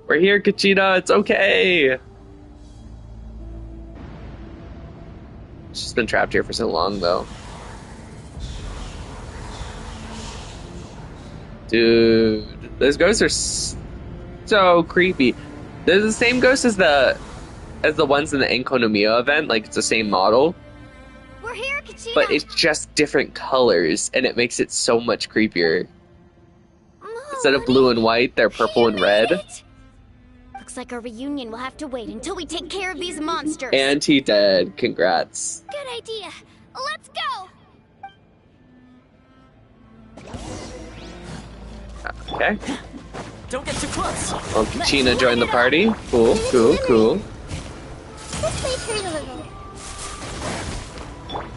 We're here, Kachina, it's okay! She's been trapped here for so long, though. Dude, those ghosts are so creepy. They're the same ghosts as the ones in the Enkonomiya event, like it's the same model. We're here, Kachina! But it's just different colors, and it makes it so much creepier. Instead of blue and white, they're purple and red. Looks like our reunion will have to wait until we take care of these monsters. And he dead. Congrats. Good idea. Let's go! Okay. Don't get too close. Well, Kachina joined the party. Cool, cool, cool. This made her a little.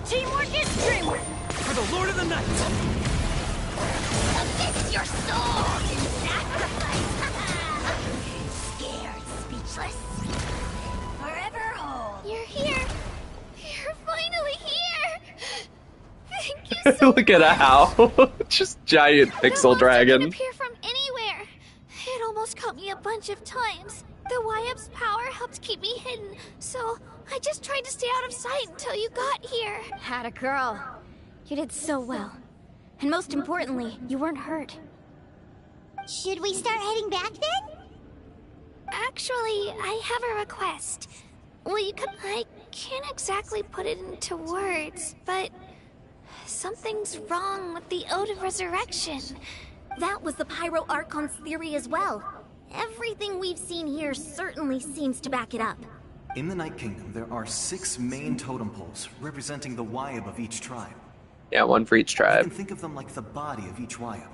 Teamwork is dreamwork! For the Lord of the Night! Against your soul in sacrifice! Scared, speechless. Forever whole. You're here. You're finally here. Thank you so Look at Owl. Just giant pixel dragon. appear from anywhere. It almost caught me a bunch of times. The YF's power helped keep me hidden, so I just tried to stay out of sight until you got here. Had a girl. You did so well. And most importantly, you weren't hurt. Should we start heading back then? Actually, I have a request. Well, I can't exactly put it into words, but something's wrong with the Ode of Resurrection. That was the Pyro Archon's theory as well. Everything we've seen here certainly seems to back it up. In the Night Kingdom, there are 6 main totem poles representing the Wyab of each tribe. Yeah, one for each You tribe. can think of them like the body of each Wyab.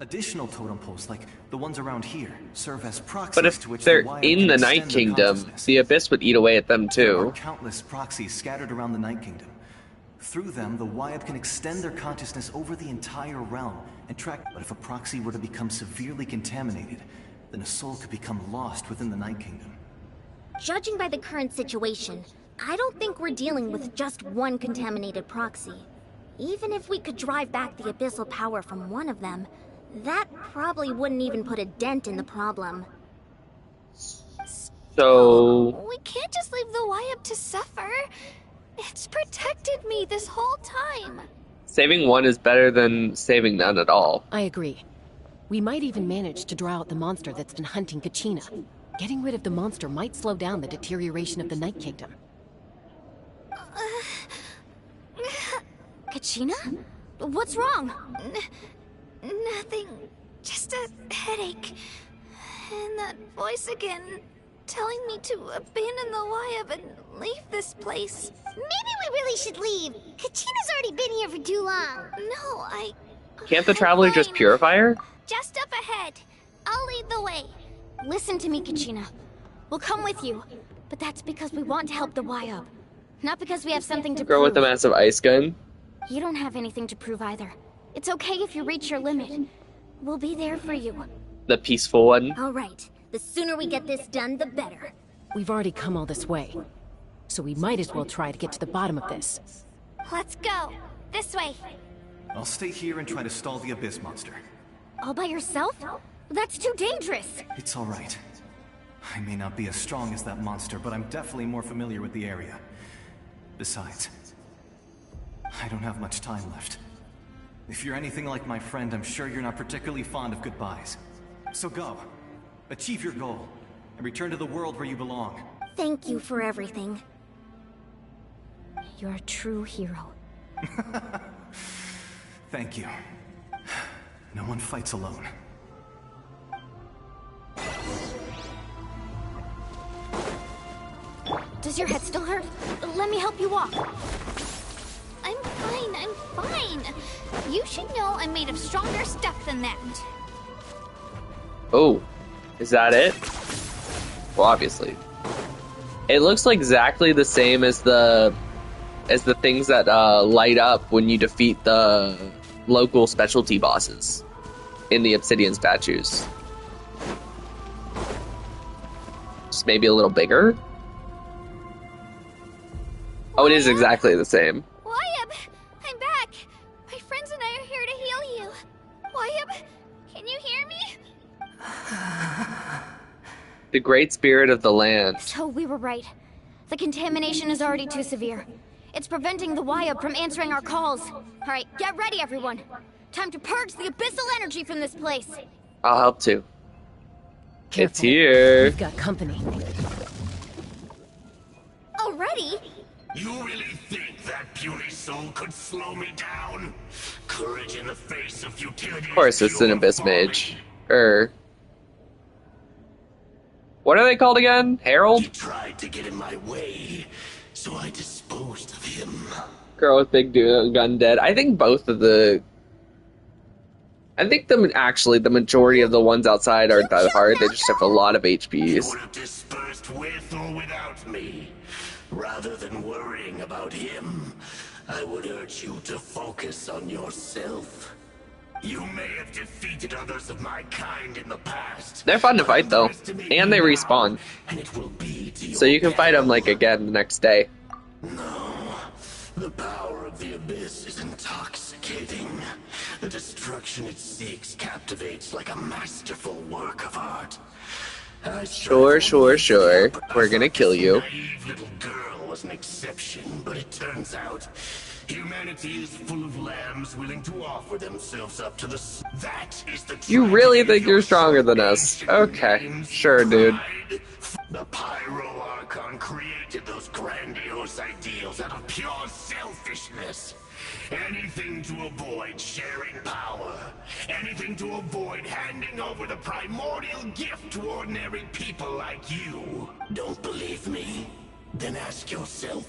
Additional totem poles, like the ones around here, serve as proxies But if to which they're the Wyab in can the Night extend their Kingdom, consciousness. the Abyss would eat away at them There are too. countless proxies scattered around the Night Kingdom. Through them, the Wyab can extend their consciousness over the entire realm and track. But if a proxy were to become severely contaminated, then a soul could become lost within the Night Kingdom. Judging by the current situation, I don't think we're dealing with just one contaminated proxy. Even if we could drive back the abyssal power from one of them, that probably wouldn't even put a dent in the problem. So... We can't just leave the Wyab to suffer. It's protected me this whole time. Saving one is better than saving none at all. I agree. We might even manage to draw out the monster that's been hunting Kachina. Getting rid of the monster might slow down the deterioration of the Night Kingdom. Kachina? What's wrong? Nothing. Just a headache. And that voice again, telling me to abandon the Wyab and leave this place. Maybe we really should leave. Kachina's already been here for too long. No, Can't the Traveler just purify her? Just up ahead. I'll lead the way. Listen to me, Kachina. We'll come with you, but that's because we want to help the Wyab. Not because we have something to Girl prove. with the massive ice gun. You don't have anything to prove either. It's okay if you reach your limit. We'll be there for you. The peaceful one. All right. The sooner we get this done, the better. We've already come all this way, so we might as well try to get to the bottom of this. Let's go. This way. I'll stay here and try to stall the Abyss monster. All by yourself? That's too dangerous. It's all right. I may not be as strong as that monster, but I'm definitely more familiar with the area. Besides, I don't have much time left. If you're anything like my friend, I'm sure you're not particularly fond of goodbyes. So go. Achieve your goal, and return to the world where you belong. Thank you for everything. You're a true hero. Thank you. No one fights alone. Does your head still hurt? Let me help you walk. I'm fine. You should know I'm made of stronger stuff than that. Oh, is that it? Well, obviously. It looks like exactly the same as the things that light up when you defeat the local specialty bosses in the obsidian statues. Just maybe a little bigger. Oh, it is exactly the same. Wyab, I'm back. My friends and I are here to heal you. Wyab, can you hear me? The great spirit of the land. So we were right. The contamination is already too severe. It's preventing the Wyab from answering our calls. All right, get ready, everyone. Time to purge the abyssal energy from this place. I'll help too. Careful. It's here. We've got company. Already? You really think that puny soul could slow me down? Courage in the face of futility. Of course, it's an abyss mage. What are they called again? Herald? He tried to get in my way, so I disposed of him. Girl with big gun dead. I think both of the... actually, the majority of the ones outside aren't that hard. They just have a lot of HPs. You would have dispersed with or without me. Rather than worrying about him, I would urge you to focus on yourself. You may have defeated others of my kind in the past. They're fun to fight, though. And they respawn. And it will be to So you can fight them, like, again the next day. No. The power of the Abyss is intoxicating. The destruction it seeks captivates like a masterful work of art. Sure. We're gonna kill you. Naive little girl was an exception, but it turns out humanity is full of lambs willing to offer themselves up to the... That is the... You really think you're stronger than us? Okay, sure, dude. The Pyro Archon created those grandiose ideals out of pure selfishness. Anything to avoid sharing power. Anything to avoid handing over the primordial gift to ordinary people like you. Don't believe me? Then ask yourself,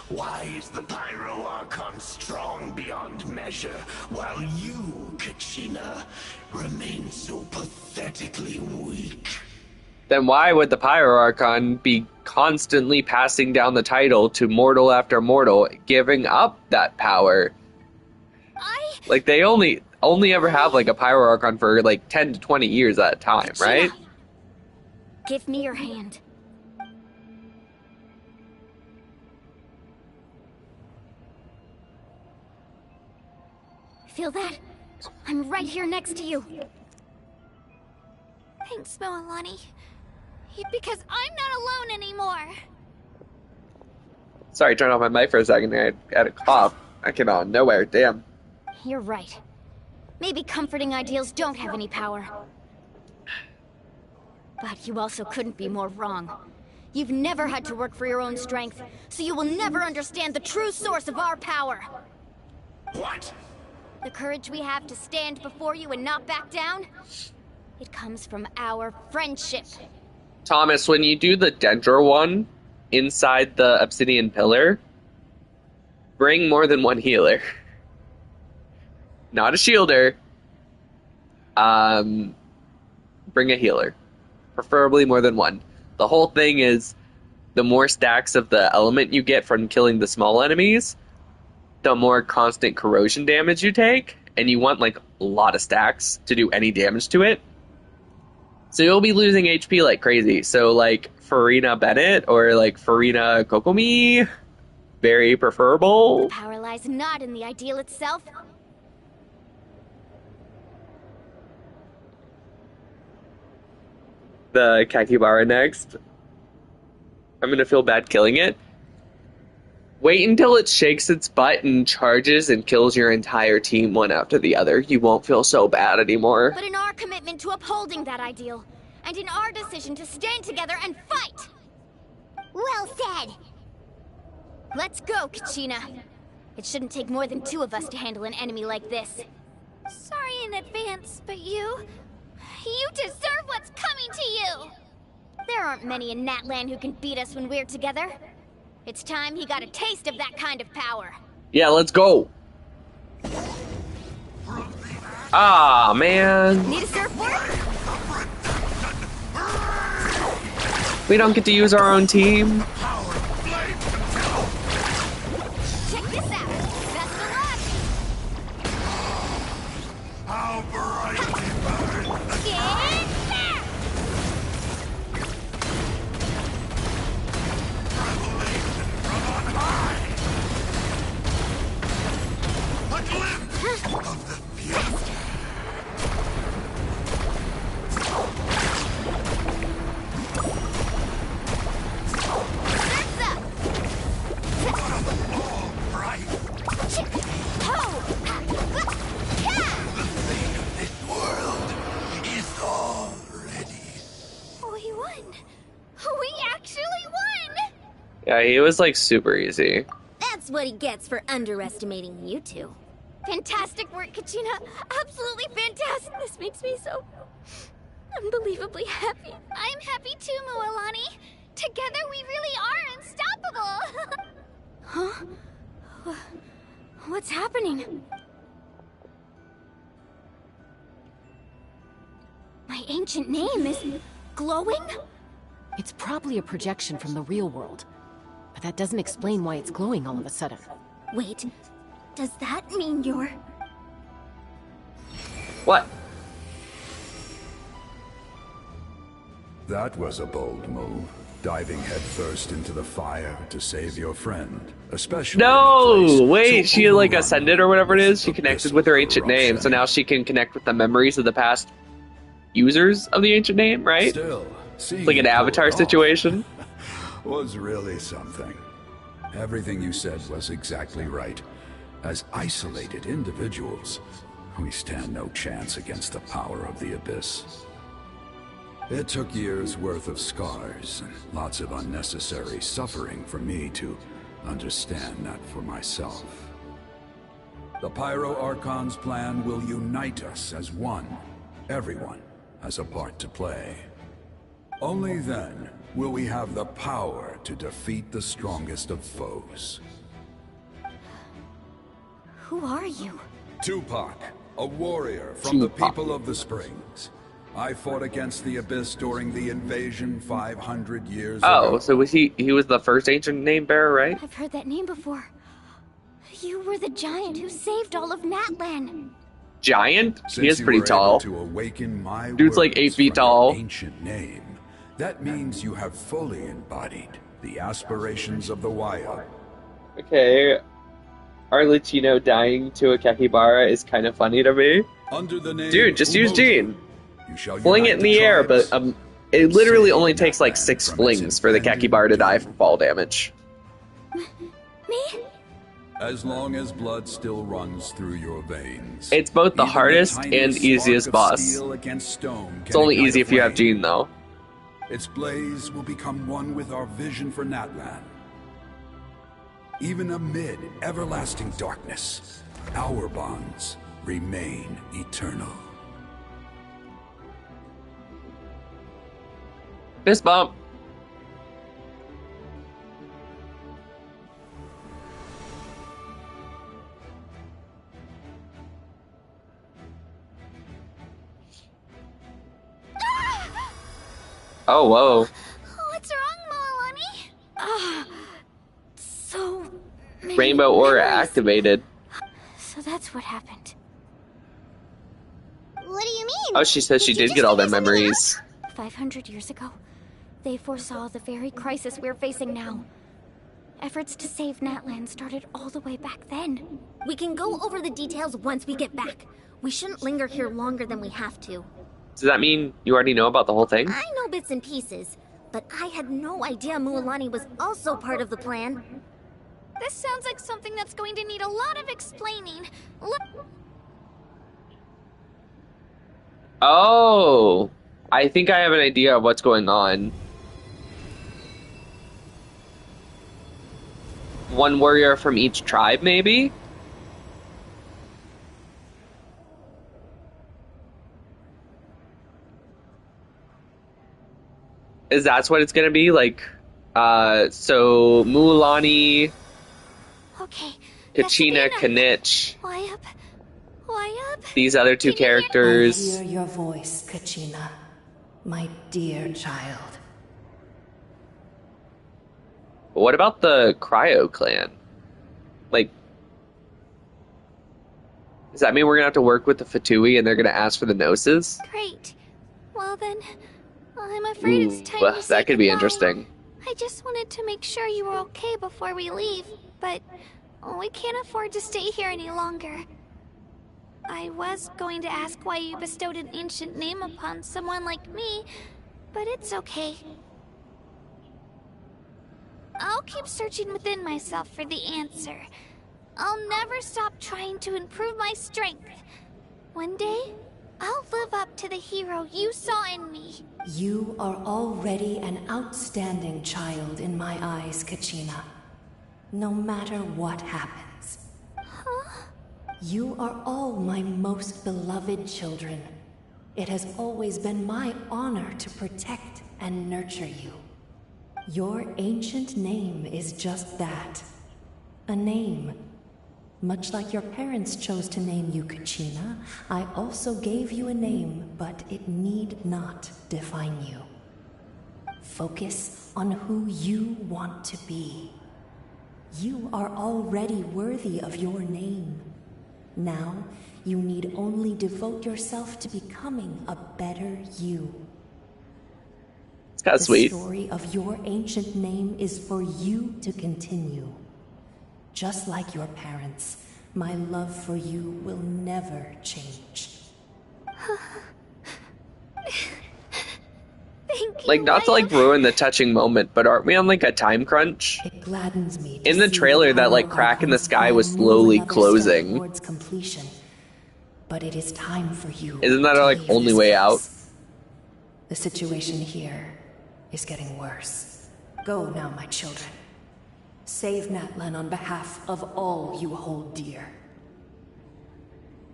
why is the Pyro Archon strong beyond measure, while you, Kachina, remain so pathetically weak? then why would the Pyro Archon be constantly passing down the title to mortal after mortal, giving up that power? Like, they only ever have, like, a Pyro Archon for, like, 10 to 20 years at a time, right? Give me your hand. Feel that? I'm right here next to you. Thanks, Moalani. Because I'm not alone anymore. Sorry, turn off my mic for a second. I had a cough. I came out of nowhere. Damn. You're right. Maybe comforting ideals don't have any power. But you also couldn't be more wrong. You've never had to work for your own strength, so you will never understand the true source of our power. What? The courage we have to stand before you and not back down, it comes from our friendship. Thomas, when you do the Dendro one inside the Obsidian Pillar, bring more than one healer. Not a shielder. Bring a healer. Preferably more than one. The whole thing is, the more stacks of the element you get from killing the small enemies, the more constant corrosion damage you take, and you want, like, a lot of stacks to do any damage to it. So you'll be losing HP like crazy. So, like, Farina Bennett or, like, Farina Kokomi, very preferable. Power lies not in the ideal itself. The Kakibara next. I'm gonna feel bad killing it. Wait until it shakes its butt and charges and kills your entire team one after the other. You won't feel so bad anymore. But in our commitment to upholding that ideal, and in our decision to stand together and fight! Well said! Let's go, Kachina. It shouldn't take more than 2 of us to handle an enemy like this. Sorry in advance, but you deserve what's coming to you! There aren't many in Natlan who can beat us when we're together. It's time he got a taste of that kind of power. Yeah, let's go. Ah, man. Need a surfboard? We don't get to use our own team. Check this out. Best of luck. How bright it burns. Get back! Revelation from on high. A glimpse of the future. We won! We actually won! Yeah, he was like super easy. That's what he gets for underestimating you two. Fantastic work, Kachina. Absolutely fantastic. This makes me so unbelievably happy. I'm happy too, Moalani. Together we really are unstoppable. Huh? What's happening? My ancient name is glowing? It's probably a projection from the real world. But that doesn't explain why it's glowing all of a sudden. Wait, does that mean you're... What? That was a bold move. Diving headfirst into the fire to save your friend. Especially No! Wait, she like ascended or whatever it is. She connected with her ancient name, so now she can connect with the memories of the past users of the ancient name, right? Still, like an avatar situation. Was really something. Everything you said was exactly right. As isolated individuals, we stand no chance against the power of the Abyss. It took years' worth of scars and lots of unnecessary suffering for me to understand that for myself. The Pyro Archon's plan will unite us as one. Everyone has a part to play. Only then will we have the power to defeat the strongest of foes. Who are you? Tupac, a warrior from the people of the Springs. I fought against the Abyss during the invasion 500 years Oh, ago. so was he was the first ancient name bearer, right? I've heard that name before. You were the giant who saved all of Natlan. Giant? Since He is you pretty were tall. able to awaken my Dude's like 8 words feet from your tall. ancient name, that means you have fully embodied the aspirations of the Waya. Okay. Our Latino dying to a capybara is kind of funny to me. Under the name Dude, just use Umoja, Gene. you shall Fling it unite in the air, tribes, but it literally only takes like 6 flings for the capybara to die from fall damage. Me? as long as blood still runs through your veins. It's both the Even hardest tiniest and easiest spark of boss. steel against stone It's can only ignite easy a if you have flame. Gene, though. Its blaze will become one with our vision for Natlan. Even amid everlasting darkness, our bonds remain eternal. Fist bump. Oh, whoa. What's wrong, Moalani? So many Rainbow aura memories. activated. So that's what happened. What do you mean? Oh, she says she did get all their memories. 500 years ago, they foresaw the very crisis we're facing now. Efforts to save Natlan started all the way back then. We can go over the details once we get back. We shouldn't linger here longer than we have to. Does that mean you already know about the whole thing? I know bits and pieces, but I had no idea Mualani was also part of the plan. This sounds like something that's going to need a lot of explaining. Look. Oh, I think I have an idea of what's going on. One warrior from each tribe, maybe? Is that what it's gonna be? Like, so Mualani, Okay. Kachina, Kanich, Why up? Why up? these other two I characters. hear your voice, Kachina, my dear child. What about the Cryo clan? Like, does that mean we're gonna have to work with the Fatui and they're gonna ask for the Gnosis? Great. Well then, I'm afraid it's time to say That could be goodbye. interesting. I just wanted to make sure you were okay before we leave, but we can't afford to stay here any longer. I was going to ask why you bestowed an ancient name upon someone like me, but it's okay. I'll keep searching within myself for the answer. I'll never stop trying to improve my strength. One day, I'll live up to the hero you saw in me. You are already an outstanding child in my eyes, Kachina. No matter what happens. Huh? You are all my most beloved children. It has always been my honor to protect and nurture you. Your ancient name is just that. A name. Much like your parents chose to name you Kachina, I also gave you a name, but it need not define you. Focus on who you want to be. You are already worthy of your name. Now, you need only devote yourself to becoming a better you. It's kind of sweet. The story of your ancient name is for you to continue. Just like your parents, my love for you will never change. Thank you. Like, not to like ruin the touching moment, but aren't we on like a time crunch? It gladdens me to In the see trailer, that how like our crack in the Archon's sky was plan move slowly another step closing. towards completion. But it is time for you. Isn't that our like to leave only this way place. out? The situation here is getting worse. Go now, my children. Save Natlan on behalf of all you hold dear.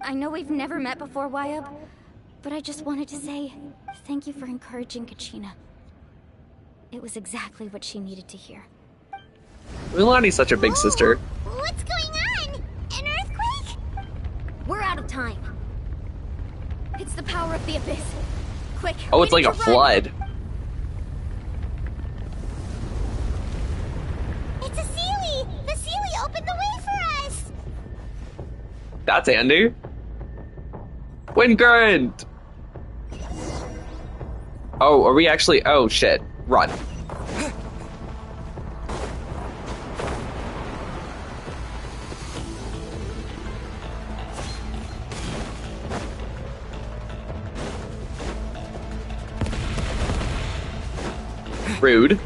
I know we've never met before, Wyatt, but I just wanted to say thank you for encouraging Kachina. It was exactly what she needed to hear. Mualani's such a big sister. What's going on? An earthquake? We're out of time. It's the power of the Abyss. Quick! Oh, it's like a flood. It's a Sealy! The Sealy opened the way for us! That's handy. Wind current! Oh, are we actually... Oh, shit. Run. Rude.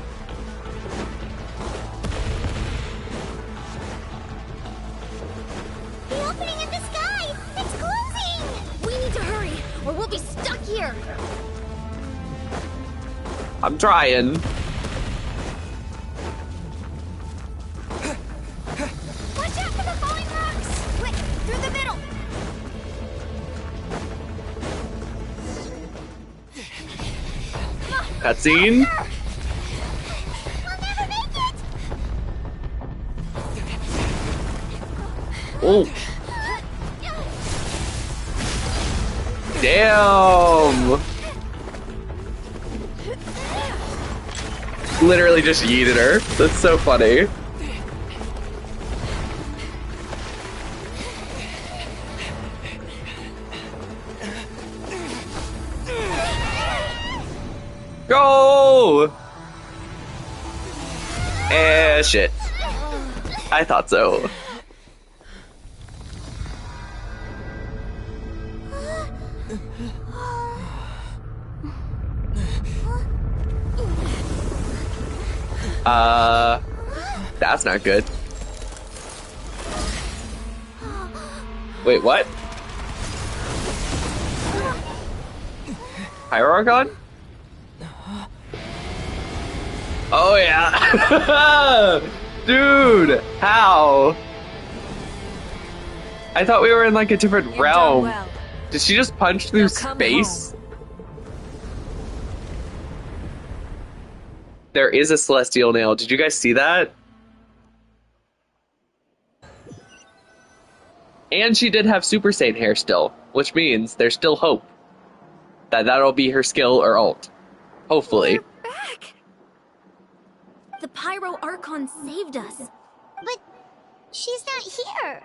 The opening in the sky! It's closing! We need to hurry, or we'll be stuck here! I'm trying. Watch out for the falling rocks! Quick, through the middle! Cutscene. We'll never make it! Oh. Damn. Literally just yeeted her. That's so funny. Go! Shit. I thought so. That's not good. Wait, what? Archon? Oh yeah. Dude, how? I thought we were in like a different realm. well. Did she just punch through come space? There is a celestial nail. Did you guys see that? And she did have Super Saiyan hair still, which means there's still hope that that'll be her skill or ult. Hopefully. Back! The Pyro Archon saved us. But she's not here.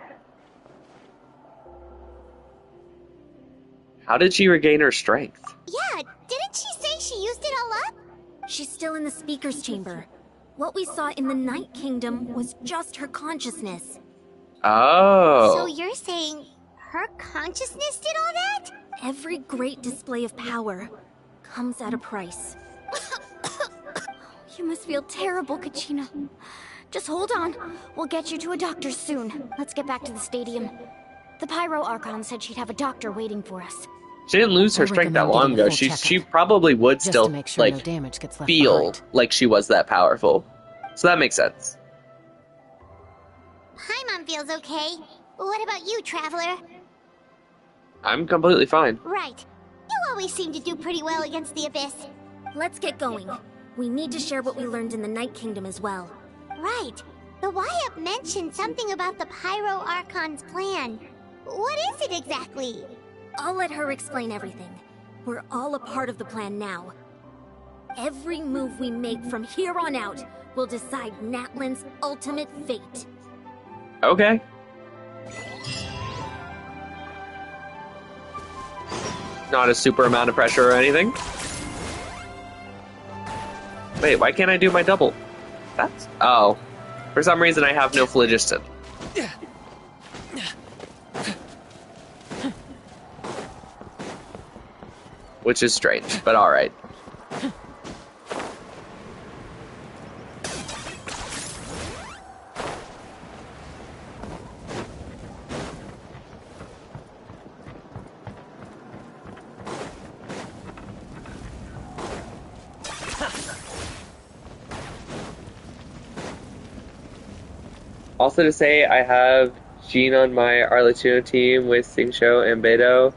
How did she regain her strength? Yeah, didn't she say she used it all up? She's still in the speaker's chamber. What we saw in the Night Kingdom was just her consciousness. Oh. So you're saying her consciousness did all that? Every great display of power comes at a price. You must feel terrible, Kachina. Just hold on. We'll get you to a doctor soon. Let's get back to the stadium. The Pyro Archon said she'd have a doctor waiting for us. She didn't lose her strength that long ago. She probably would Just still to make sure like no damage gets left feel behind. like she was that powerful. So that makes sense. Paimon feels okay. What about you, Traveler? I'm completely fine. Right. You always seem to do pretty well against the Abyss. Let's get going. We need to share what we learned in the Night Kingdom as well. Right. The Y-Up mentioned something about the Pyro Archon's plan. What is it exactly? I'll let her explain everything. We're all a part of the plan now. Every move we make from here on out will decide Natlan's ultimate fate. Okay. Not a super amount of pressure or anything. Wait, why can't I do my double? That's... Oh. For some reason I have no phlogiston. Which is strange, but alright. Also to say, I have Jean on my Arlecchino team with Singsho and Beto.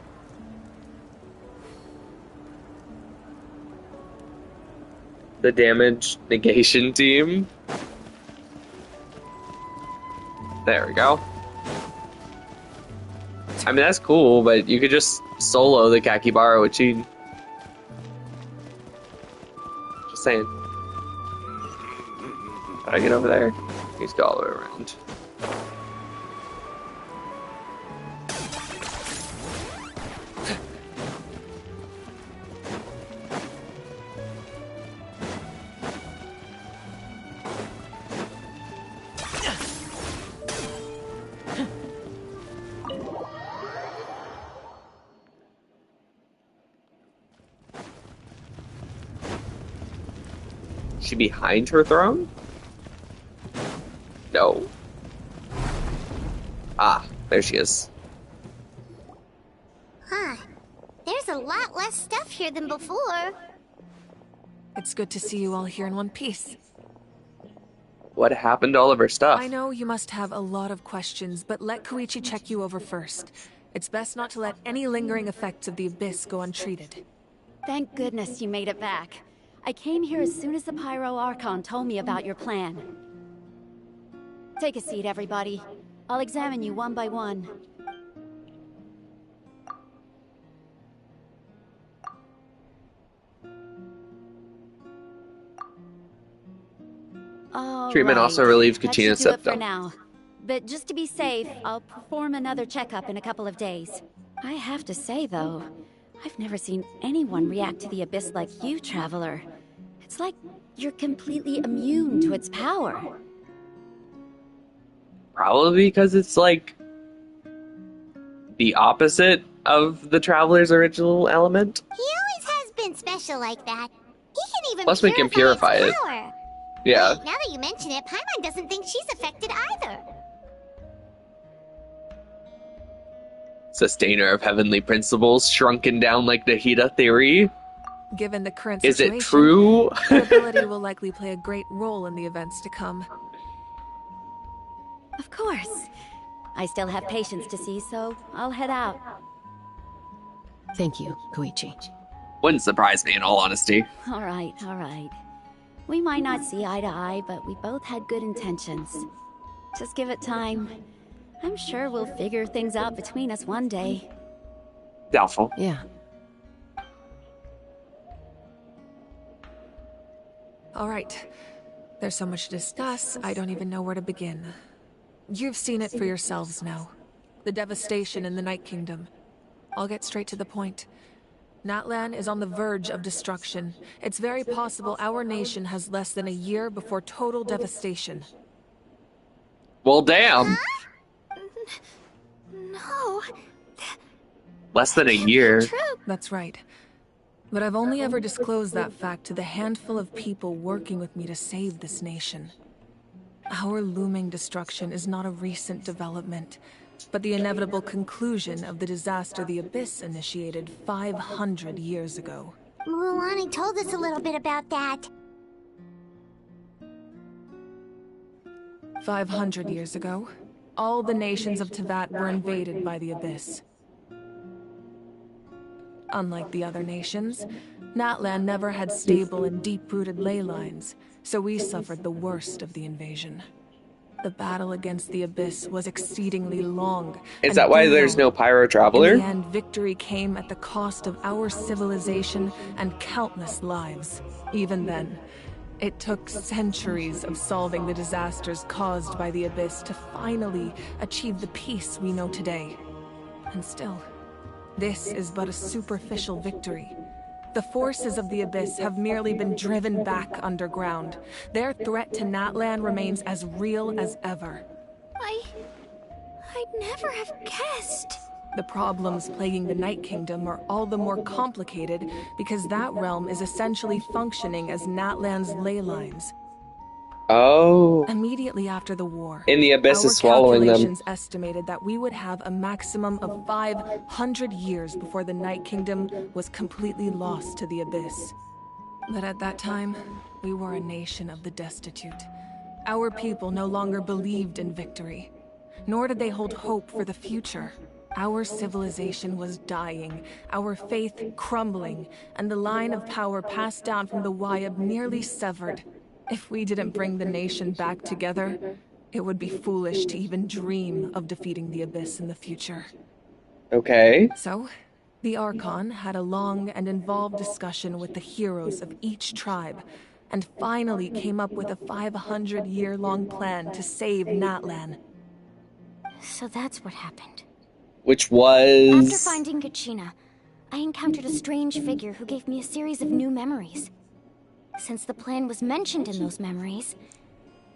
The damage negation team. There we go. I mean, that's cool, but you could just solo the Kakibara with Jean. just saying. How do I get over there? He's go all the way around. She behind her throne? No. Ah, there she is. Huh. There's a lot less stuff here than before. It's good to see you all here in one piece. What happened to all of her stuff? I know you must have a lot of questions, but let Koichi check you over first. It's best not to let any lingering effects of the Abyss go untreated. Thank goodness you made it back. I came here as soon as the Pyro Archon told me about your plan. Take a seat, everybody. I'll examine you one by one. Treatment also relieves Kachina's symptoms. For symptoms. now. But just to be safe, I'll perform another checkup in a couple of days. I have to say, though, I've never seen anyone react to the Abyss like you, Traveler. It's like you're completely immune to its power. Probably because it's like the opposite of the Traveler's original element. He always has been special like that. He can even Plus we can purify its it. power. Yeah. Wait, now that you mention it, Paimon doesn't think she's affected either. Sustainer of heavenly principles, shrunken down like the Hida theory. Given the current Is situation, it true? her ability will likely play a great role in the events to come. Of course. I still have patients to see, so I'll head out. Thank you, Koichi. Wouldn't surprise me in all honesty. All right, all right. We might not see eye to eye, but we both had good intentions. Just give it time. I'm sure we'll figure things out between us one day. Doubtful. Yeah. All right. There's so much to discuss, I don't even know where to begin. You've seen it for yourselves now. The devastation in the Night Kingdom. I'll get straight to the point. Natlan is on the verge of destruction. It's very possible our nation has less than a year before total devastation. Well, damn. No. Less than a year. That's right. But I've only ever disclosed that fact to the handful of people working with me to save this nation. Our looming destruction is not a recent development, but the inevitable conclusion of the disaster the Abyss initiated 500 years ago. Mualani told us a little bit about that. 500 years ago, all the nations of Teyvat were invaded by the Abyss. Unlike the other nations, Natlan never had stable and deep-rooted ley lines, so we suffered the worst of the invasion. The battle against the Abyss was exceedingly long. Is that why there's no Pyro Traveler? In the end, victory came at the cost of our civilization and countless lives. Even then, it took centuries of solving the disasters caused by the Abyss to finally achieve the peace we know today. And still, this is but a superficial victory. The forces of the Abyss have merely been driven back underground. Their threat to Natlan remains as real as ever. I'd never have guessed. The problems plaguing the Night Kingdom are all the more complicated because that realm is essentially functioning as Natlan's ley lines. Oh. Immediately after the war, And the Abyss our is swallowing them. calculations estimated that we would have a maximum of 500 years before the Night Kingdom was completely lost to the Abyss. But at that time, we were a nation of the destitute. Our people no longer believed in victory, nor did they hold hope for the future. Our civilization was dying, our faith crumbling, and the line of power passed down from the Wayab nearly severed. If we didn't bring the nation back together, it would be foolish to even dream of defeating the Abyss in the future. Okay. So, the Archon had a long and involved discussion with the heroes of each tribe, and finally came up with a 500-year-long plan to save Natlan. So that's what happened. Which was... After finding Kachina, I encountered a strange figure who gave me a series of new memories. Since the plan was mentioned in those memories,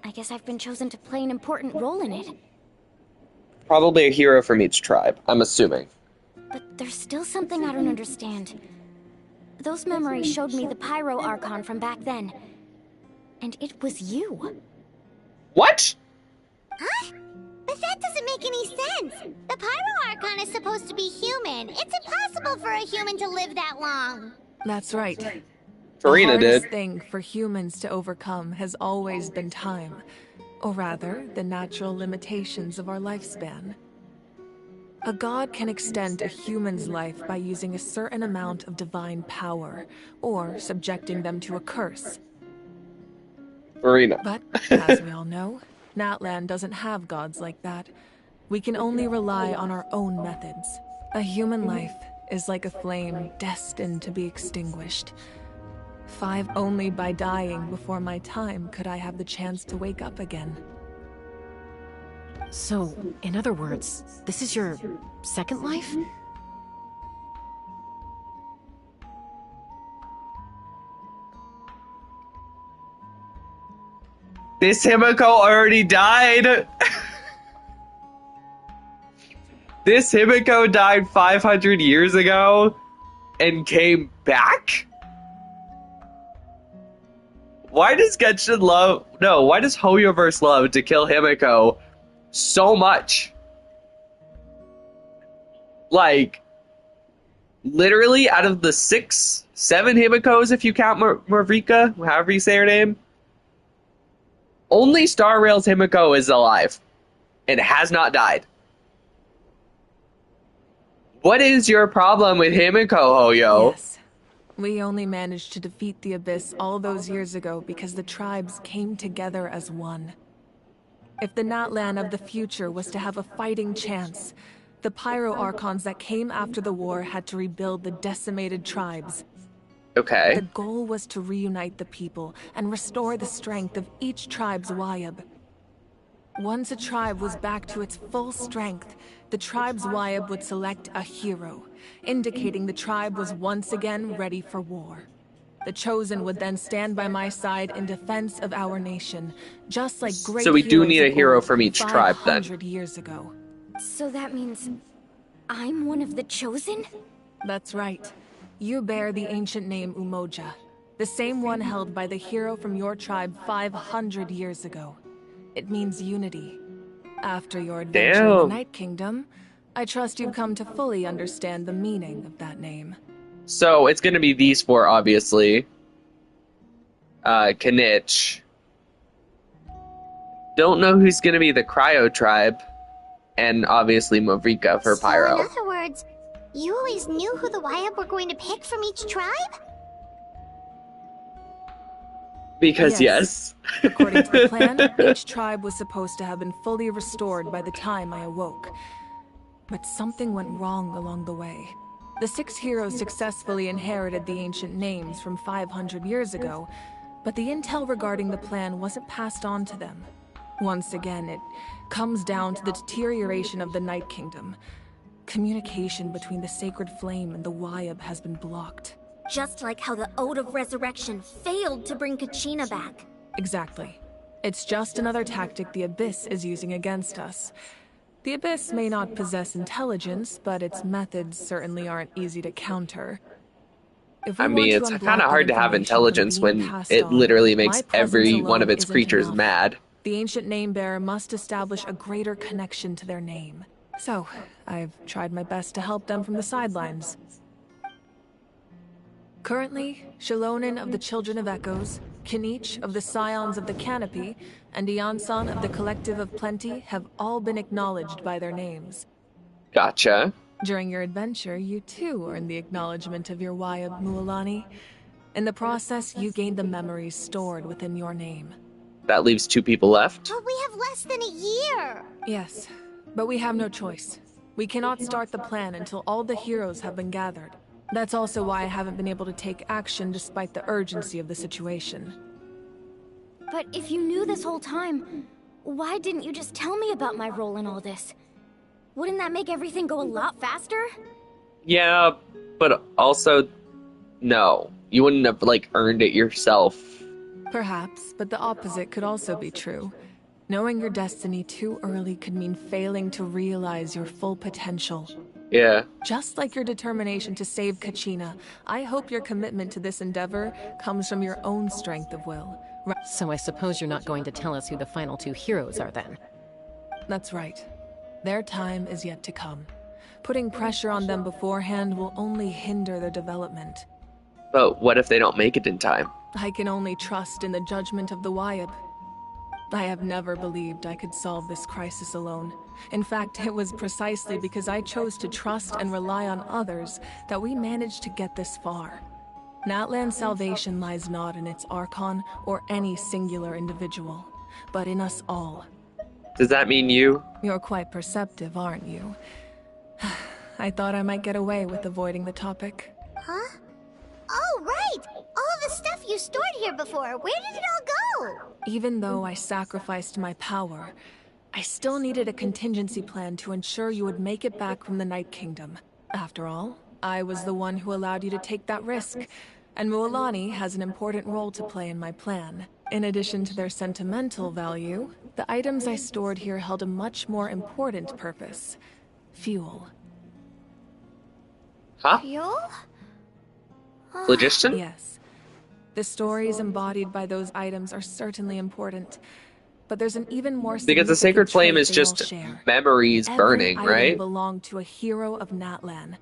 I guess I've been chosen to play an important role in it. Probably a hero from each tribe, I'm assuming. But there's still something I don't understand. Those memories showed me the Pyro Archon from back then. And it was you. What? Huh? But that doesn't make any sense. The Pyro Archon is supposed to be human. It's impossible for a human to live that long. That's right. Farina the hardest did. thing for humans to overcome has always been time. Or rather, the natural limitations of our lifespan. A god can extend a human's life by using a certain amount of divine power, or subjecting them to a curse. Farina. But, as we all know, Natlan doesn't have gods like that. We can only rely on our own methods. A human life is like a flame destined to be extinguished. Only by dying before my time could I have the chance to wake up again. So, in other words, this is your second life? This Himiko already died! This Himiko died 500 years ago and came back? Why does Genshin love... No, why does Hoyoverse love to kill Himiko so much? Like, literally out of the 6, 7 Himikos, if you count Mavrika, however you say her name, only Star Rail's Himiko is alive and has not died. What is your problem with Himiko, Hoyo? Yes. We only managed to defeat the Abyss all those years ago because the tribes came together as one. If the Natlan of the future was to have a fighting chance, the Pyro Archons that came after the war had to rebuild the decimated tribes. Okay. The goal was to reunite the people and restore the strength of each tribe's Wayab. Once a tribe was back to its full strength, the tribe's Wayab would select a hero, indicating the tribe was once again ready for war. The Chosen would then stand by my side in defense of our nation, just like great So we do heroes need a of hero old from each tribe, then. 500 years ago. So that means I'm one of the Chosen? That's right. You bear the ancient name Umoja, the same one held by the hero from your tribe 500 years ago. It means unity. After your adventure in the Night Kingdom, I trust you've come to fully understand the meaning of that name. So it's going to be these 4, obviously. Kanich. Don't know who's going to be the Cryo tribe. And obviously Mavrika for Pyro. So in other words, you always knew who the Wayab were going to pick from each tribe? Because yes. According to the plan, each tribe was supposed to have been fully restored by the time I awoke. But something went wrong along the way. The 6 heroes successfully inherited the ancient names from 500 years ago, but the intel regarding the plan wasn't passed on to them. Once again, it comes down to the deterioration of the Night Kingdom. Communication between the Sacred Flame and the Wayab has been blocked. Just like how the Ode of Resurrection failed to bring Kachina back. Exactly. It's just another tactic the Abyss is using against us. The Abyss may not possess intelligence, but its methods certainly aren't easy to counter. I mean, it's kind of hard to have intelligence when it literally makes every one of its creatures mad. The ancient name-bearer must establish a greater connection to their name. So, I've tried my best to help them from the sidelines. Currently, Shilonen of the Children of Echoes, Kinich of the Scions of the Canopy, and Iansan of the Collective of Plenty have all been acknowledged by their names. Gotcha. During your adventure, you too earned the acknowledgement of your Wayab, Mualani. In the process, you gained the memories stored within your name. That leaves 2 people left. But we have less than a year! Yes, but we have no choice. We cannot start the plan until all the heroes have been gathered. That's also why I haven't been able to take action despite the urgency of the situation. But if you knew this whole time, why didn't you just tell me about my role in all this? Wouldn't that make everything go a lot faster? Yeah, but also, no. You wouldn't have, like, earned it yourself. Perhaps, but the opposite could also be true. Knowing your destiny too early could mean failing to realize your full potential. Yeah. Just like your determination to save Kachina, I hope your commitment to this endeavor comes from your own strength of will. So I suppose you're not going to tell us who the final two heroes are then? That's right. Their time is yet to come. Putting pressure on them beforehand will only hinder their development. But what if they don't make it in time? I can only trust in the judgment of the Wyab. I have never believed I could solve this crisis alone. In fact, it was precisely because I chose to trust and rely on others that we managed to get this far. Natlan's salvation lies not in its Archon or any singular individual, but in us all. Does that mean you? You're quite perceptive, aren't you? I thought I might get away with avoiding the topic. Huh? Oh, right! All the stuff you stored here before, where did it all go? Even though I sacrificed my power, I still needed a contingency plan to ensure you would make it back from the Night Kingdom. After all, I was the one who allowed you to take that risk, and Mualani has an important role to play in my plan. In addition to their sentimental value, the items I stored here held a much more important purpose. Fuel. Huh? Fuel? Phlogiston? Yes. The stories embodied by those items are certainly important, but there's an even more Because the sacred flame trait is they just all share. memories burning, Every item right? belonged to a hero of Natlan.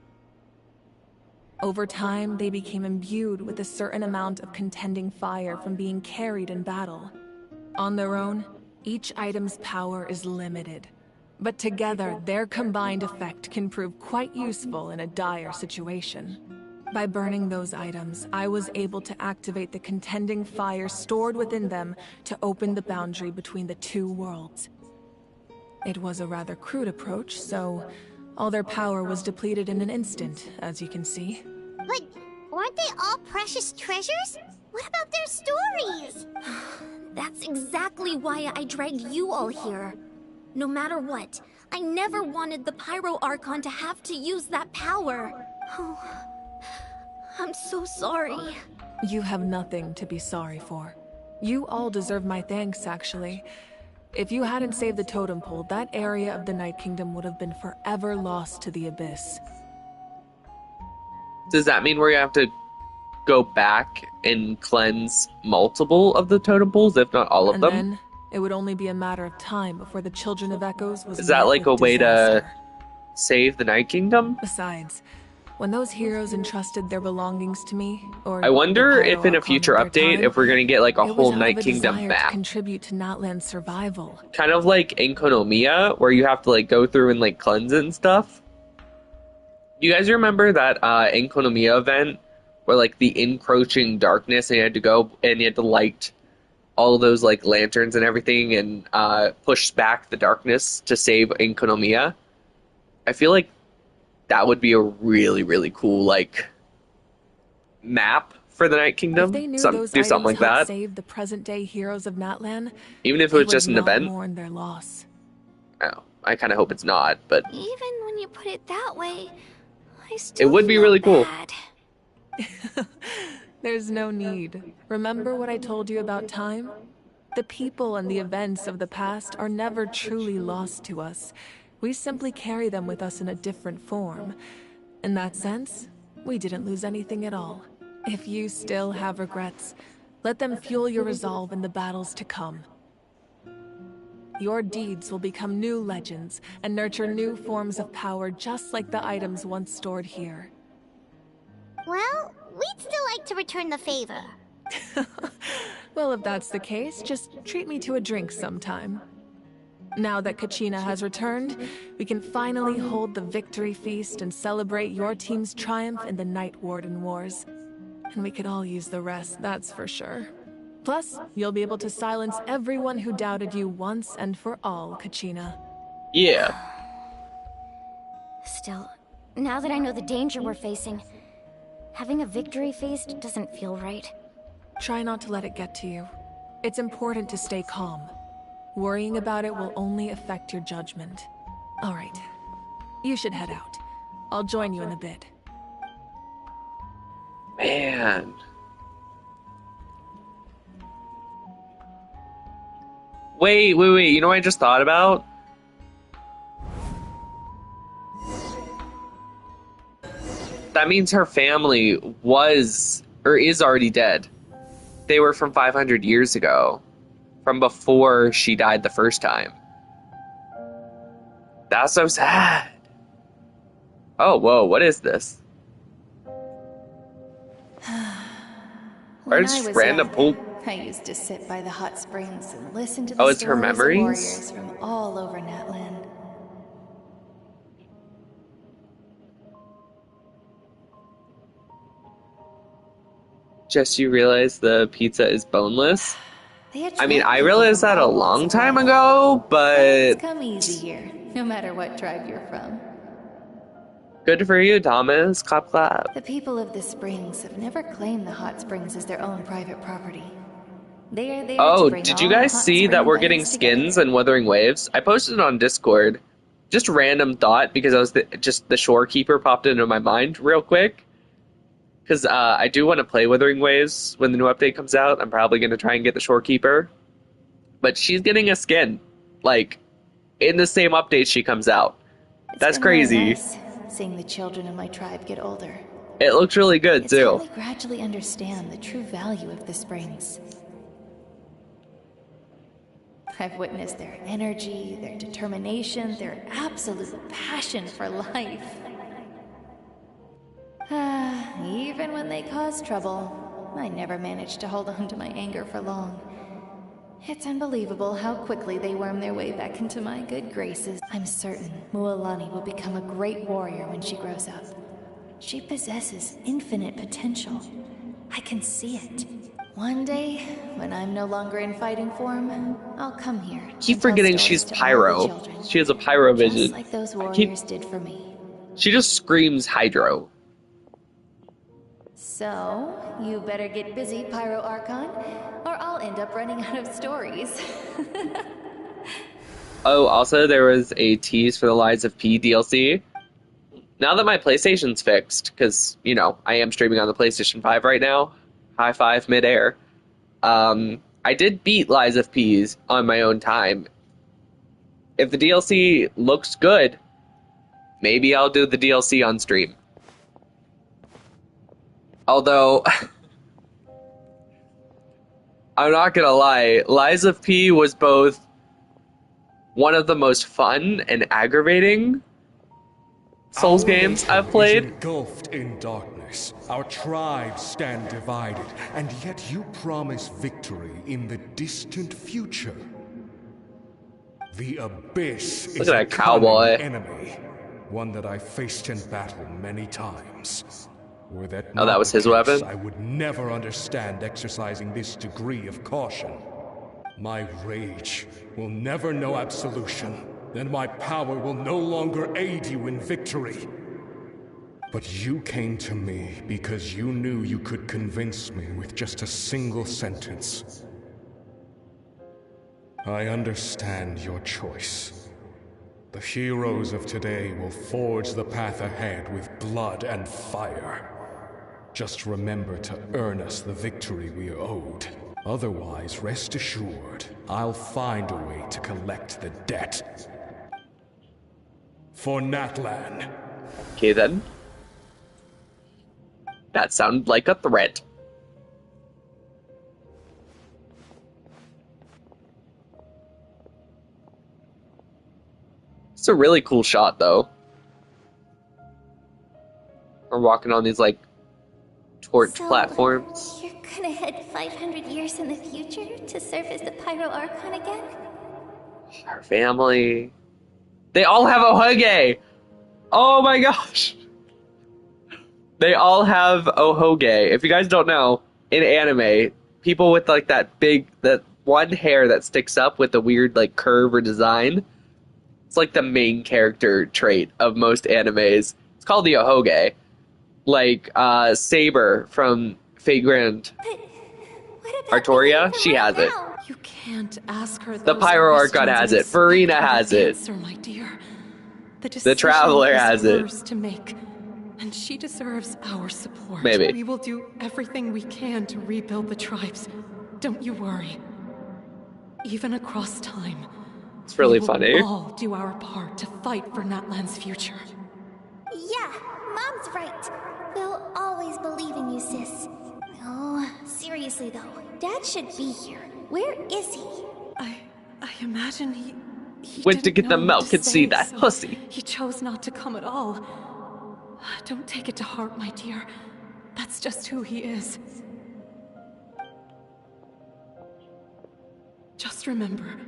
Over time, they became imbued with a certain amount of contending fire from being carried in battle. On their own, each item's power is limited, but together, their combined effect can prove quite useful in a dire situation. By burning those items, I was able to activate the contending fire stored within them to open the boundary between the two worlds. It was a rather crude approach, so all their power was depleted in an instant, as you can see. But weren't they all precious treasures? What about their stories? That's exactly why I dragged you all here. No matter what, I never wanted the Pyro Archon to have to use that power. Oh, I'm so sorry. You have nothing to be sorry for. You all deserve my thanks, actually. If you hadn't saved the totem pole, that area of the Night Kingdom would have been forever lost to the Abyss. Does that mean we have to go back and cleanse multiple of the totem poles, if not all of them? Then it would only be a matter of time before the Children of Echoes was Is that met like a with way disaster. to save the Night Kingdom? Besides, when those heroes entrusted their belongings to me, or I wonder the if in a Archon future at their update, time, if we're gonna get like a it was whole out Night of a Kingdom desire to map. contribute to Natlan's survival. Kind of like in Konomiya, where you have to like go through and like cleanse it and stuff. You guys remember that in Konomiya event where like the encroaching darkness and you had to go and you had to light all of those like lanterns and everything and push back the darkness to save in Konomiya? I feel like that would be a really, really cool like map for the Night Kingdom. If they knew Do those something items like helped that. save the present-day heroes of Natlan, Even if it they was would just an not event. mourn their loss. Oh, I kind of hope it's not, but Even when you put it that way, I still it would be feel really cool. bad. There's no need. Remember what I told you about time? The people and the events of the past are never truly lost to us. We simply carry them with us in a different form. In that sense, we didn't lose anything at all. If you still have regrets, let them fuel your resolve in the battles to come. Your deeds will become new legends and nurture new forms of power just like the items once stored here. Well, we'd still like to return the favor. Well, if that's the case, just treat me to a drink sometime. Now that Kachina has returned, we can finally hold the victory feast and celebrate your team's triumph in the Night Warden Wars. And we could all use the rest, that's for sure. Plus, you'll be able to silence everyone who doubted you once and for all, Kachina. Yeah. Still, now that I know the danger we're facing, having a victory feast doesn't feel right. Try not to let it get to you. It's important to stay calm. Worrying about it will only affect your judgment. All right. You should head out. I'll join you in a bit. Man. Wait. You know what I just thought about? That means her family was, or is already dead. They were from 500 years ago. From before she died the first time. That's so sad. Oh, whoa, what is this? Or When I just was random young, pool. I used to sit by the hot springs and listen to Oh, the it's her stories of memories? warriors from all over Natland. Jess, you realize the pizza is boneless? They I mean, attract I people realized from that a all walks long of time life. ago, Things but come easy here, no matter what tribe you're from. good for you, Thomas. Clap, clap. The people of the springs have never claimed the hot springs as their own private property. They are there to Oh, bring did you all guys hot see that spring we're getting buddies together. skins and Wuthering Waves? I posted it on Discord. Just random thought because I was just the shorekeeper popped into my mind real quick. Because I do want to play Wuthering Waves when the new update comes out. I'm probably going to try and get the shorekeeper. But she's getting a skin. Like, in the same update she comes out. That's It's been crazy. really nice seeing the children of my tribe get older. It looks really good, It's too. helped me gradually understand the true value of the springs. I've witnessed their energy, their determination, their absolute passion for life. Even when they cause trouble, I never managed to hold on to my anger for long. It's unbelievable how quickly they worm their way back into my good graces. I'm certain Mualani will become a great warrior when she grows up. She possesses infinite potential. I can see it. One day, when I'm no longer in fighting form, I'll come here. Keep and tell forgetting stories she's to all the pyro. children, She has a pyro vision. just like those warriors did for me. She just screams hydro. So, you better get busy, Pyro Archon, or I'll end up running out of stories. Oh, also, there was a tease for the Lies of P DLC. Now that my PlayStation's fixed, because, you know, I am streaming on the PlayStation 5 right now, high five midair, I did beat Lies of P's on my own time. If the DLC looks good, maybe I'll do the DLC on stream. Although, I'm not gonna lie, Lies of P was both one of the most fun and aggravating Souls games I've played. Is engulfed in darkness. Our tribes stand divided, and yet you promise victory in the distant future. The Abyss Look is at a that cowboy. cunning enemy, one that I faced in battle many times. Were that Oh, that not was the his case, weapon? I would never understand exercising this degree of caution. My rage will never know absolution, and my power will no longer aid you in victory. But you came to me because you knew you could convince me with just a single sentence. I understand your choice. The heroes of today will forge the path ahead with blood and fire. Just remember to earn us the victory we are owed. Otherwise, rest assured, I'll find a way to collect the debt. For Natlan. Okay then. That sounded like a threat. It's a really cool shot, though. We're walking on these, like, torch platforms. You're gonna head 500 years in the future to serve as the Pyro Archon again? Our family. They all have Ohoge! Oh my gosh! They all have Ohoge. If you guys don't know, in anime, people with, like, that one hair that sticks up with a weird, like, curve or design, it's like the main character trait of most animes. It's called the Ohoge. Like, Saber from Fate Grand. Artoria, she has it. You can't ask her The those Pyro questions Archon and has it. expect Farina her to has it. answer, my dear. The The Traveler decision has is it. hers to make, and she deserves our support. Maybe. We will do everything we can to rebuild the tribes. Don't you worry. Even across time. It's really we funny. will all do our part to fight for Natlan's future. Yeah, Mom's right. We'll always believe in you, sis. Oh, seriously though, Dad should be here. Where is he? I imagine he Went to didn't get the know what milk to and see say, that so pussy. He chose not to come at all. Don't take it to heart, my dear. That's just who he is. Just remember,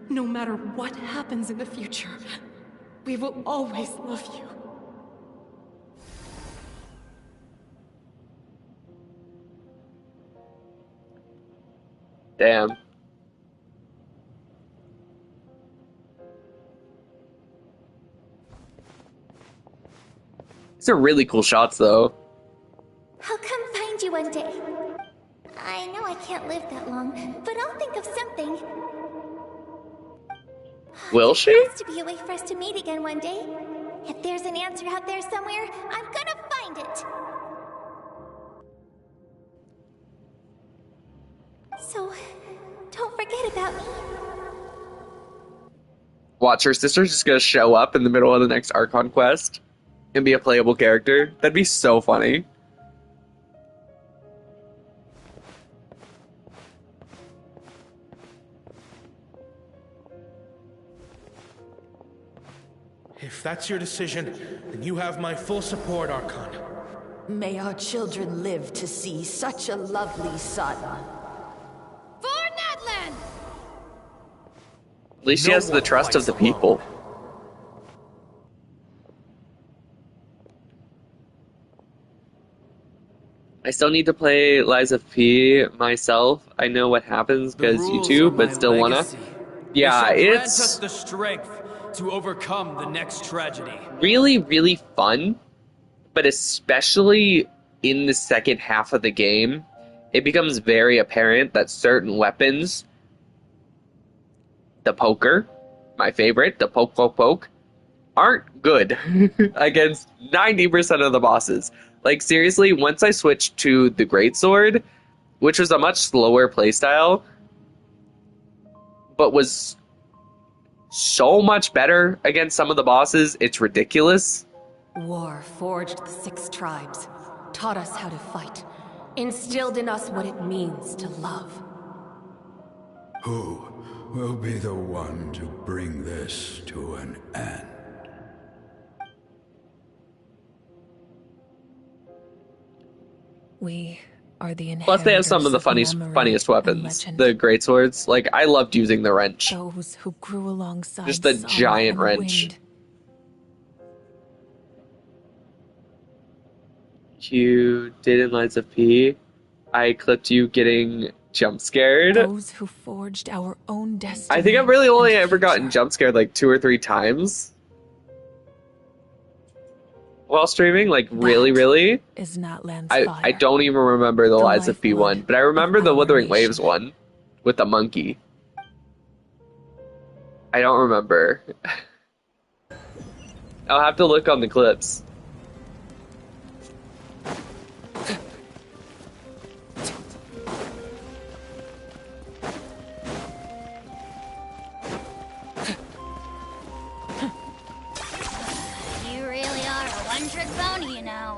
no matter what happens in the future, we will always love you. Damn. These are really cool shots, though. I'll come find you one day. I know I can't live that long, but I'll think of something. Will she? It has to be a way for us to meet again one day. If there's an answer out there somewhere, I'm gonna find it. So, don't forget about me. Watch, her sister's just gonna show up in the middle of the next Archon quest and be a playable character. That'd be so funny. If that's your decision, then you have my full support, Archon. May our children live to see such a lovely son. For Natlan! At least she has the trust of the people. I still need to play Lies of P myself. I know what happens because YouTube, but still wanna. Yeah, grant it's us the strength to overcome the next tragedy. really, really fun, but especially in the second half of the game, it becomes very apparent that certain weapons, the poker, my favorite, the poke, aren't good against 90% of the bosses. Like, seriously, once I switched to the Greatsword, which was a much slower playstyle, but was so much better against some of the bosses, it's ridiculous. War forged the 6 tribes, taught us how to fight, instilled in us what it means to love. Who will be the one to bring this to an end? We are the inheritors. Plus, they have some of the funniest weapons. The greatswords. Like, I loved using the wrench. Those who grew alongside Just the sun giant and wrench. wind. You did in Lies of P. I clipped you getting jump scared. Those who forged our own destiny. I think I've really only ever gotten jump scared like 2 or 3 times while streaming. Like, really. Is Natlan's I don't even remember the Lies of P one, but I remember the Withering Waves one with the monkey. I don't remember. I'll have to look on the clips. You really are a one-trick pony, you know.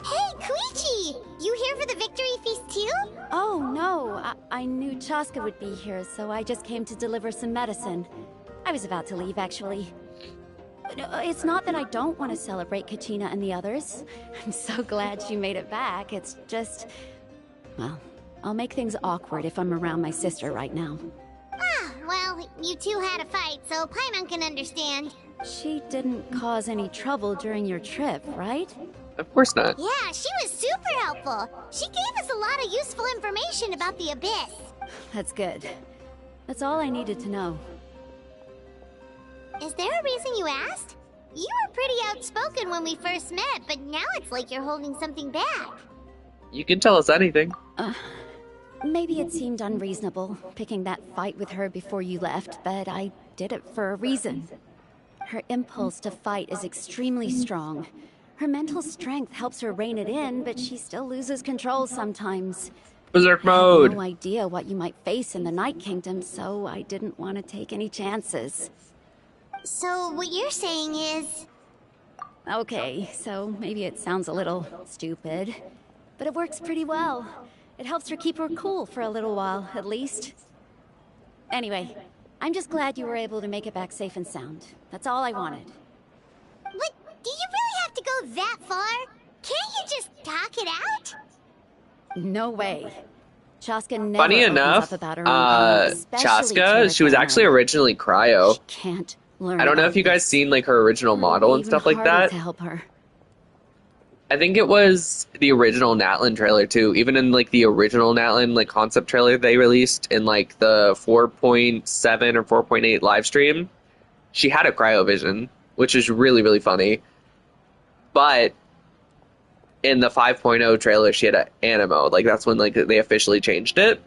Hey, Koichi! You here for the victory feast too? Oh, no. I knew Chaska would be here, so I just came to deliver some medicine. I was about to leave, actually. It's not that I don't want to celebrate Kachina and the others. I'm so glad she made it back. It's just... well, I'll make things awkward if I'm around my sister right now. Ah, well, you two had a fight, so Paimon can understand. She didn't cause any trouble during your trip, right? Of course not. Yeah, she was super helpful. She gave us a lot of useful information about the Abyss. That's good. That's all I needed to know. Is there a reason you asked? You were pretty outspoken when we first met, but now it's like you're holding something back. You can tell us anything. Maybe it seemed unreasonable, picking that fight with her before you left, but I did it for a reason. Her impulse to fight is extremely strong. Her mental strength helps her rein it in, but she still loses control sometimes. Berserk mode! I had no idea what you might face in the Night Kingdom, so I didn't want to take any chances. So what you're saying is... Okay, so maybe it sounds a little stupid, but it works pretty well. It helps her keep her cool for a little while, at least. Anyway, I'm just glad you were able to make it back safe and sound. That's all I wanted. But do you really have to go that far? Can't you just talk it out? No way. Chaska never Funny opens enough, up about her own pain, especially to her Chaska, she was actually family. originally Cryo. She can't learn I don't know about if you guys this. seen like her original model and Even stuff like harder that. to help her. I think it was the original Natlan trailer too. Even in like the original Natlan like concept trailer they released in like the 4.7 or 4.8 live stream, she had a cryovision, which is really, really funny. But in the 5.0 trailer, she had an animo. Like that's when like they officially changed it.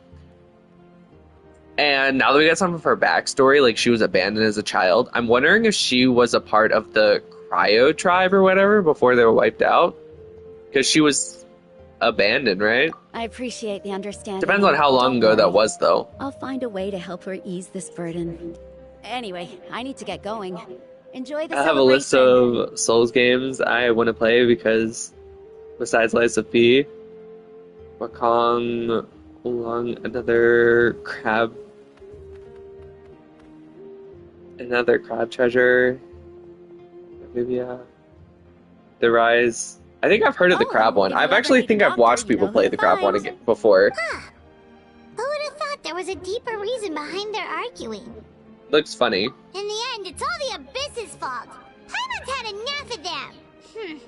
And now that we got some of her backstory, like she was abandoned as a child, I'm wondering if she was a part of the Cryo tribe or whatever before they were wiped out. Because she was abandoned, right? I appreciate the understanding. Depends on how long Don't ago that worry. was, though. I'll find a way to help her ease this burden. Anyway, I need to get going. Enjoy the I have a list celebration. of Souls games I want to play because, besides Lies of P, Wakong, Oolong, another crab treasure, maybe The Rise. I think I've heard of the crab one. I've actually think I've watched people play the crab one again before. Who would have thought there was a deeper reason behind their arguing? Looks funny. In the end, it's all the Abyss's fault. Paimon's had enough of them.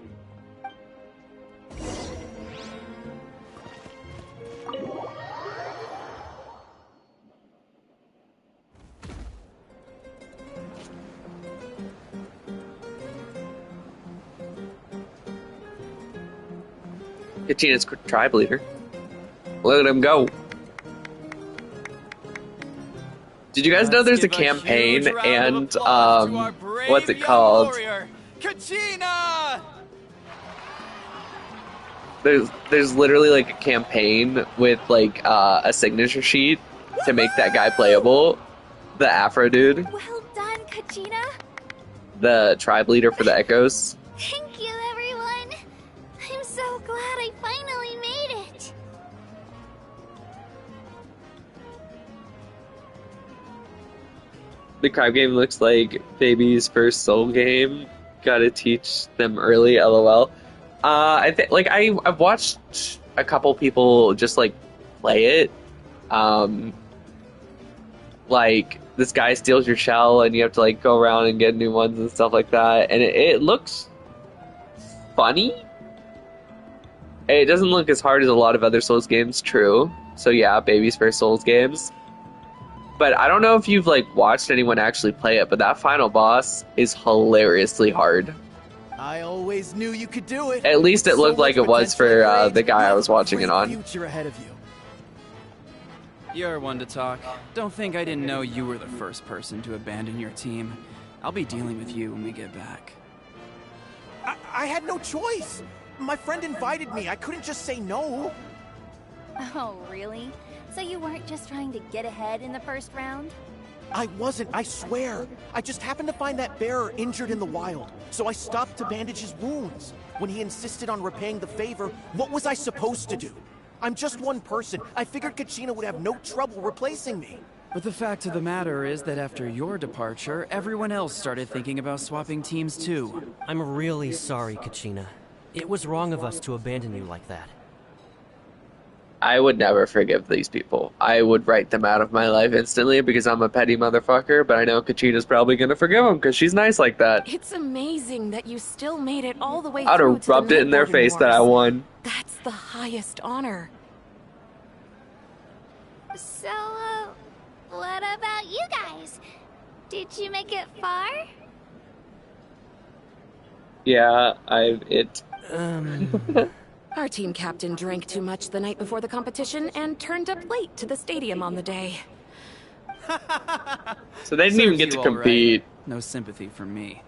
Kachina's tribe leader. Let him go. Did you guys know there's a campaign and what's it called? Kachina! There's literally like a campaign with like a signature sheet to make that guy playable. The Afro dude, Well done, Kachina. the tribe leader for the Echoes. Thank you, everyone. I'm so glad I finally made it. The crab game looks like baby's first soul game. Gotta teach them early, lol. I think like I've watched a couple people just like play it. Like this guy steals your shell and you have to like go around and get new ones and stuff like that. And it looks funny. It doesn't look as hard as a lot of other Souls games, true. So yeah, baby's first Souls games. But I don't know if you've like watched anyone actually play it, but that final boss is hilariously hard. I always knew you could do it. At least it So looked like much it was for potential at your the age, guy I you was have a watching it great on. Future ahead of you. You're one to talk. Don't think I didn't know you were the first person to abandon your team. I'll be dealing with you when we get back. I had no choice. My friend invited me. I couldn't just say no. Oh, really? So you weren't just trying to get ahead in the first round? I wasn't, I swear. I just happened to find that bearer injured in the wild, so I stopped to bandage his wounds. When he insisted on repaying the favor, what was I supposed to do? I'm just one person. I figured Kachina would have no trouble replacing me. But the fact of the matter is that after your departure, everyone else started thinking about swapping teams too. I'm really sorry, Kachina. It was wrong of us to abandon you like that. I would never forgive these people. I would write them out of my life instantly because I'm a petty motherfucker, but I know Kachina's probably gonna forgive them because she's nice like that. It's amazing that you still made it all the way I'd through have to the rubbed it in their Nightborn face that I Wars. won. That's the highest honor. So, what about you guys? Did you make it far? Yeah, Our team captain drank too much the night before the competition and turned up late to the stadium on the day. So they didn't even get to compete. Right. No sympathy from me.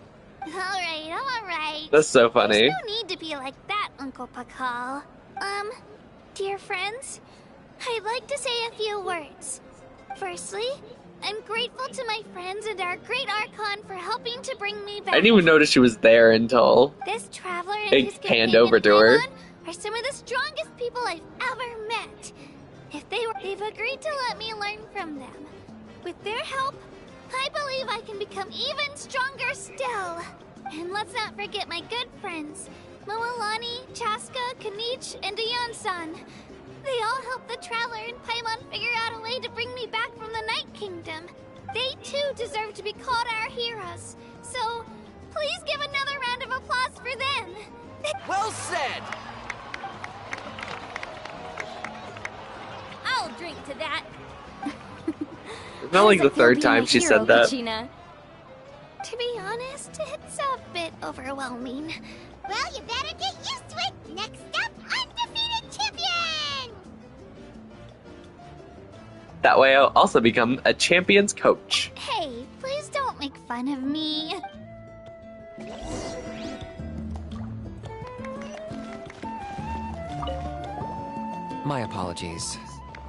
Alright. That's so funny. There's no need to be like that, Uncle Pakal. Dear friends, I'd like to say a few words. Firstly, I'm grateful to my friends and our great Archon for helping to bring me back. I didn't even notice she was there until This traveler and it his panned over to her. are some of the strongest people I've ever met. They've agreed to let me learn from them. With their help, I believe I can become even stronger still. And let's not forget my good friends, Moalani, Chaska, Kanich, and Ayan-san. They all helped the Traveler and Paimon figure out a way to bring me back from the Night Kingdom. They too deserve to be called our heroes. So, please give another round of applause for them. Well said! I'll drink to that. It's not like the third time she said that. Kachina? To be honest, it's a bit overwhelming. Well, you better get used to it. Next up, undefeated champion! That way I'll also become a champion's coach. Hey, please don't make fun of me. My apologies.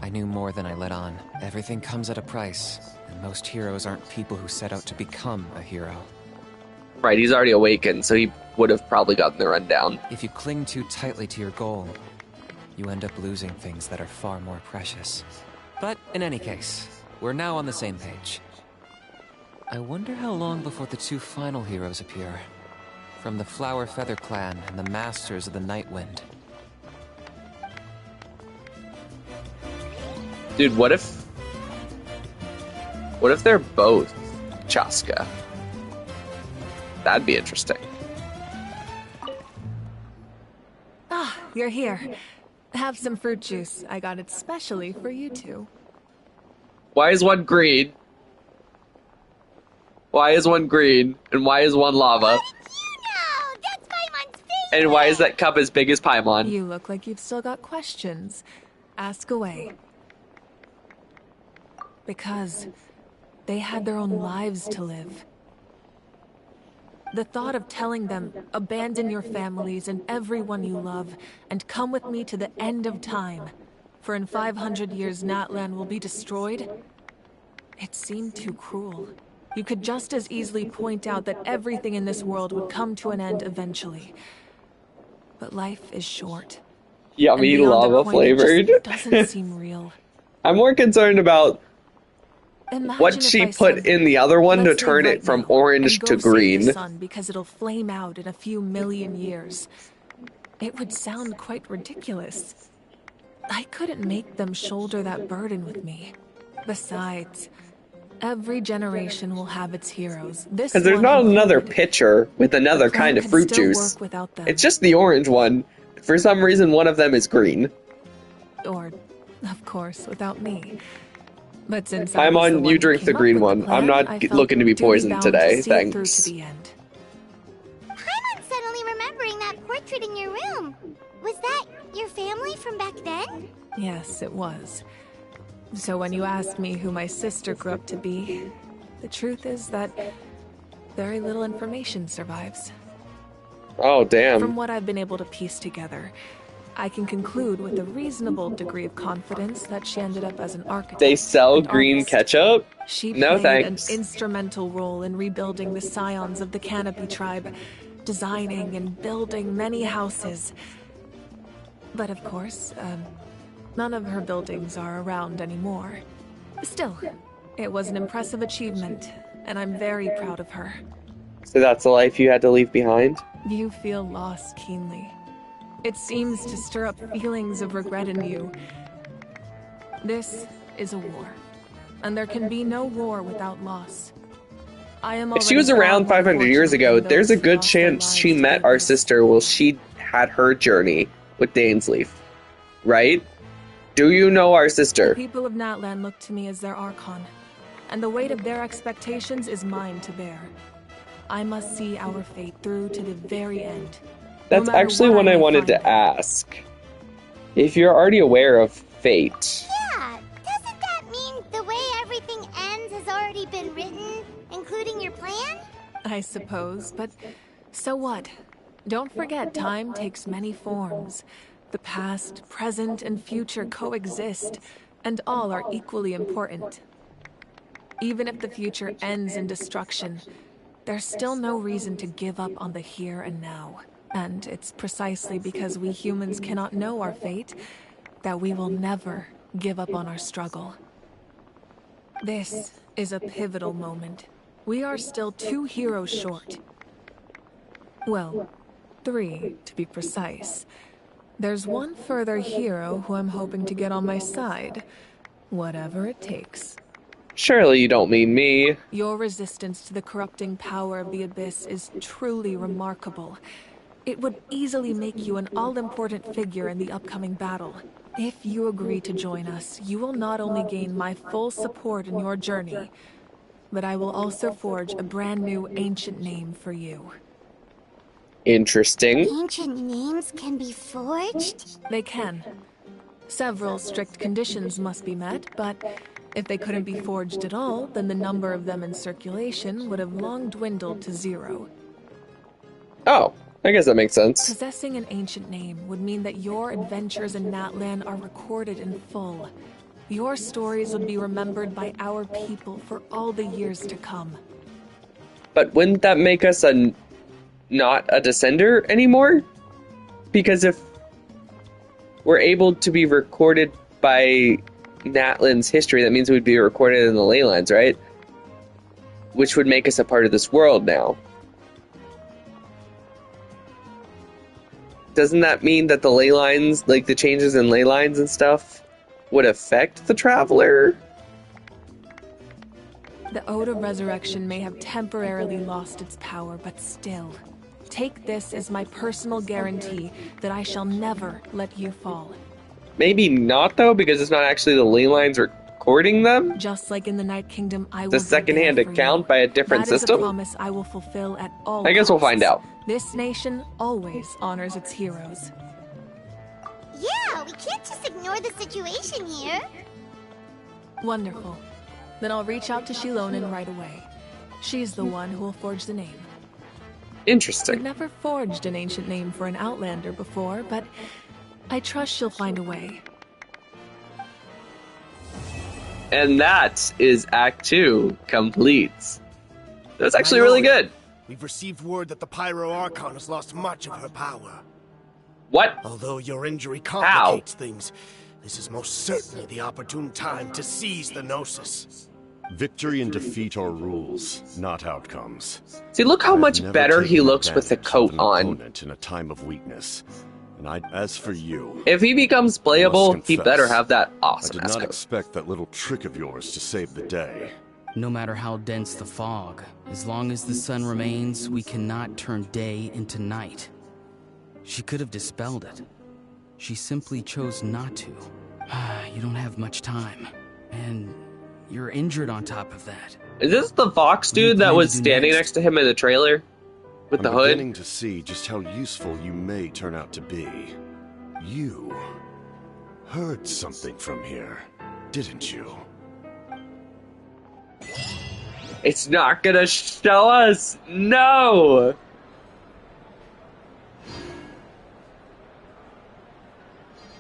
I knew more than I let on. Everything comes at a price, and most heroes aren't people who set out to become a hero. Right, he's already awakened, so he would have probably gotten the rundown. If you cling too tightly to your goal, you end up losing things that are far more precious. But in any case, we're now on the same page. I wonder how long before the two final heroes appear. From the Flower Feather Clan and the Masters of the Night Wind. Dude, what if they're both Chaska? That'd be interesting. Ah, you're here. Have some fruit juice. I got it specially for you two. Why is one green? Why is one green? And why is one lava? That's Paimon's favorite! And why is that cup as big as Paimon? You look like you've still got questions. Ask away. Because they had their own lives to live. The thought of telling them, abandon your families and everyone you love, and come with me to the end of time, for in 500 years Natlan will be destroyed, it seemed too cruel. You could just as easily point out that everything in this world would come to an end eventually. But life is short. Yummy And beyond a lava point, it flavored. just doesn't seem real. I'm more concerned about Imagine what if she I put said, in the other one to "Let's turn leave it right from now orange and go to save green. the sun because it'll flame out in a few million years." It would sound quite ridiculous. I couldn't make them shoulder that burden with me. Besides, every generation will have its heroes. This Because there's one not another included. pitcher with another plan kind of could fruit still juice. work without them. It's just the orange one. For some reason, one of them is green. Or, of course, without me. But since I was the Paimon, one you who drink the came up green with one. the plan, I'm not I felt looking to be poisoned duty-bound today, to see it through thanks. to the end. Paimon's suddenly remembering that portrait in your room. Was that your family from back then? Yes, it was. So when you asked me who my sister grew up to be, the truth is that very little information survives. Oh, damn. From what I've been able to piece together, I can conclude with a reasonable degree of confidence that she ended up as an architect. They sell and green artist. ketchup? She No played thanks. an instrumental role in rebuilding the scions of the Canopy tribe, designing and building many houses. But of course, none of her buildings are around anymore. Still, it was an impressive achievement, and I'm very proud of her. So that's the life you had to leave behind? You feel loss keenly. It seems to stir up feelings of regret in you, This is a war, and there can be no war without loss. I am If she was around 500 years ago, there's a good chance she met our sister while she had her journey with Dainsleif. Right? Do you know our sister? The people of Natlan look to me as their Archon, and the weight of their expectations is mine to bear. I must see our fate through to the very end. That's actually what I wanted to ask. If you're already aware of fate. Yeah, doesn't that mean the way everything ends has already been written, including your plan? I suppose, but so what? Don't forget, time takes many forms. The past, present, and future coexist, and all are equally important. Even if the future ends in destruction, there's still no reason to give up on the here and now. And it's precisely because we humans cannot know our fate that we will never give up on our struggle. This is a pivotal moment. We are still 2 heroes short. Well, 3 to be precise. There's one further hero who I'm hoping to get on my side, whatever it takes. Surely you don't mean me. Your resistance to the corrupting power of the Abyss is truly remarkable. It would easily make you an all-important figure in the upcoming battle. If you agree to join us, you will not only gain my full support in your journey, but I will also forge a brand new ancient name for you. Interesting. Ancient names can be forged? They can. Several strict conditions must be met, but if they couldn't be forged at all, then the number of them in circulation would have long dwindled to 0. Oh, I guess that makes sense. Possessing an ancient name would mean that your adventures in Natlan are recorded in full. Your stories would be remembered by our people for all the years to come. But wouldn't that make us not a descender anymore? Because if we're able to be recorded by Natlan's history, that means we'd be recorded in the ley lines, right? Which would make us a part of this world now. Doesn't that mean that the ley lines, like the changes in ley lines and stuff, would affect the Traveler? The Ode of Resurrection may have temporarily lost its power, but still, take this as my personal guarantee that I shall never let you fall. Maybe not, though, because it's not actually the ley lines recording them? Just like in the Night Kingdom, I will The second-hand account by a different system? That is a promise I will fulfill at all I guess we'll find out. This nation always honors its heroes. Yeah, we can't just ignore the situation here. Wonderful. Then I'll reach out to Shilonen right away. She's the one who will forge the name. Interesting. I've never forged an ancient name for an Outlander before, but I trust she'll find a way. And that is Act 2 complete. That's actually really good. We've received word that the Pyro Archon has lost much of her power. What? Although your injury complicates things, this is most certainly the opportune time to seize the Gnosis. Victory and defeat are rules, not outcomes. See, look how much better he looks with the coat on. In a time of weakness. And as for you, if he becomes playable, he better have that awesome I did not expect that little trick of yours to save the day. No matter how dense the fog, as long as the sun remains, we cannot turn day into night. She could have dispelled it. She simply chose not to. You don't have much time. And you're injured on top of that. Is this the Fox dude that was standing next to him in the trailer? With the hood? I'm beginning to see just how useful you may turn out to be. You heard something from here, didn't you? It's not gonna show us! No!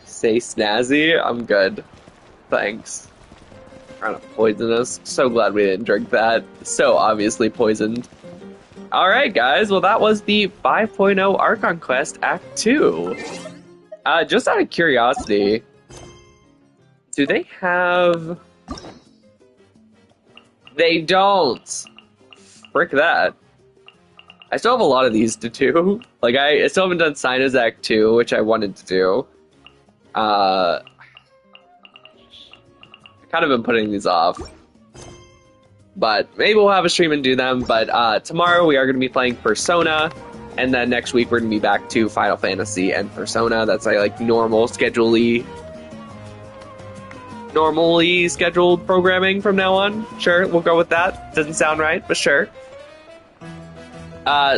Say snazzy? I'm good. Thanks. Trying to poison us. So glad we didn't drink that. So obviously poisoned. Alright guys, well that was the 5.0 Archon Quest Act 2. Just out of curiosity, do they have... They don't! Frick that. I still have a lot of these to do. Like, I still haven't done Sina's Act 2, which I wanted to do. Kind of been putting these off. But maybe we'll have a stream and do them. But tomorrow we are going to be playing Persona. And then next week we're going to be back to Final Fantasy and Persona. That's like normally scheduled programming from now on. Sure, we'll go with that. Doesn't sound right, but sure.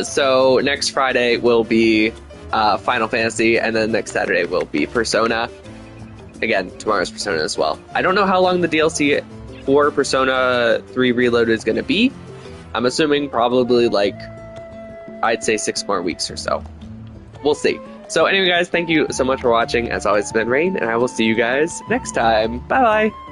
So next Friday will be Final Fantasy, and then next Saturday will be Persona. Again, tomorrow's Persona as well. I don't know how long the DLC for Persona 3 Reloaded is going to be. I'm assuming probably like, I'd say 6 more weeks or so. We'll see. So anyway, guys, thank you so much for watching. As always, it's been Rain, and I will see you guys next time. Bye-bye!